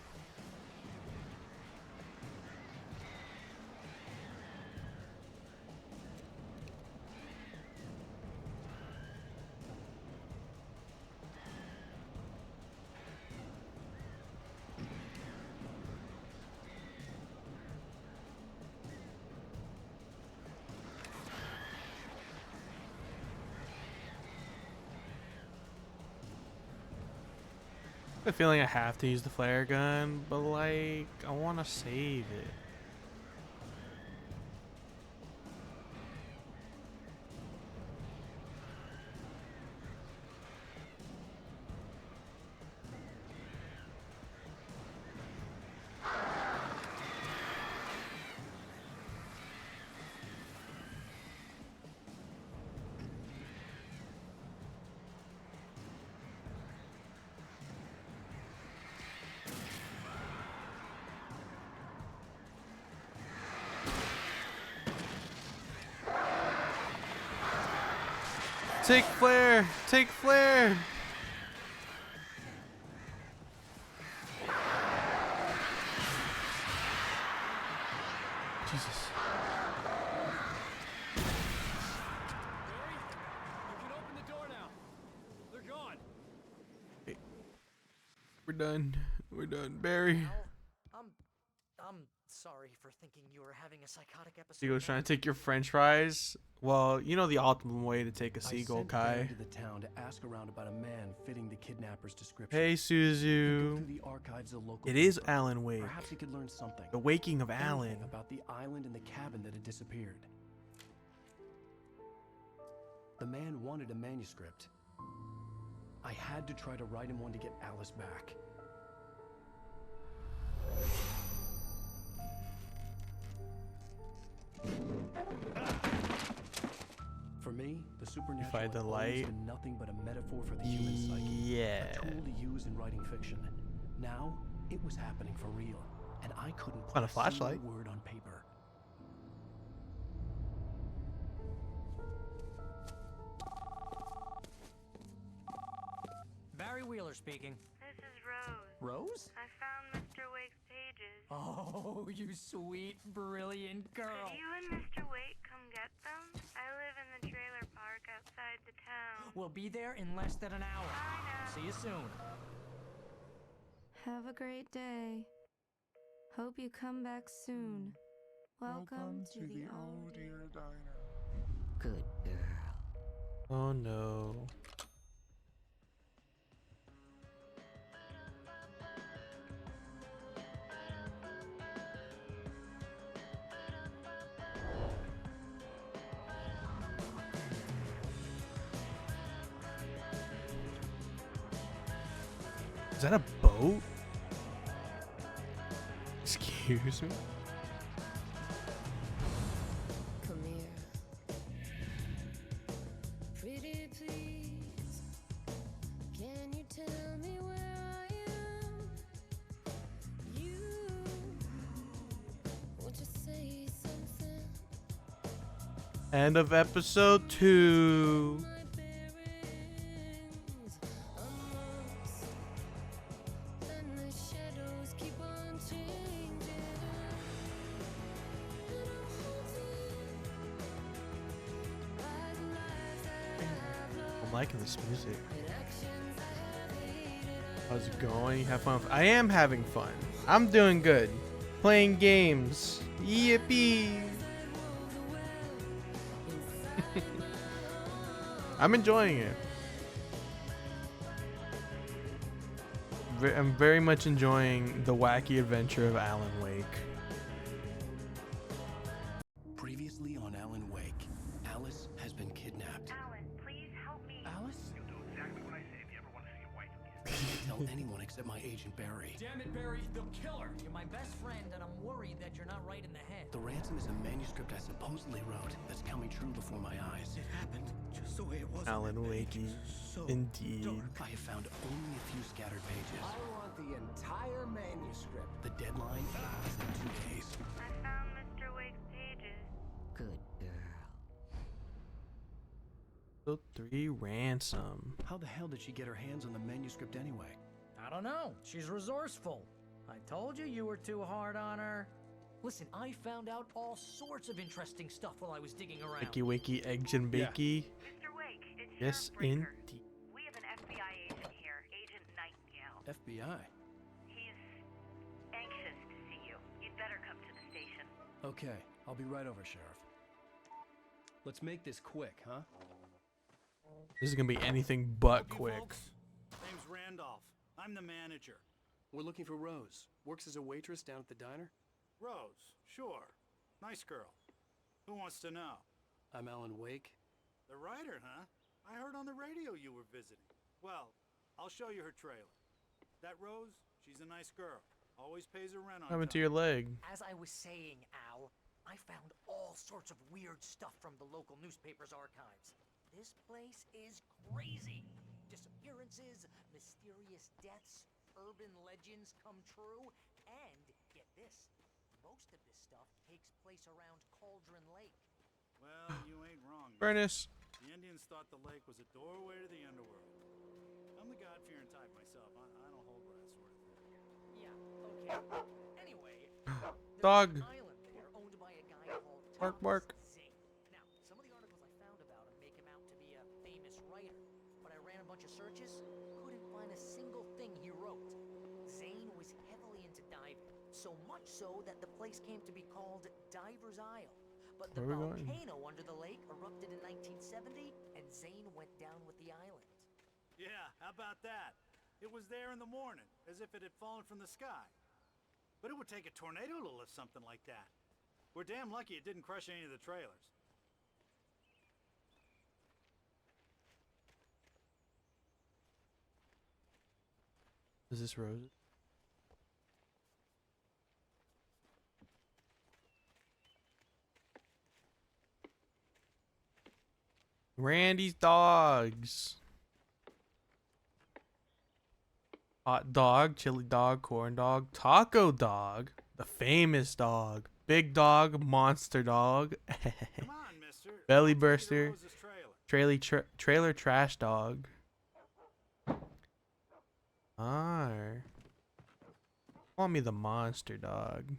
Speaker 1: I have a feeling I have to use the flare gun, but like, I want to save it. Take flare! Take flare! Jesus.
Speaker 13: You can open the door now. They're gone.
Speaker 1: Hey. We're done. We're done. Barry.
Speaker 20: I'm sorry for thinking you were having a psychotic episode.
Speaker 1: Seagull's trying to take your french fries? Well, you know the optimum way to take a seagull,
Speaker 2: I sent
Speaker 1: Kai.
Speaker 2: Dan to the town to ask around about a man fitting the kidnapper's description.
Speaker 1: Hey,
Speaker 2: He could go
Speaker 1: Suzu.
Speaker 2: through the archives of local
Speaker 1: It is
Speaker 2: paper.
Speaker 1: Alan Wake.
Speaker 2: Perhaps he could learn something.
Speaker 1: The waking of
Speaker 2: Anything
Speaker 1: Alan.
Speaker 2: about the island and the cabin that had disappeared. The man wanted a manuscript. I had to try to write him one to get Alice back. For me, the supernatural
Speaker 1: Find the
Speaker 2: has always
Speaker 1: light.
Speaker 2: been nothing but a metaphor for the human psyche.
Speaker 1: Yeah.
Speaker 2: A tool to use in writing fiction. Now, it was happening for real, and I couldn't put
Speaker 1: On a flashlight.
Speaker 2: single word on paper.
Speaker 20: Barry Wheeler speaking.
Speaker 4: This is Rose.
Speaker 2: Rose?
Speaker 4: I found Mr. Wake's pages.
Speaker 20: Oh, you sweet, brilliant girl.
Speaker 4: Could you and Mr. Wake come get them? I live in the trailer park outside the town.
Speaker 20: We'll be there in less than an hour.
Speaker 4: Bye now.
Speaker 20: See you soon.
Speaker 8: Have a great day. Hope you come back soon. Welcome to the Oh Dear Diner.
Speaker 10: Good girl.
Speaker 1: Oh no. Is that a boat? Excuse me?
Speaker 22: Come here. Pretty please. Can you tell me where I am? You won't you say something?
Speaker 1: End of episode 2.
Speaker 22: And the shadows keep on changing.
Speaker 1: I'm liking this music. How's it going? Have fun. I am having fun. I'm doing good. Playing games. Yippee! I'm enjoying it. I'm very much enjoying the wacky adventure of Alan Wake.
Speaker 2: Previously on Alan Wake, Alice has been kidnapped.
Speaker 4: Alan, please help me.
Speaker 2: Alice?
Speaker 7: You'll do exactly what I say if you ever want to see your wife again.
Speaker 2: Can't tell anyone except my agent Barry.
Speaker 20: Damn it, Barry, they'll kill her. You're my best friend, and I'm worried that you're not right in the head.
Speaker 2: The ransom is a manuscript I supposedly wrote that's coming true before my eyes.
Speaker 9: It happened just the way it was.
Speaker 1: Alan Wakey. Indeed.
Speaker 2: I have found only a few scattered pages.
Speaker 15: I want the entire manuscript.
Speaker 2: The deadline is in 2 days.
Speaker 4: I found Mr. Wake's pages.
Speaker 10: Good girl.
Speaker 1: So 3 ransom.
Speaker 2: How the hell did she get her hands on the manuscript anyway?
Speaker 20: I don't know. She's resourceful. I told you you were too hard on her. Listen, I found out all sorts of interesting stuff while I was digging around.
Speaker 1: Wakey wakey eggs and bakey.
Speaker 4: Mr. Wake, it's
Speaker 1: Yes,
Speaker 4: Sheriff Breaker.
Speaker 1: indeed.
Speaker 4: We have an FBI agent here, Agent Nightingale.
Speaker 2: FBI?
Speaker 4: He's anxious to see you. You'd better come to the station.
Speaker 2: Okay, I'll be right over, Sheriff. Let's make this quick, huh?
Speaker 1: This is gonna be anything but quick.
Speaker 23: Name's Randolph. I'm the manager.
Speaker 2: We're looking for Rose. Works as a waitress down at the diner.
Speaker 23: Rose, sure. Nice girl. Who wants to know?
Speaker 2: I'm Alan Wake.
Speaker 23: The writer, huh? I heard on the radio you were visiting. Well, I'll show you her trailer. That Rose, she's a nice girl. Always pays her rent on
Speaker 1: What happened to
Speaker 23: time.
Speaker 1: your leg?
Speaker 20: As I was saying, Al, I found all sorts of weird stuff from the local newspaper's archives. This place is crazy. Disappearances, mysterious deaths, urban legends come true, and get this, most of this stuff takes place around Cauldron Lake.
Speaker 23: Well, you ain't wrong.
Speaker 1: Furnace.
Speaker 23: The Indians thought the lake was a doorway to the underworld. I'm the God-fearing type myself. I don't hold for that sort of thing.
Speaker 20: Yeah, okay. Anyway,
Speaker 1: Dog.
Speaker 20: there's an island there owned by a guy called
Speaker 1: Bark,
Speaker 20: Thomas
Speaker 1: bark.
Speaker 20: Zane. Now, some of the articles I found about him make him out to be a famous writer, but I ran a bunch of searches, couldn't find a single thing he wrote. Zane was heavily into diving, so much so that the place came to be called Diver's Isle. But the
Speaker 1: Where are we going?
Speaker 20: volcano under the lake erupted in 1970, and Zane went down with the island.
Speaker 23: Yeah, how about that? It was there in the morning, as if it had fallen from the sky. But it would take a tornado to lift something like that. We're damn lucky it didn't crush any of the trailers.
Speaker 1: Is this Rose? Randy's dogs. Hot dog, chili dog, corn dog, taco dog, the famous dog, big dog, monster dog,
Speaker 23: Come on, mister.
Speaker 1: belly
Speaker 23: I'll take you to
Speaker 1: burster,
Speaker 23: Rose's trailer.
Speaker 1: trailer trash dog. R. Call me the monster dog.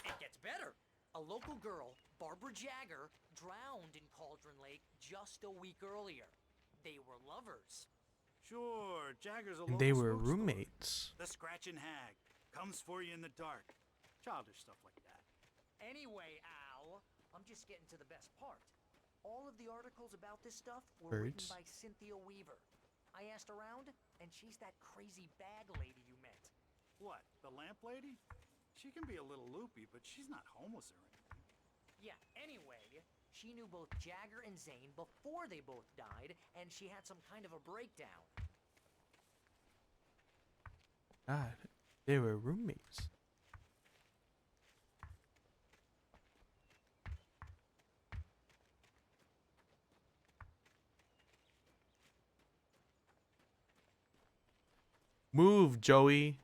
Speaker 20: It gets better. A local girl, Barbara Jagger, drowned in Cauldron Lake just a week earlier. They were lovers.
Speaker 23: Sure, Jagger's a
Speaker 1: And
Speaker 23: local
Speaker 1: they were
Speaker 23: spook story.
Speaker 1: roommates.
Speaker 23: The Scratching Hag comes for you in the dark. Childish stuff like that.
Speaker 20: Anyway, Al, I'm just getting to the best part. All of the articles about this stuff were
Speaker 1: Birds.
Speaker 20: written by Cynthia Weaver. I asked around, and she's that crazy bag lady you met.
Speaker 23: What, the lamp lady? She can be a little loopy, but she's not homeless or anything.
Speaker 20: Yeah, anyway, she knew both Jagger and Zane before they both died, and she had some kind of a breakdown.
Speaker 1: God, they were roommates. Move, Joey.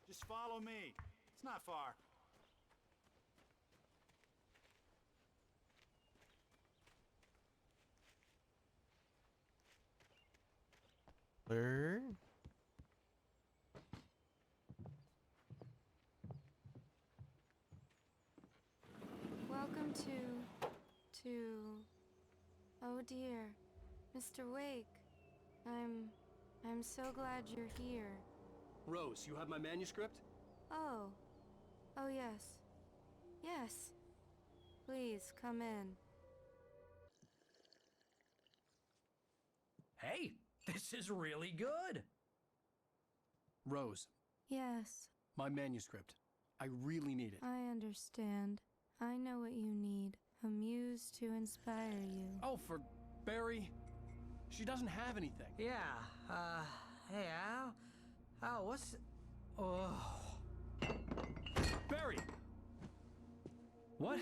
Speaker 23: Just follow me. It's not far.
Speaker 1: Blur.
Speaker 8: Welcome to... Oh dear, Mr. Wake. I'm so glad you're here.
Speaker 2: Rose, you have my manuscript?
Speaker 8: Oh. Oh yes. Yes. Please, come in.
Speaker 2: Hey, this is really good. Rose,
Speaker 8: Yes,
Speaker 2: my manuscript. I really need it.
Speaker 8: I understand. I know what you need. A muse to inspire you.
Speaker 2: Oh, for Barry. She doesn't have anything.
Speaker 20: Yeah, hey, Al? Al, what's... Oh...
Speaker 2: Barry! What?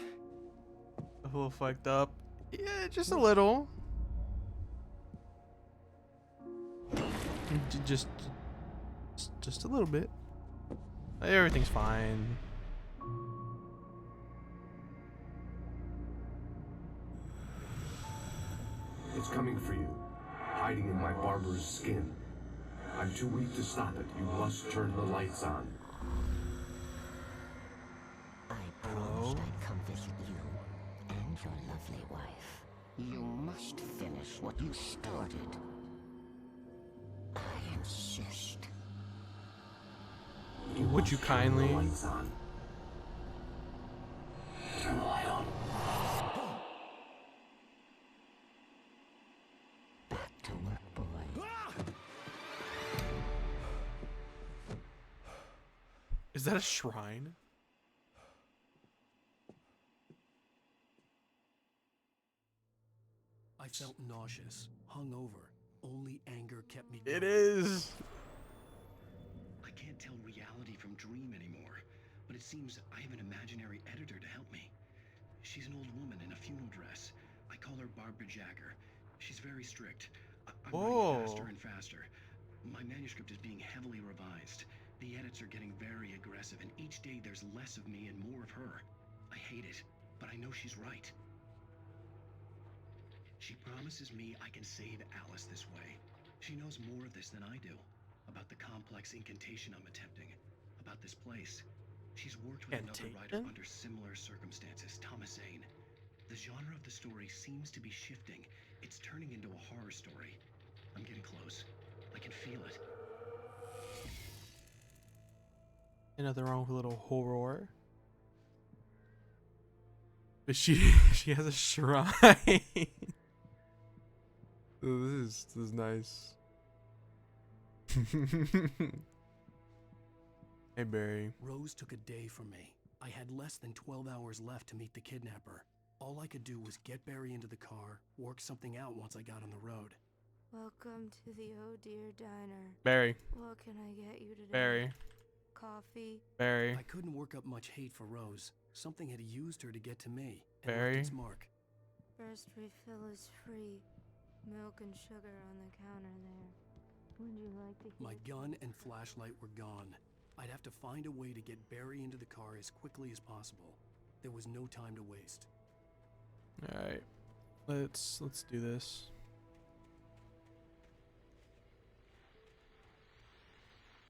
Speaker 1: A little fucked up. Yeah, just a little. Just a little bit. Everything's fine.
Speaker 5: It's coming for you, hiding in my barber's skin. I'm too weak to stop it. You must turn the lights on.
Speaker 10: I promised I'd come visit you and your lovely wife. You must finish what you started. I insist.
Speaker 1: Would you kindly?
Speaker 5: Turn the light on.
Speaker 10: Back to work, boy.
Speaker 1: Is that a shrine?
Speaker 2: I felt nauseous, hungover. Only anger kept me
Speaker 1: It
Speaker 2: going.
Speaker 1: is.
Speaker 17: I can't tell reality from dream anymore, but it seems I have an imaginary editor to help me. She's an old woman in a funeral dress. I call her Barbara Jagger. She's very strict. I'm writing faster and faster. My manuscript is being heavily revised. The edits are getting very aggressive, and each day there's less of me and more of her. I hate it, but I know she's right. She promises me I can save Alice this way. She knows more of this than I do. About the complex incantation I'm attempting. About this place. She's worked with another writer under similar circumstances, Thomas Zane. The genre of the story seems to be shifting. It's turning into a horror story. I'm getting close. I can feel it.
Speaker 1: Another wrong with a little horror. But she has a shrine. Oh, this is nice. Hey Barry.
Speaker 2: Rose took a day from me. I had less than 12 hours left to meet the kidnapper. All I could do was get Barry into the car, work something out once I got on the road.
Speaker 8: Welcome to the Oh Dear Diner.
Speaker 1: Barry.
Speaker 8: What can I get you today?
Speaker 1: Barry.
Speaker 8: Coffee?
Speaker 1: Barry.
Speaker 2: I couldn't work up much hate for Rose. Something had used her to get to me and
Speaker 1: Barry.
Speaker 2: left its mark.
Speaker 8: First refill is free. Milk and sugar on the counter there. Would you like to
Speaker 2: My gun and flashlight were gone. I'd have to find a way to get Barry into the car as quickly as possible. There was no time to waste.
Speaker 1: All right, let's do this.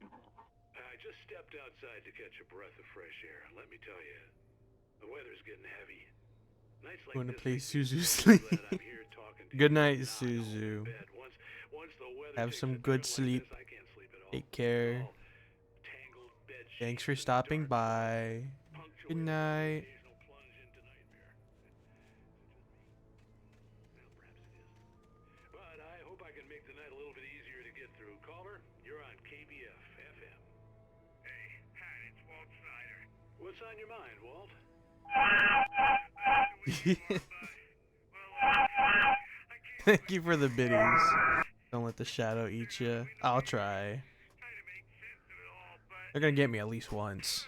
Speaker 11: I just stepped outside to catch a breath of fresh air. Let me tell you, the weather's getting heavy. Nights like
Speaker 1: Going to
Speaker 11: this
Speaker 1: play
Speaker 11: make me
Speaker 1: Suzu
Speaker 11: so
Speaker 1: sleep.
Speaker 11: glad I'm here talking to
Speaker 1: Good
Speaker 11: you,
Speaker 1: night,
Speaker 11: not home in
Speaker 1: Suzu.
Speaker 11: bed. Once the weather
Speaker 1: Have
Speaker 11: takes
Speaker 1: some
Speaker 11: a
Speaker 1: good
Speaker 11: turn like
Speaker 1: sleep.
Speaker 11: this, I can't sleep at all.
Speaker 1: Take care.
Speaker 11: All tangled bed
Speaker 1: Thanks
Speaker 11: sheets
Speaker 1: for
Speaker 11: and
Speaker 1: stopping
Speaker 11: dark
Speaker 1: by.
Speaker 11: punctuated
Speaker 1: Good
Speaker 11: by the
Speaker 1: night.
Speaker 11: occasional plunge into nightmare. Well, perhaps it is. But I hope I can make the night a little bit easier to get through. Caller, you're on KBF FM. Hey, Pat, it's Walt Snyder. What's on your mind, Walt?
Speaker 1: Thank you for the biddies. Don't let the shadow eat you. I'll try. They're gonna get me at least once.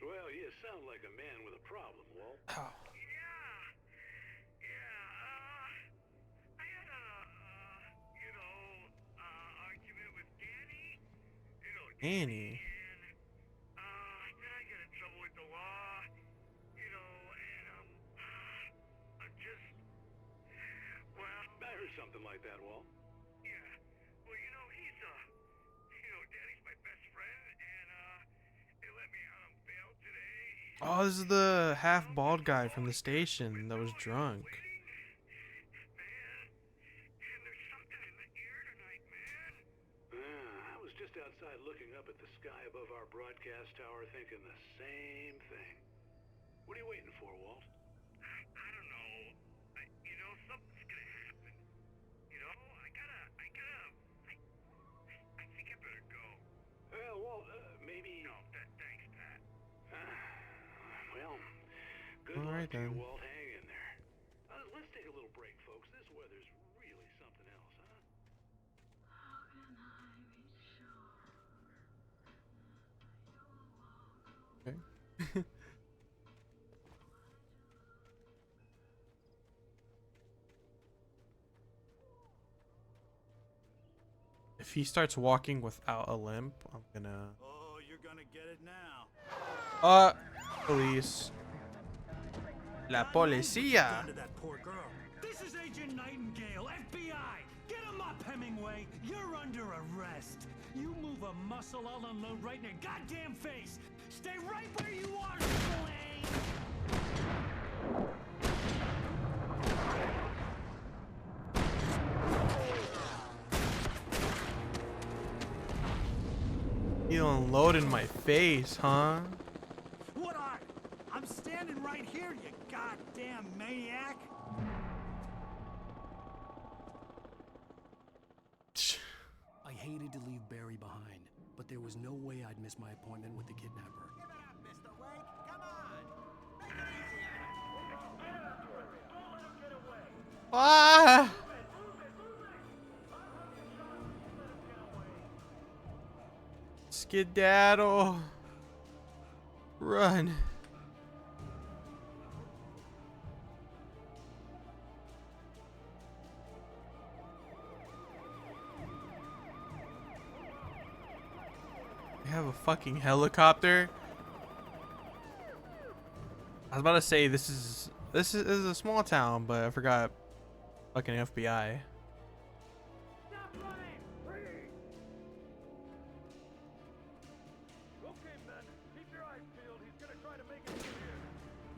Speaker 11: Well, you sound like a man with a problem, Walt.
Speaker 1: Oh. Annie.
Speaker 11: I heard something like that, Walt.
Speaker 1: Oh, this is the half bald guy from the station that was drunk.
Speaker 11: I was just outside looking up at the sky above our broadcast tower thinking the same thing. What are you waiting for, Walt? Well, Walt, maybe... No, thanks, Pat. Well, good
Speaker 1: All
Speaker 11: luck
Speaker 1: right,
Speaker 11: to you,
Speaker 1: then.
Speaker 11: Walt. Hang in there. Let's take a little break, folks. This weather's really something else, huh?
Speaker 1: Okay. If he starts walking without a limp, I'm gonna...
Speaker 23: Oh, you're gonna get it now.
Speaker 1: Police. La policía.
Speaker 23: Done to that poor girl.
Speaker 18: This is Agent Nightingale, FBI! Get him up, Hemingway! You're under arrest! You move a muscle, I'll unload right in your goddamn face! Stay right where you are, Slane!
Speaker 1: You unloaded my face, huh?
Speaker 18: What are you? I'm standing right here, you goddamn maniac!
Speaker 2: I hated to leave Barry behind, but there was no way I'd miss my appointment with the kidnapper.
Speaker 1: Ah! Skedaddle. Run. They have a fucking helicopter. I was about to say this is a small town, but I forgot fucking FBI.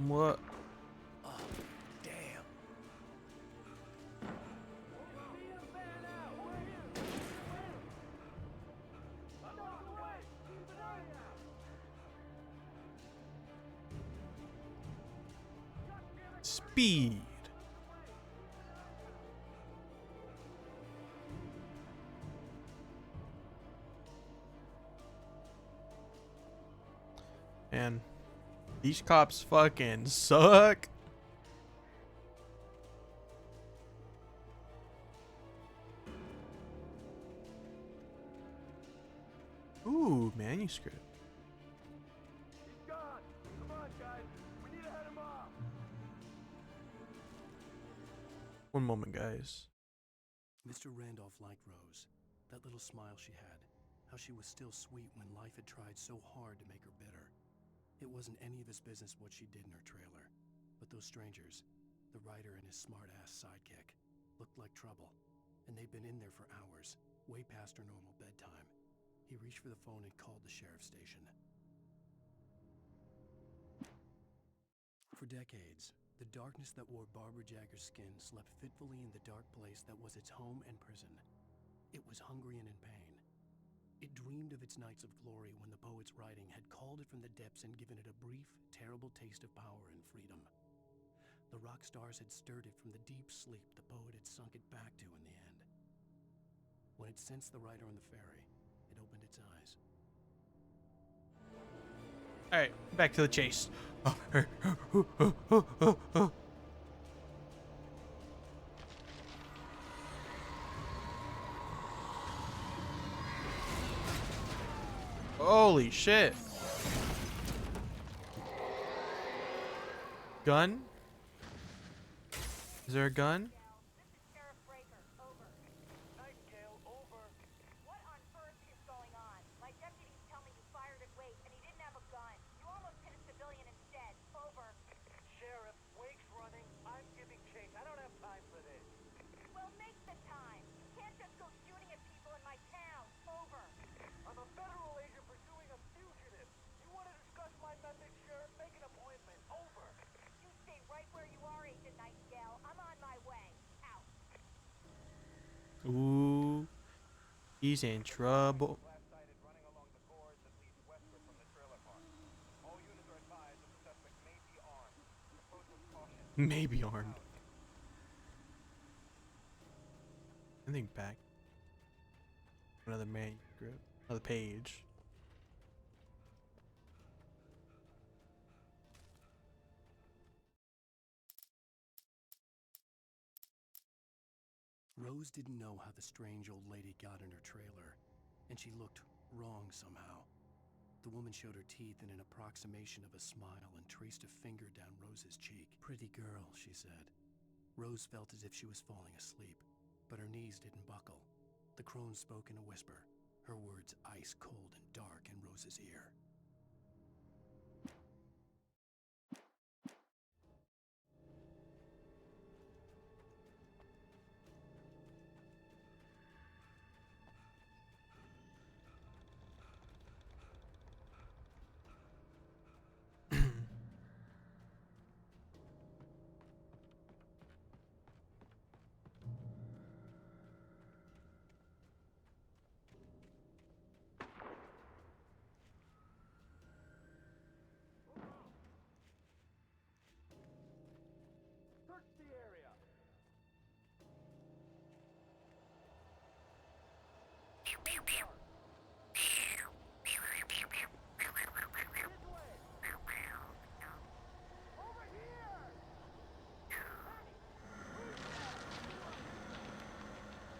Speaker 1: What?
Speaker 18: Oh, damn.
Speaker 1: Speed. Man, these cops fucking suck. Ooh, manuscript.
Speaker 23: He's gone. Come on, guys. We need to head him off.
Speaker 1: One moment, guys.
Speaker 2: Mr. Randolph liked Rose. That little smile she had. How she was still sweet when life had tried so hard to make her bitter. It wasn't any of his business what she did in her trailer. But those strangers, the writer and his smart-ass sidekick, looked like trouble. And they'd been in there for hours, way past her normal bedtime. He reached for the phone and called the sheriff's station. For decades, the darkness that wore Barbara Jagger's skin slept fitfully in the dark place that was its home and prison. It was hungry and in pain. It dreamed of its nights of glory when the poet's writing had called it from the depths and given it a brief, terrible taste of power and freedom. The rock stars had stirred it from the deep sleep the poet had sunk it back to in the end. When it sensed the writer on the ferry, it opened its eyes.
Speaker 1: All right, back to the chase. Holy shit. Gun? Is there a gun? Ooh, he's in trouble. Maybe armed. I think back. Another manuscript. Another page.
Speaker 2: Rose didn't know how the strange old lady got in her trailer, and she looked wrong somehow. The woman showed her teeth in an approximation of a smile and traced a finger down Rose's cheek. "Pretty girl," she said. Rose felt as if she was falling asleep, but her knees didn't buckle. The crone spoke in a whisper, her words ice cold and dark in Rose's ear.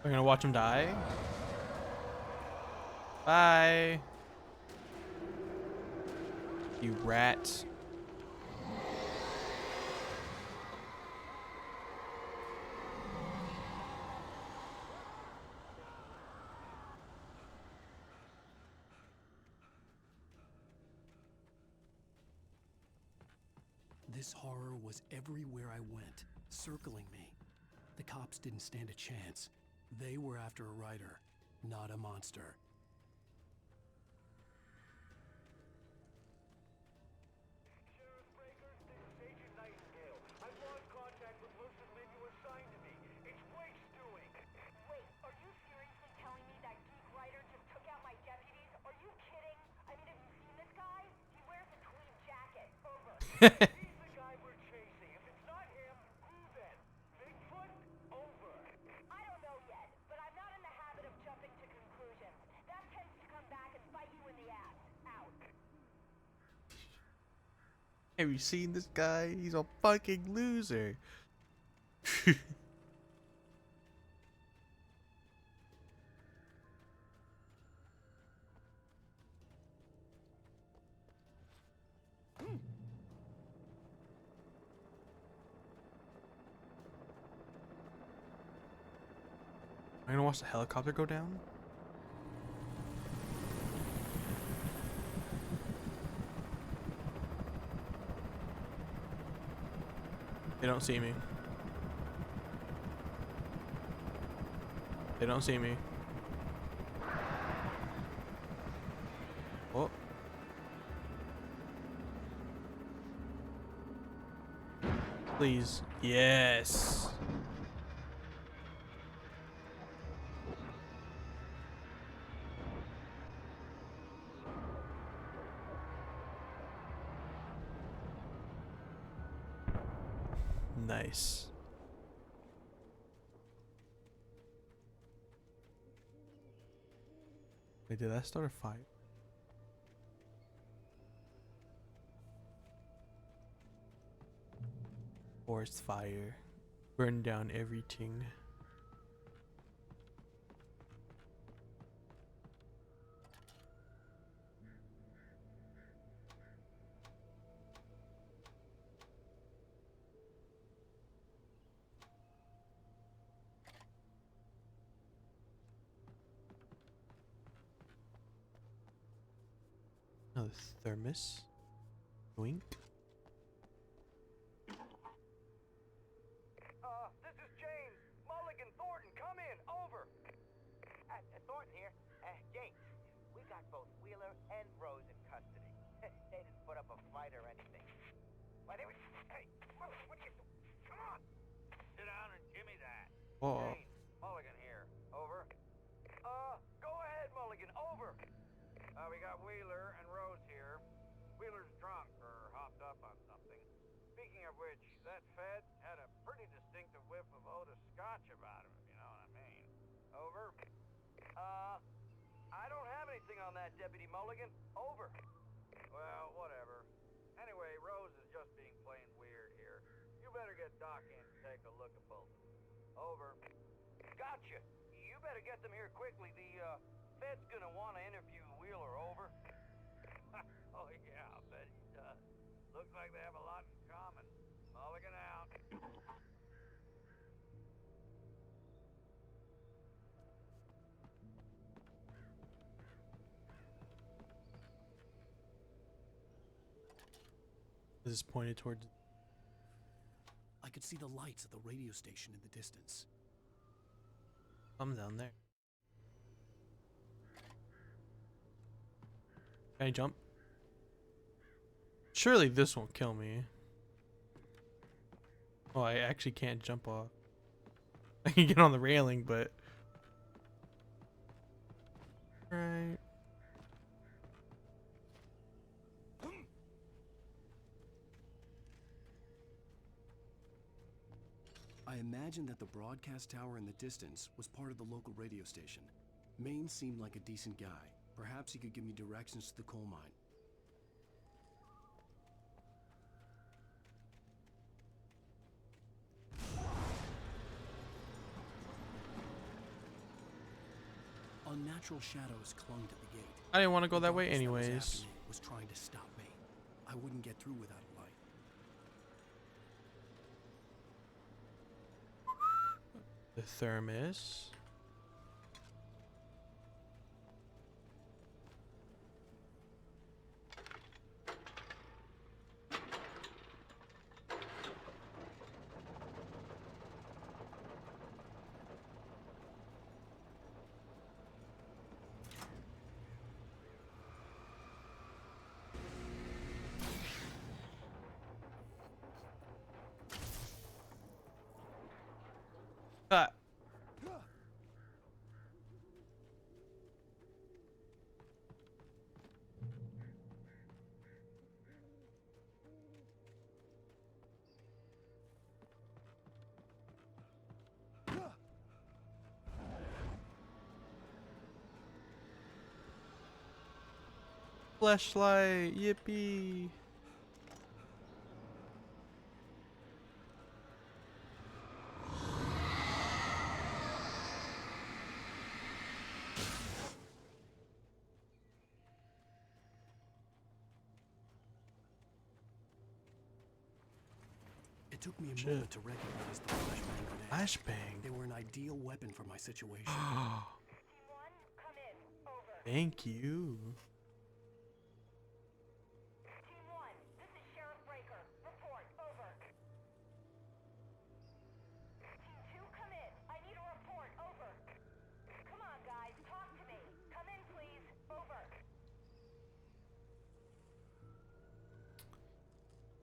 Speaker 1: We're gonna watch him die. Bye. You rats.
Speaker 2: This horror was everywhere I went, circling me. The cops didn't stand a chance. They were after a writer, not a monster.
Speaker 1: Have you seen this guy? He's a fucking loser. I'm gonna watch the helicopter go down. They don't see me. They don't see me. Oh. Please. Yes. Nice. Wait, did that start a fire? Forest fire. Burn down everything. Another thermos. Wink.
Speaker 7: This is James. Mulligan, Thornton, come in. Over. Thornton here. James, we got both Wheeler and Rose in custody. They didn't put up a fight or anything. Why, they were... Hey, what are you doing? Come on. Sit down and give me that.
Speaker 1: Oh.
Speaker 7: James, Mulligan here. Over. Go ahead, Mulligan. Over. We got Wheeler and Rose here. Wheeler's drunk or hopped up on something. Speaking of which, that Fed had a pretty distinctive whiff of Otis Scotch about him, if you know what I mean. Over. I don't have anything on that, Deputy Mulligan. Over. Well, whatever. Anyway, Rose is just being plain weird here. You better get Doc in to take a look at both. Over. Gotcha. You better get them here quickly. The, Fed's gonna want to interview Wheeler. Over. Oh, yeah, I bet he does. Looks like they have a lot in common. Mulligan out.
Speaker 1: This is pointed towards.
Speaker 2: I could see the lights of the radio station in the distance.
Speaker 1: I'm down there. Can I jump? Surely this won't kill me. Oh, I actually can't jump off. I can get on the railing, but... Right.
Speaker 2: I imagined that the broadcast tower in the distance was part of the local radio station. Maine seemed like a decent guy. Perhaps he could give me directions to the coal mine. Unnatural shadows clung to the gate.
Speaker 1: I didn't want to go that way
Speaker 2: darkness that was
Speaker 1: anyways.
Speaker 2: after me was trying to stop me. I wouldn't get through without a light.
Speaker 1: The thermos. Cut. Flashlight, yippee.
Speaker 2: took me a
Speaker 1: Shit.
Speaker 2: moment to recognize the flashbang grenades.
Speaker 1: Flashbang.
Speaker 2: They were an ideal weapon for my situation.
Speaker 1: Thank you.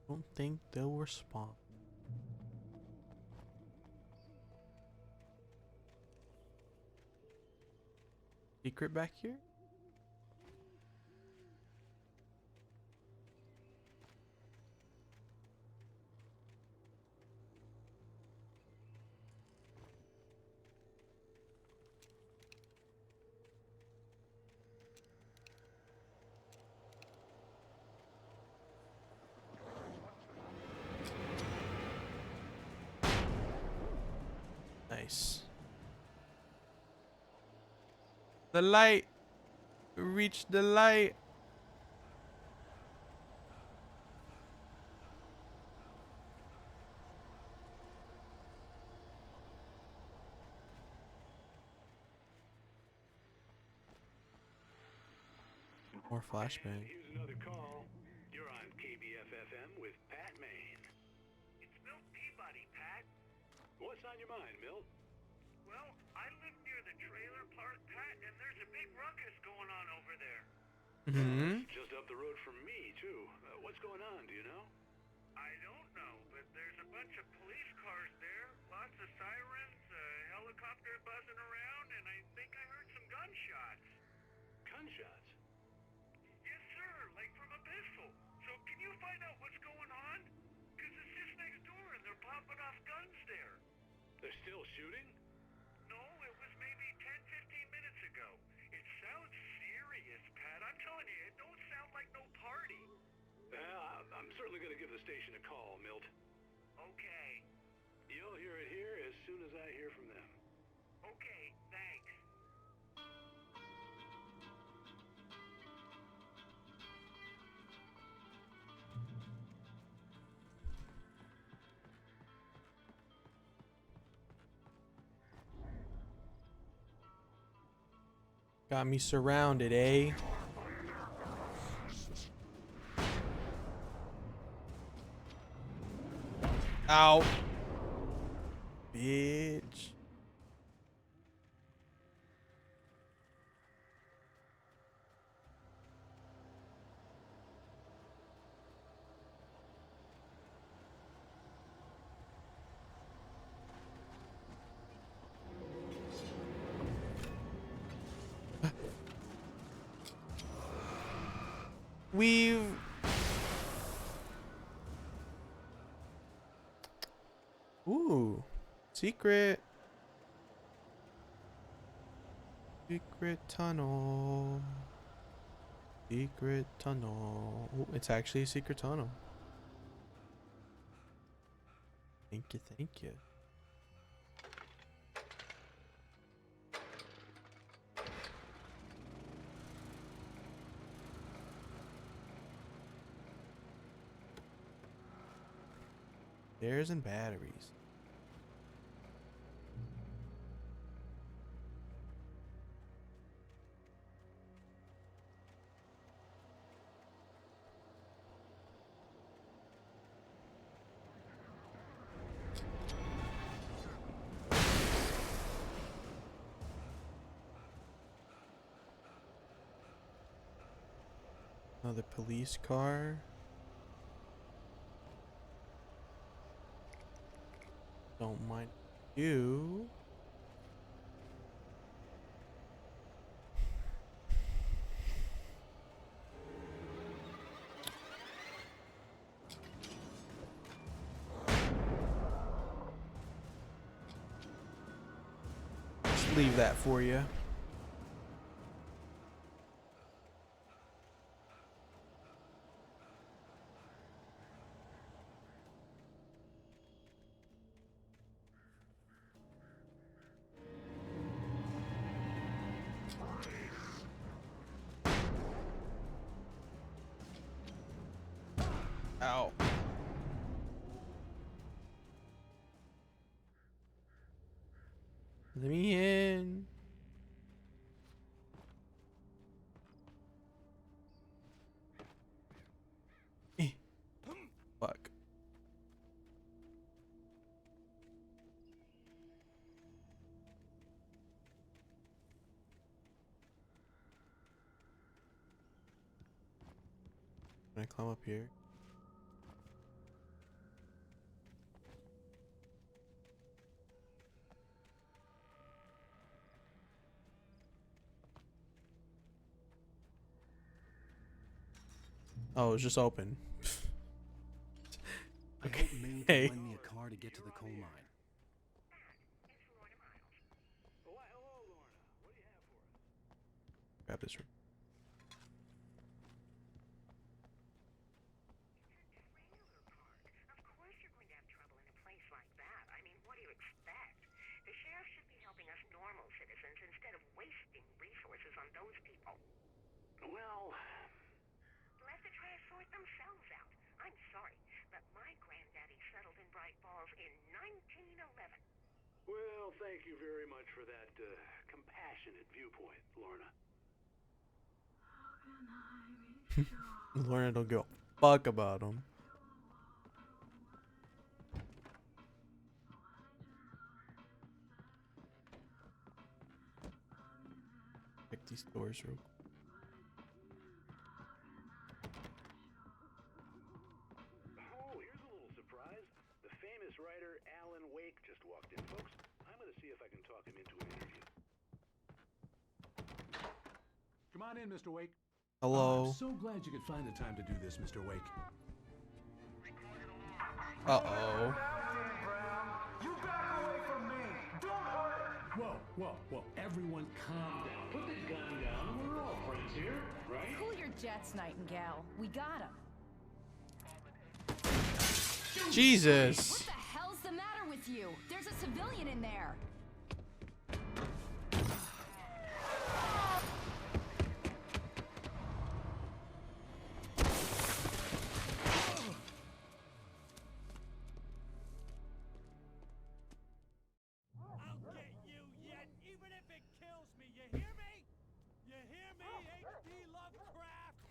Speaker 1: Don't think they'll respond. Secret back here? Nice. The light. Reach the light. More flashbang.
Speaker 11: Here's another call. You're on KBF FM with Pat Maine.
Speaker 7: It's Milt Peabody, Pat.
Speaker 11: What's on your mind, Milt?
Speaker 7: Well, I live near the trailer park, Pat, and there's a big ruckus going on over there.
Speaker 1: Mm-hmm.
Speaker 11: Just up the road from me, too. What's going on, do you know?
Speaker 7: I don't know, but there's a bunch of police cars there, lots of sirens, a helicopter buzzing around, and I think I heard some gunshots.
Speaker 11: Gunshots?
Speaker 7: Yes, sir, like from a pistol. So can you find out what's going on? Because it's just next door and they're popping off guns there.
Speaker 11: They're still shooting?
Speaker 7: No, it was maybe 10, 15 minutes ago. It sounds serious, Pat. I'm telling you, it don't sound like no party.
Speaker 11: I'm certainly going to give the station a call, Milt.
Speaker 7: Okay.
Speaker 11: You'll hear it here as soon as I hear from them.
Speaker 7: Okay, thanks.
Speaker 1: Got me surrounded, eh? Ow. Bitch. We've... Ooh. Secret. Secret tunnel. Secret tunnel. Ooh, it's actually a secret tunnel. Thank you, thank you. Stairs and batteries. Another police car. Don't mind you. Just leave that for you. Ow. Can I climb up here? Oh, it's just open.
Speaker 2: I hope Maine can lend me a car to get to the coal mine.
Speaker 1: Grab this room.
Speaker 14: The sheriff should be helping us normal citizens instead of wasting resources on those people.
Speaker 11: Well,
Speaker 14: Let the trash sort themselves out. I'm sorry, but my granddaddy settled in Bright Falls in 1911.
Speaker 11: well, thank you very much for that compassionate viewpoint, Lorna.
Speaker 1: Lorna don't give a fuck about him. Check these doors real quick.
Speaker 11: Oh, here's a little surprise. The famous writer Alan Wake just walked in, folks. I'm going to see if I can talk him into an interview.
Speaker 5: Come on in, Mr. Wake.
Speaker 1: Hello.
Speaker 5: I'm so glad you could find the time to do this, Mr. Wake.
Speaker 1: Uh-oh.
Speaker 18: You back away from me! Don't hurt her! Whoa. Everyone calm down. Put the gun down. We're all friends here, right?
Speaker 16: Cool your jets, Nightingale. We got him.
Speaker 1: Jesus.
Speaker 16: What the hell's the matter with you? There's a civilian in there.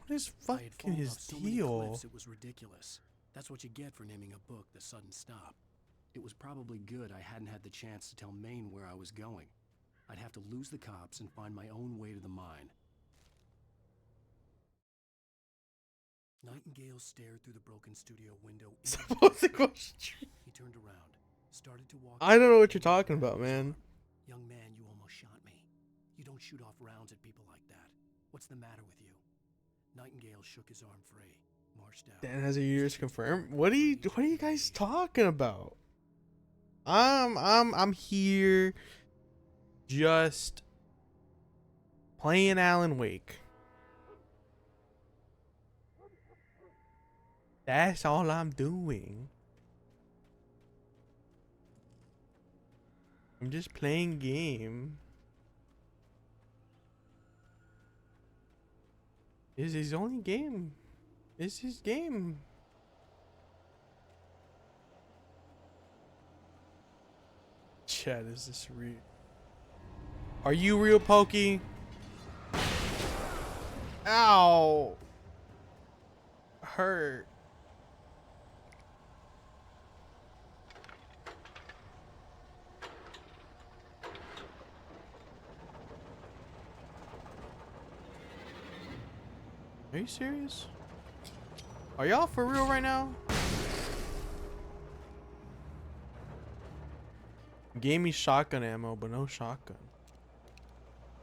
Speaker 1: What is
Speaker 2: I had
Speaker 1: fucking
Speaker 2: fallen
Speaker 1: his
Speaker 2: off so many
Speaker 1: deal?
Speaker 2: cliffs, it was ridiculous. That's what you get for naming a book The Sudden Stop. It was probably good I hadn't had the chance to tell Maine where I was going. I'd have to lose the cops and find my own way to the mine. Nightingale stared through the broken studio window. He turned around, started to walk.
Speaker 1: I don't know what you're talking about, man.
Speaker 2: Young man, you almost shot me. You don't shoot off rounds at people like that. What's the matter with you? Nightingale shook his arm free, marched out.
Speaker 1: Dan has a years confirmed. What are you guys talking about? I'm here just playing Alan Wake. That's all I'm doing. I'm just playing game. It's his only game. It's his game. Chad, is this real? Are you real, Pokey? Ow! Hurt. Are you serious? Are y'all for real right now? Gave me shotgun ammo, but no shotgun.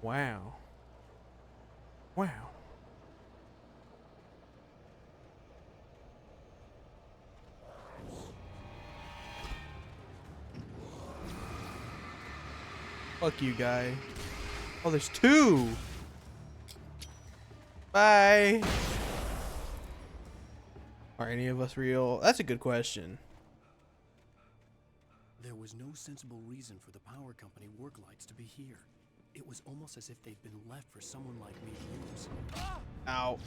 Speaker 1: Wow. Wow. Fuck you, guy. Oh, there's two. Bye. Are any of us real? That's a good question.
Speaker 2: There was no sensible reason for the power company work lights to be here. It was almost as if they'd been left for someone like me to use.
Speaker 1: Ow.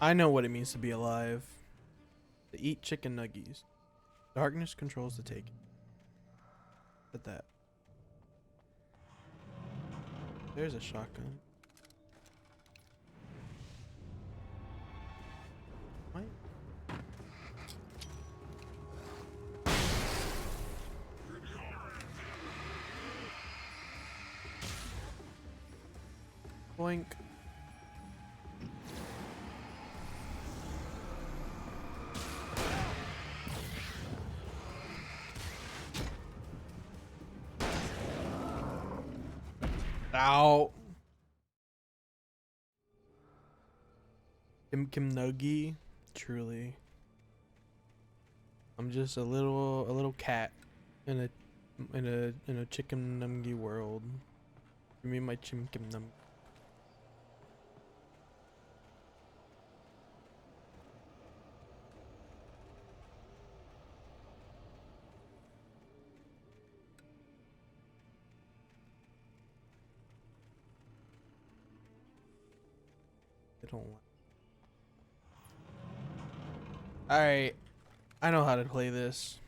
Speaker 1: I know what it means to be alive. To eat chicken nuggies. Darkness controls the taking. At that. There's a shotgun. What? Boink. Ow. Kim Nuggy, truly. I'm just a little cat in a chicken nuggy world. Give me my chim kim num. I don't want. Alright, I know how to play this.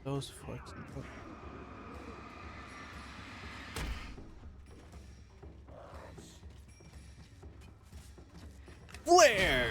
Speaker 1: Those fucks. Flare!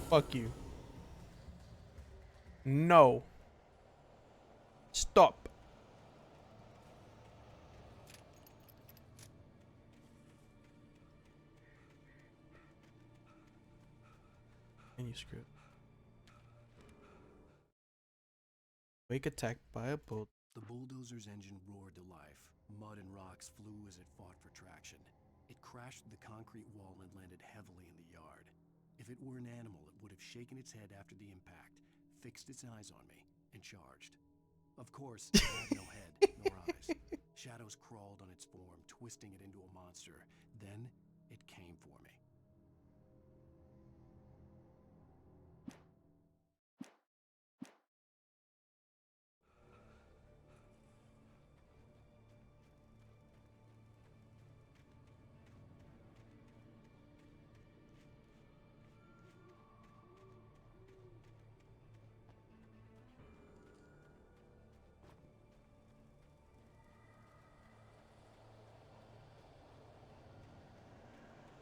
Speaker 1: Fuck you. No. Stop. Manuscript. Wake attacked by a bolt.
Speaker 2: The bulldozer's engine roared to life. Mud and rocks flew as it fought for traction. It crashed through the concrete wall and landed heavily in the yard. If it were an animal, it would have shaken its head after the impact, fixed its eyes on me, and charged. Of course, it had no head, nor eyes. Shadows crawled on its form, twisting it into a monster. Then, it came for me.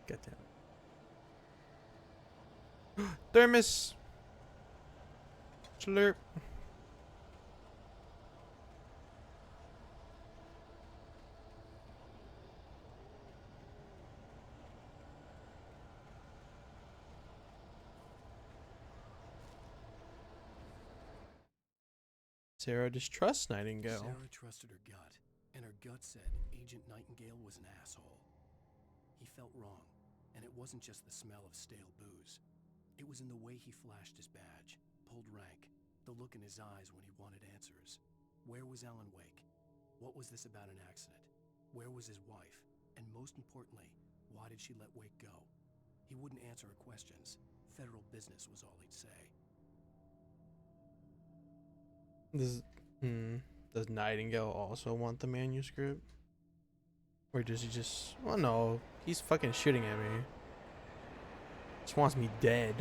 Speaker 1: Get down. Thermos. Slurp. Sarah distrusts Nightingale.
Speaker 2: Sarah trusted her gut, and her gut said Agent Nightingale was an asshole. He felt wrong, and it wasn't just the smell of stale booze. It was in the way he flashed his badge, pulled rank, the look in his eyes when he wanted answers. Where was Alan Wake? What was this about an accident? Where was his wife? And most importantly, why did she let Wake go? He wouldn't answer her questions. Federal business was all he'd say.
Speaker 1: Does Nightingale also want the manuscript? Or does he just... Well, no. He's fucking shooting at me. Just wants me dead.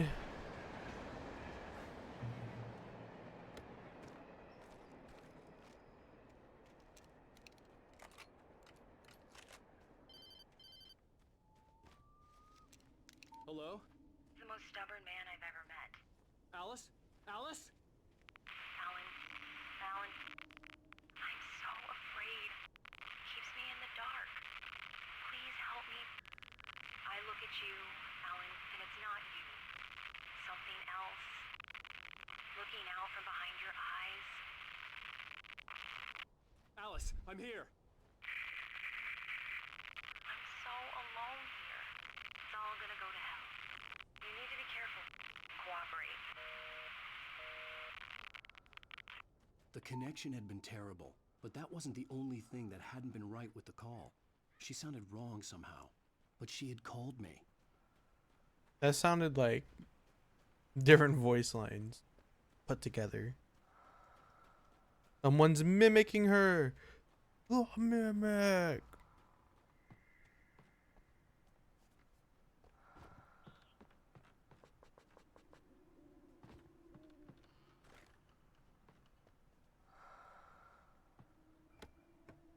Speaker 13: Hello?
Speaker 14: The most stubborn man I've ever met.
Speaker 13: Alice? Alice?
Speaker 14: Alan, I'm so afraid. It keeps me in the dark. Please help me. I look at you, Alan, and it's not you. Something else. Looking out from behind your eyes.
Speaker 13: Alice, I'm here.
Speaker 14: I'm so alone here. It's all gonna go to hell. You need to be careful. Cooperate.
Speaker 2: The connection had been terrible, but that wasn't the only thing that hadn't been right with the call. She sounded wrong somehow, but she had called me.
Speaker 1: That sounded like different voice lines put together. Someone's mimicking her. Oh, mimic.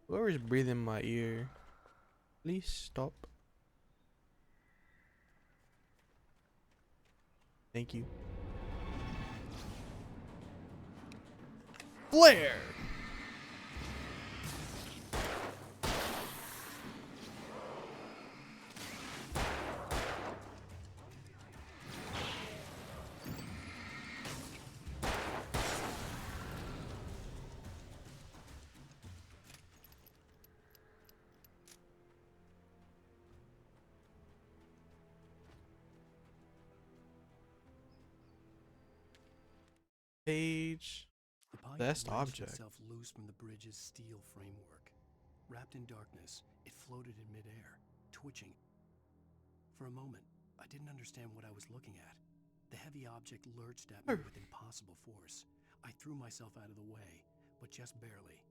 Speaker 1: Whoever's breathing in my ear, please stop. Thank you. Flare! Page.
Speaker 2: The pipe
Speaker 1: Best
Speaker 2: wrenched
Speaker 1: object.
Speaker 2: itself loose from the bridge's steel framework. Wrapped in darkness, it floated in midair, twitching. For a moment, I didn't understand what I was looking at. The heavy object lurched at me with impossible force. I threw myself out of the way, but just barely.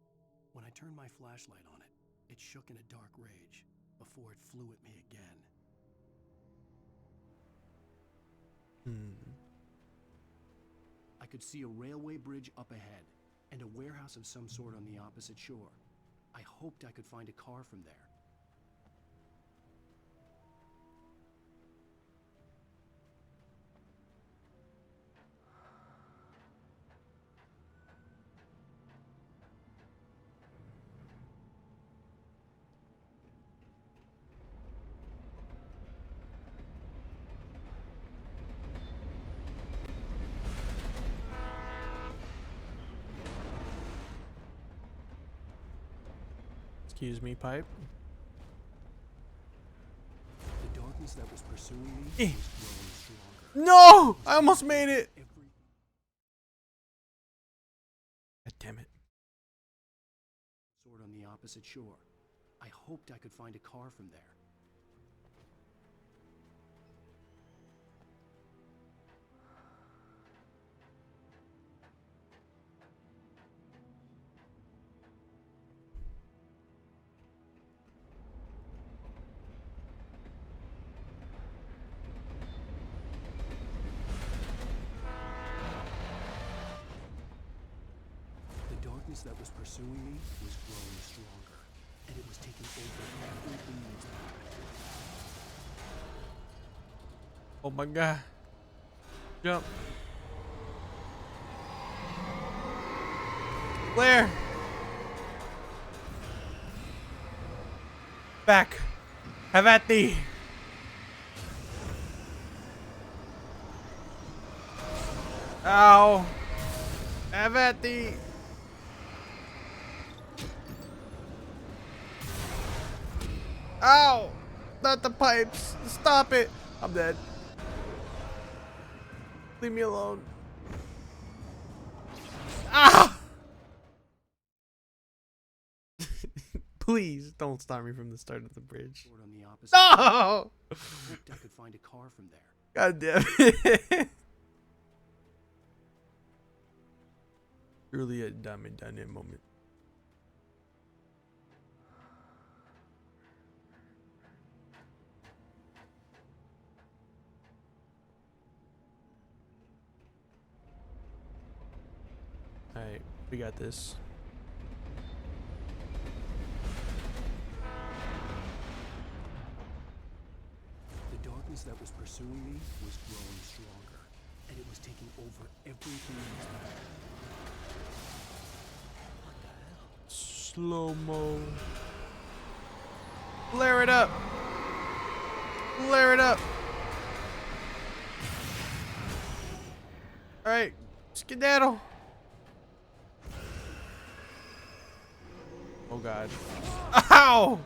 Speaker 2: When I turned my flashlight on it, it shook in a dark rage before it flew at me again. I could see a railway bridge up ahead and a warehouse of some sort on the opposite shore. I hoped I could find a car from there.
Speaker 1: Excuse me, pipe.
Speaker 2: The darkness that was pursuing me was growing stronger.
Speaker 1: No! I almost made it! God damn it.
Speaker 2: Sword on the opposite shore. I hoped I could find a car from there. The darkness that was pursuing me was growing stronger, and it was taking over everything in its path.
Speaker 1: Oh my god. Jump. Blair! Back. Have at thee. Ow. Have at thee. Ow! Not the pipes. Stop it. I'm dead. Leave me alone. Ah! Please don't stop me from the start of the bridge.
Speaker 2: Sword on the opposite
Speaker 1: No!
Speaker 2: shore. I hoped I could find a car from there.
Speaker 1: God damn it. Truly a dumb and done in moment. Alright, we got this.
Speaker 2: The darkness that was pursuing me was growing stronger, and it was taking over everything in its path.
Speaker 1: Slow-mo. Flare it up. Flare it up. Alright, skedaddle. Oh god. Ow!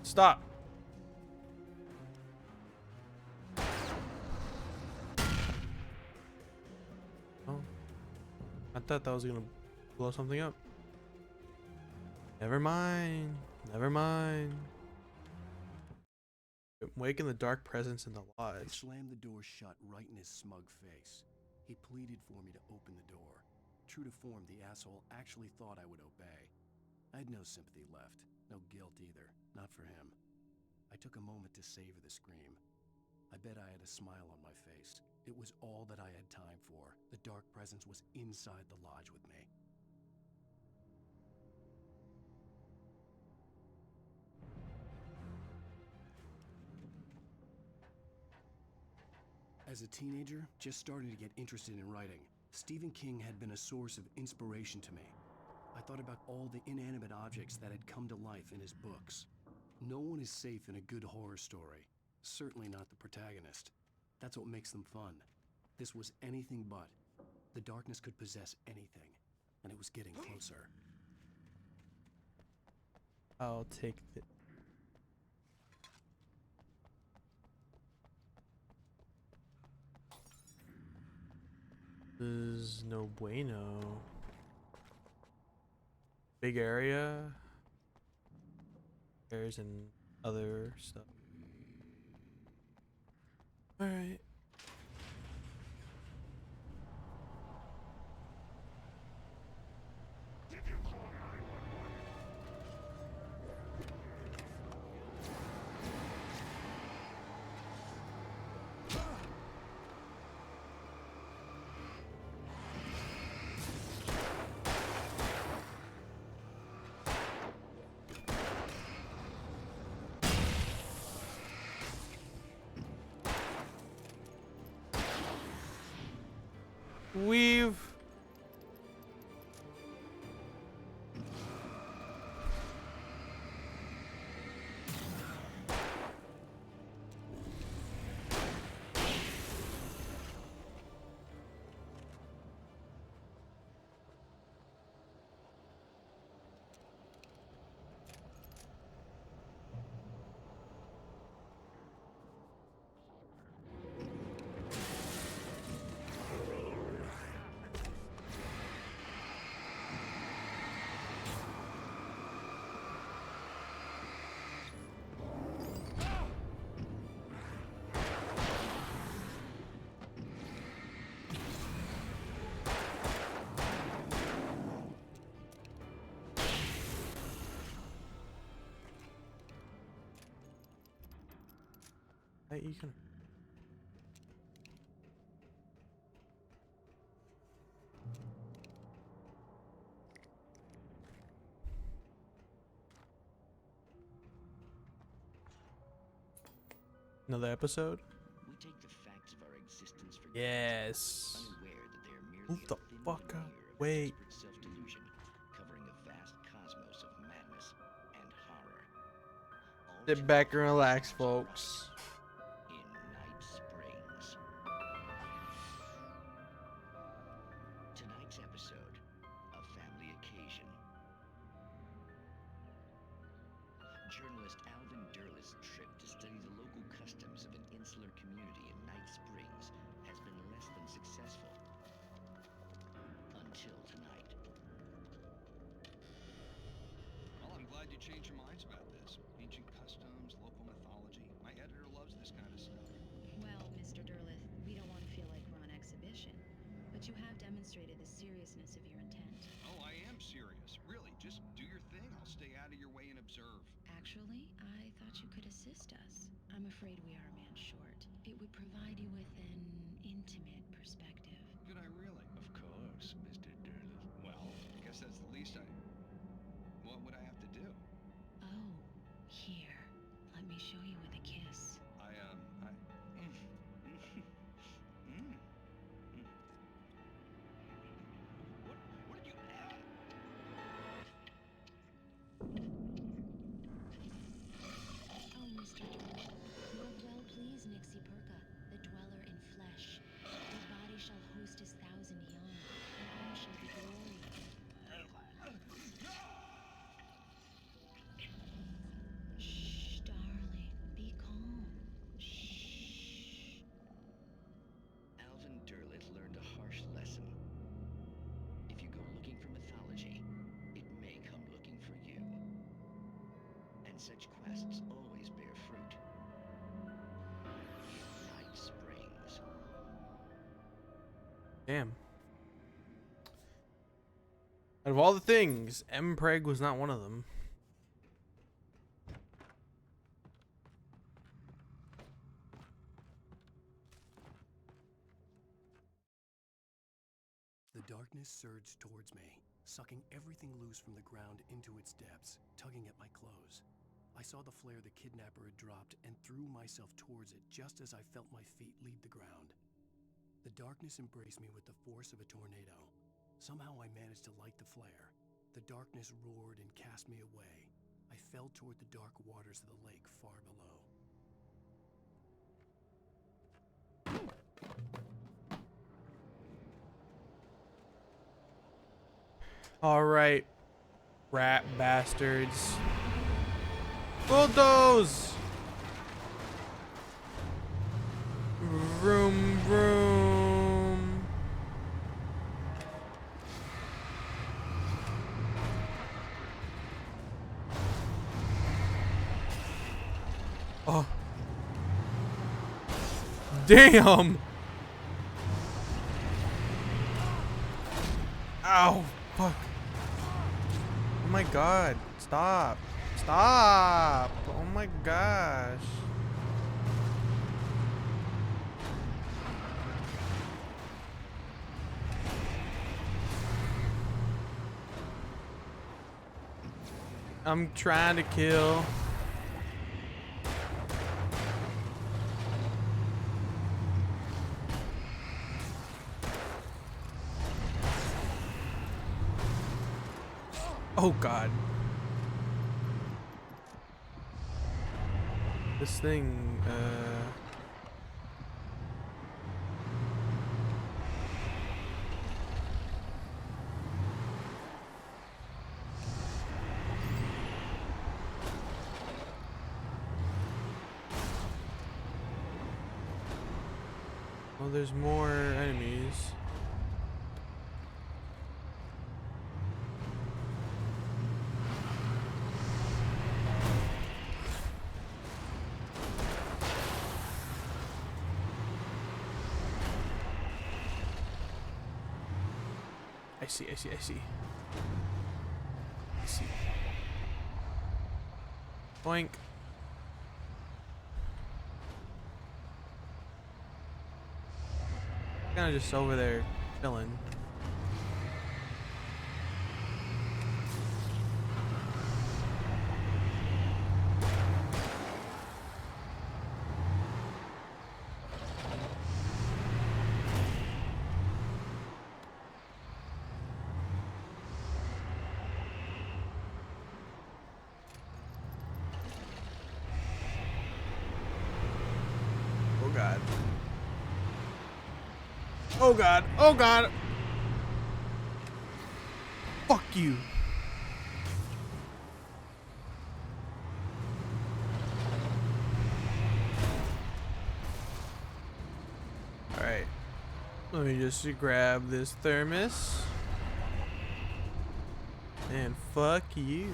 Speaker 1: Stop. Oh. I thought that was gonna blow something up. Never mind. Never mind. Waking the dark presence in the
Speaker 2: I
Speaker 1: lodge.
Speaker 2: slammed the door shut right in his smug face. He pleaded for me to open the door. True to form, the asshole actually thought I would obey. I had no sympathy left, no guilt either, not for him. I took a moment to savor the scream. I bet I had a smile on my face. It was all that I had time for. The dark presence was inside the lodge with me. As a teenager, just starting to get interested in writing, Stephen King had been a source of inspiration to me. I thought about all the inanimate objects that had come to life in his books. No one is safe in a good horror story. Certainly not the protagonist. That's what makes them fun. This was anything but. The darkness could possess anything, and it was getting closer.
Speaker 1: I'll take the... This is no bueno. Big area. There's and other stuff. Alright. We've you can. Another episode?
Speaker 6: We take the facts of our existence for
Speaker 1: Yes.
Speaker 6: granted, unaware that they are merely
Speaker 1: Move the
Speaker 6: a thin
Speaker 1: fuck
Speaker 6: veneer
Speaker 1: out.
Speaker 6: of
Speaker 1: Wait.
Speaker 6: desperate self-delusion, covering a vast cosmos of madness and horror. All
Speaker 1: Sit back and relax, folks.
Speaker 6: in Night Springs. Tonight's episode, a family occasion. Journalist Alvin Derlis' trip to study the local customs of an insular community in Night Springs has been less than successful. Until tonight.
Speaker 12: Well, I'm glad you changed your minds about this. Ancient customs, local mythology. My editor loves this kind of stuff.
Speaker 19: Well, Mr. Derlith, we don't want to feel like we're on exhibition, but you have demonstrated the seriousness of your intent.
Speaker 12: Oh, I am serious. Really, just do your thing. I'll stay out of your way and observe.
Speaker 19: Actually, I thought you could assist us. I'm afraid we are a man short. It would provide you with an intimate perspective.
Speaker 12: Could I really?
Speaker 6: Of course, Mr. Derlith.
Speaker 12: Well, I guess that's the least I... What would I have to do?
Speaker 19: Oh, here. Let me show you with a kiss.
Speaker 12: What did you add?
Speaker 19: Oh, Mr. Derlith, you have well pleased Nixie Perka, the dweller in flesh.
Speaker 6: such quests always bear fruit. Night Springs.
Speaker 1: Damn. Out of all the things, Mpreg was not one of them.
Speaker 2: The darkness surged towards me, sucking everything loose from the ground into its depths, tugging at my clothes. I saw the flare the kidnapper had dropped and threw myself towards it just as I felt my feet leave the ground. The darkness embraced me with the force of a tornado. Somehow I managed to light the flare. The darkness roared and cast me away. I fell toward the dark waters of the lake far below.
Speaker 1: Alright, rat bastards. Bulldoze! Vroom, vroom. Oh. Damn! Ow, fuck. Oh my god, stop. Stop! Oh my gosh. I'm trying to kill. Oh god. This thing, well, there's more enemies. I see. I see. Boink. Kinda just over there chilling. Oh god. Oh god. Oh god. Fuck you. Alright. Let me just grab this thermos. And fuck you.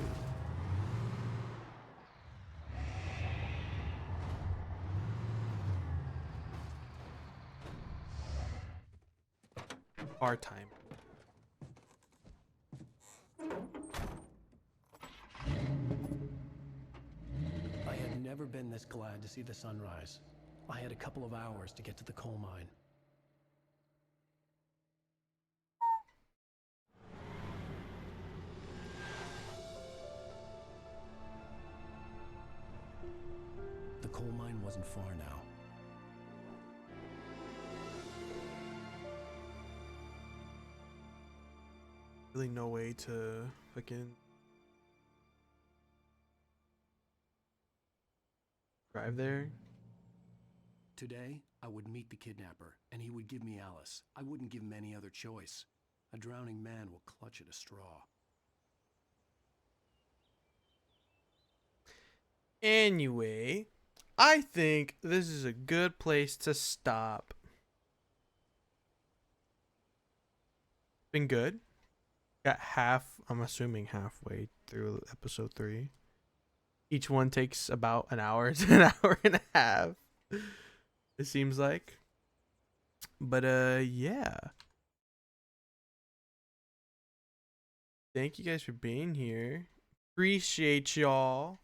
Speaker 1: Our time.
Speaker 2: I had never been this glad to see the sunrise. I had a couple of hours to get to the coal mine. The coal mine wasn't far now.
Speaker 1: Really no way to fucking drive there.
Speaker 2: Today, I would meet the kidnapper, and he would give me Alice. I wouldn't give him any other choice. A drowning man will clutch at a straw.
Speaker 1: Anyway, I think this is a good place to stop. Been good. Got I'm assuming halfway through episode 3. Each one takes about an hour to an hour and a half. It seems like. But yeah. Thank you guys for being here. Appreciate y'all.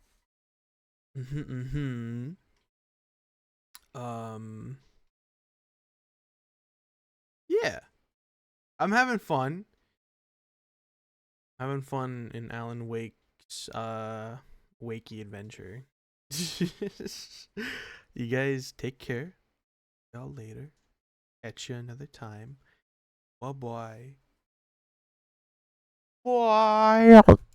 Speaker 1: Yeah. I'm having fun. Having fun in Alan Wake's wakey adventure. You guys take care. Y'all later. Catch you another time. Bye bye. Bye.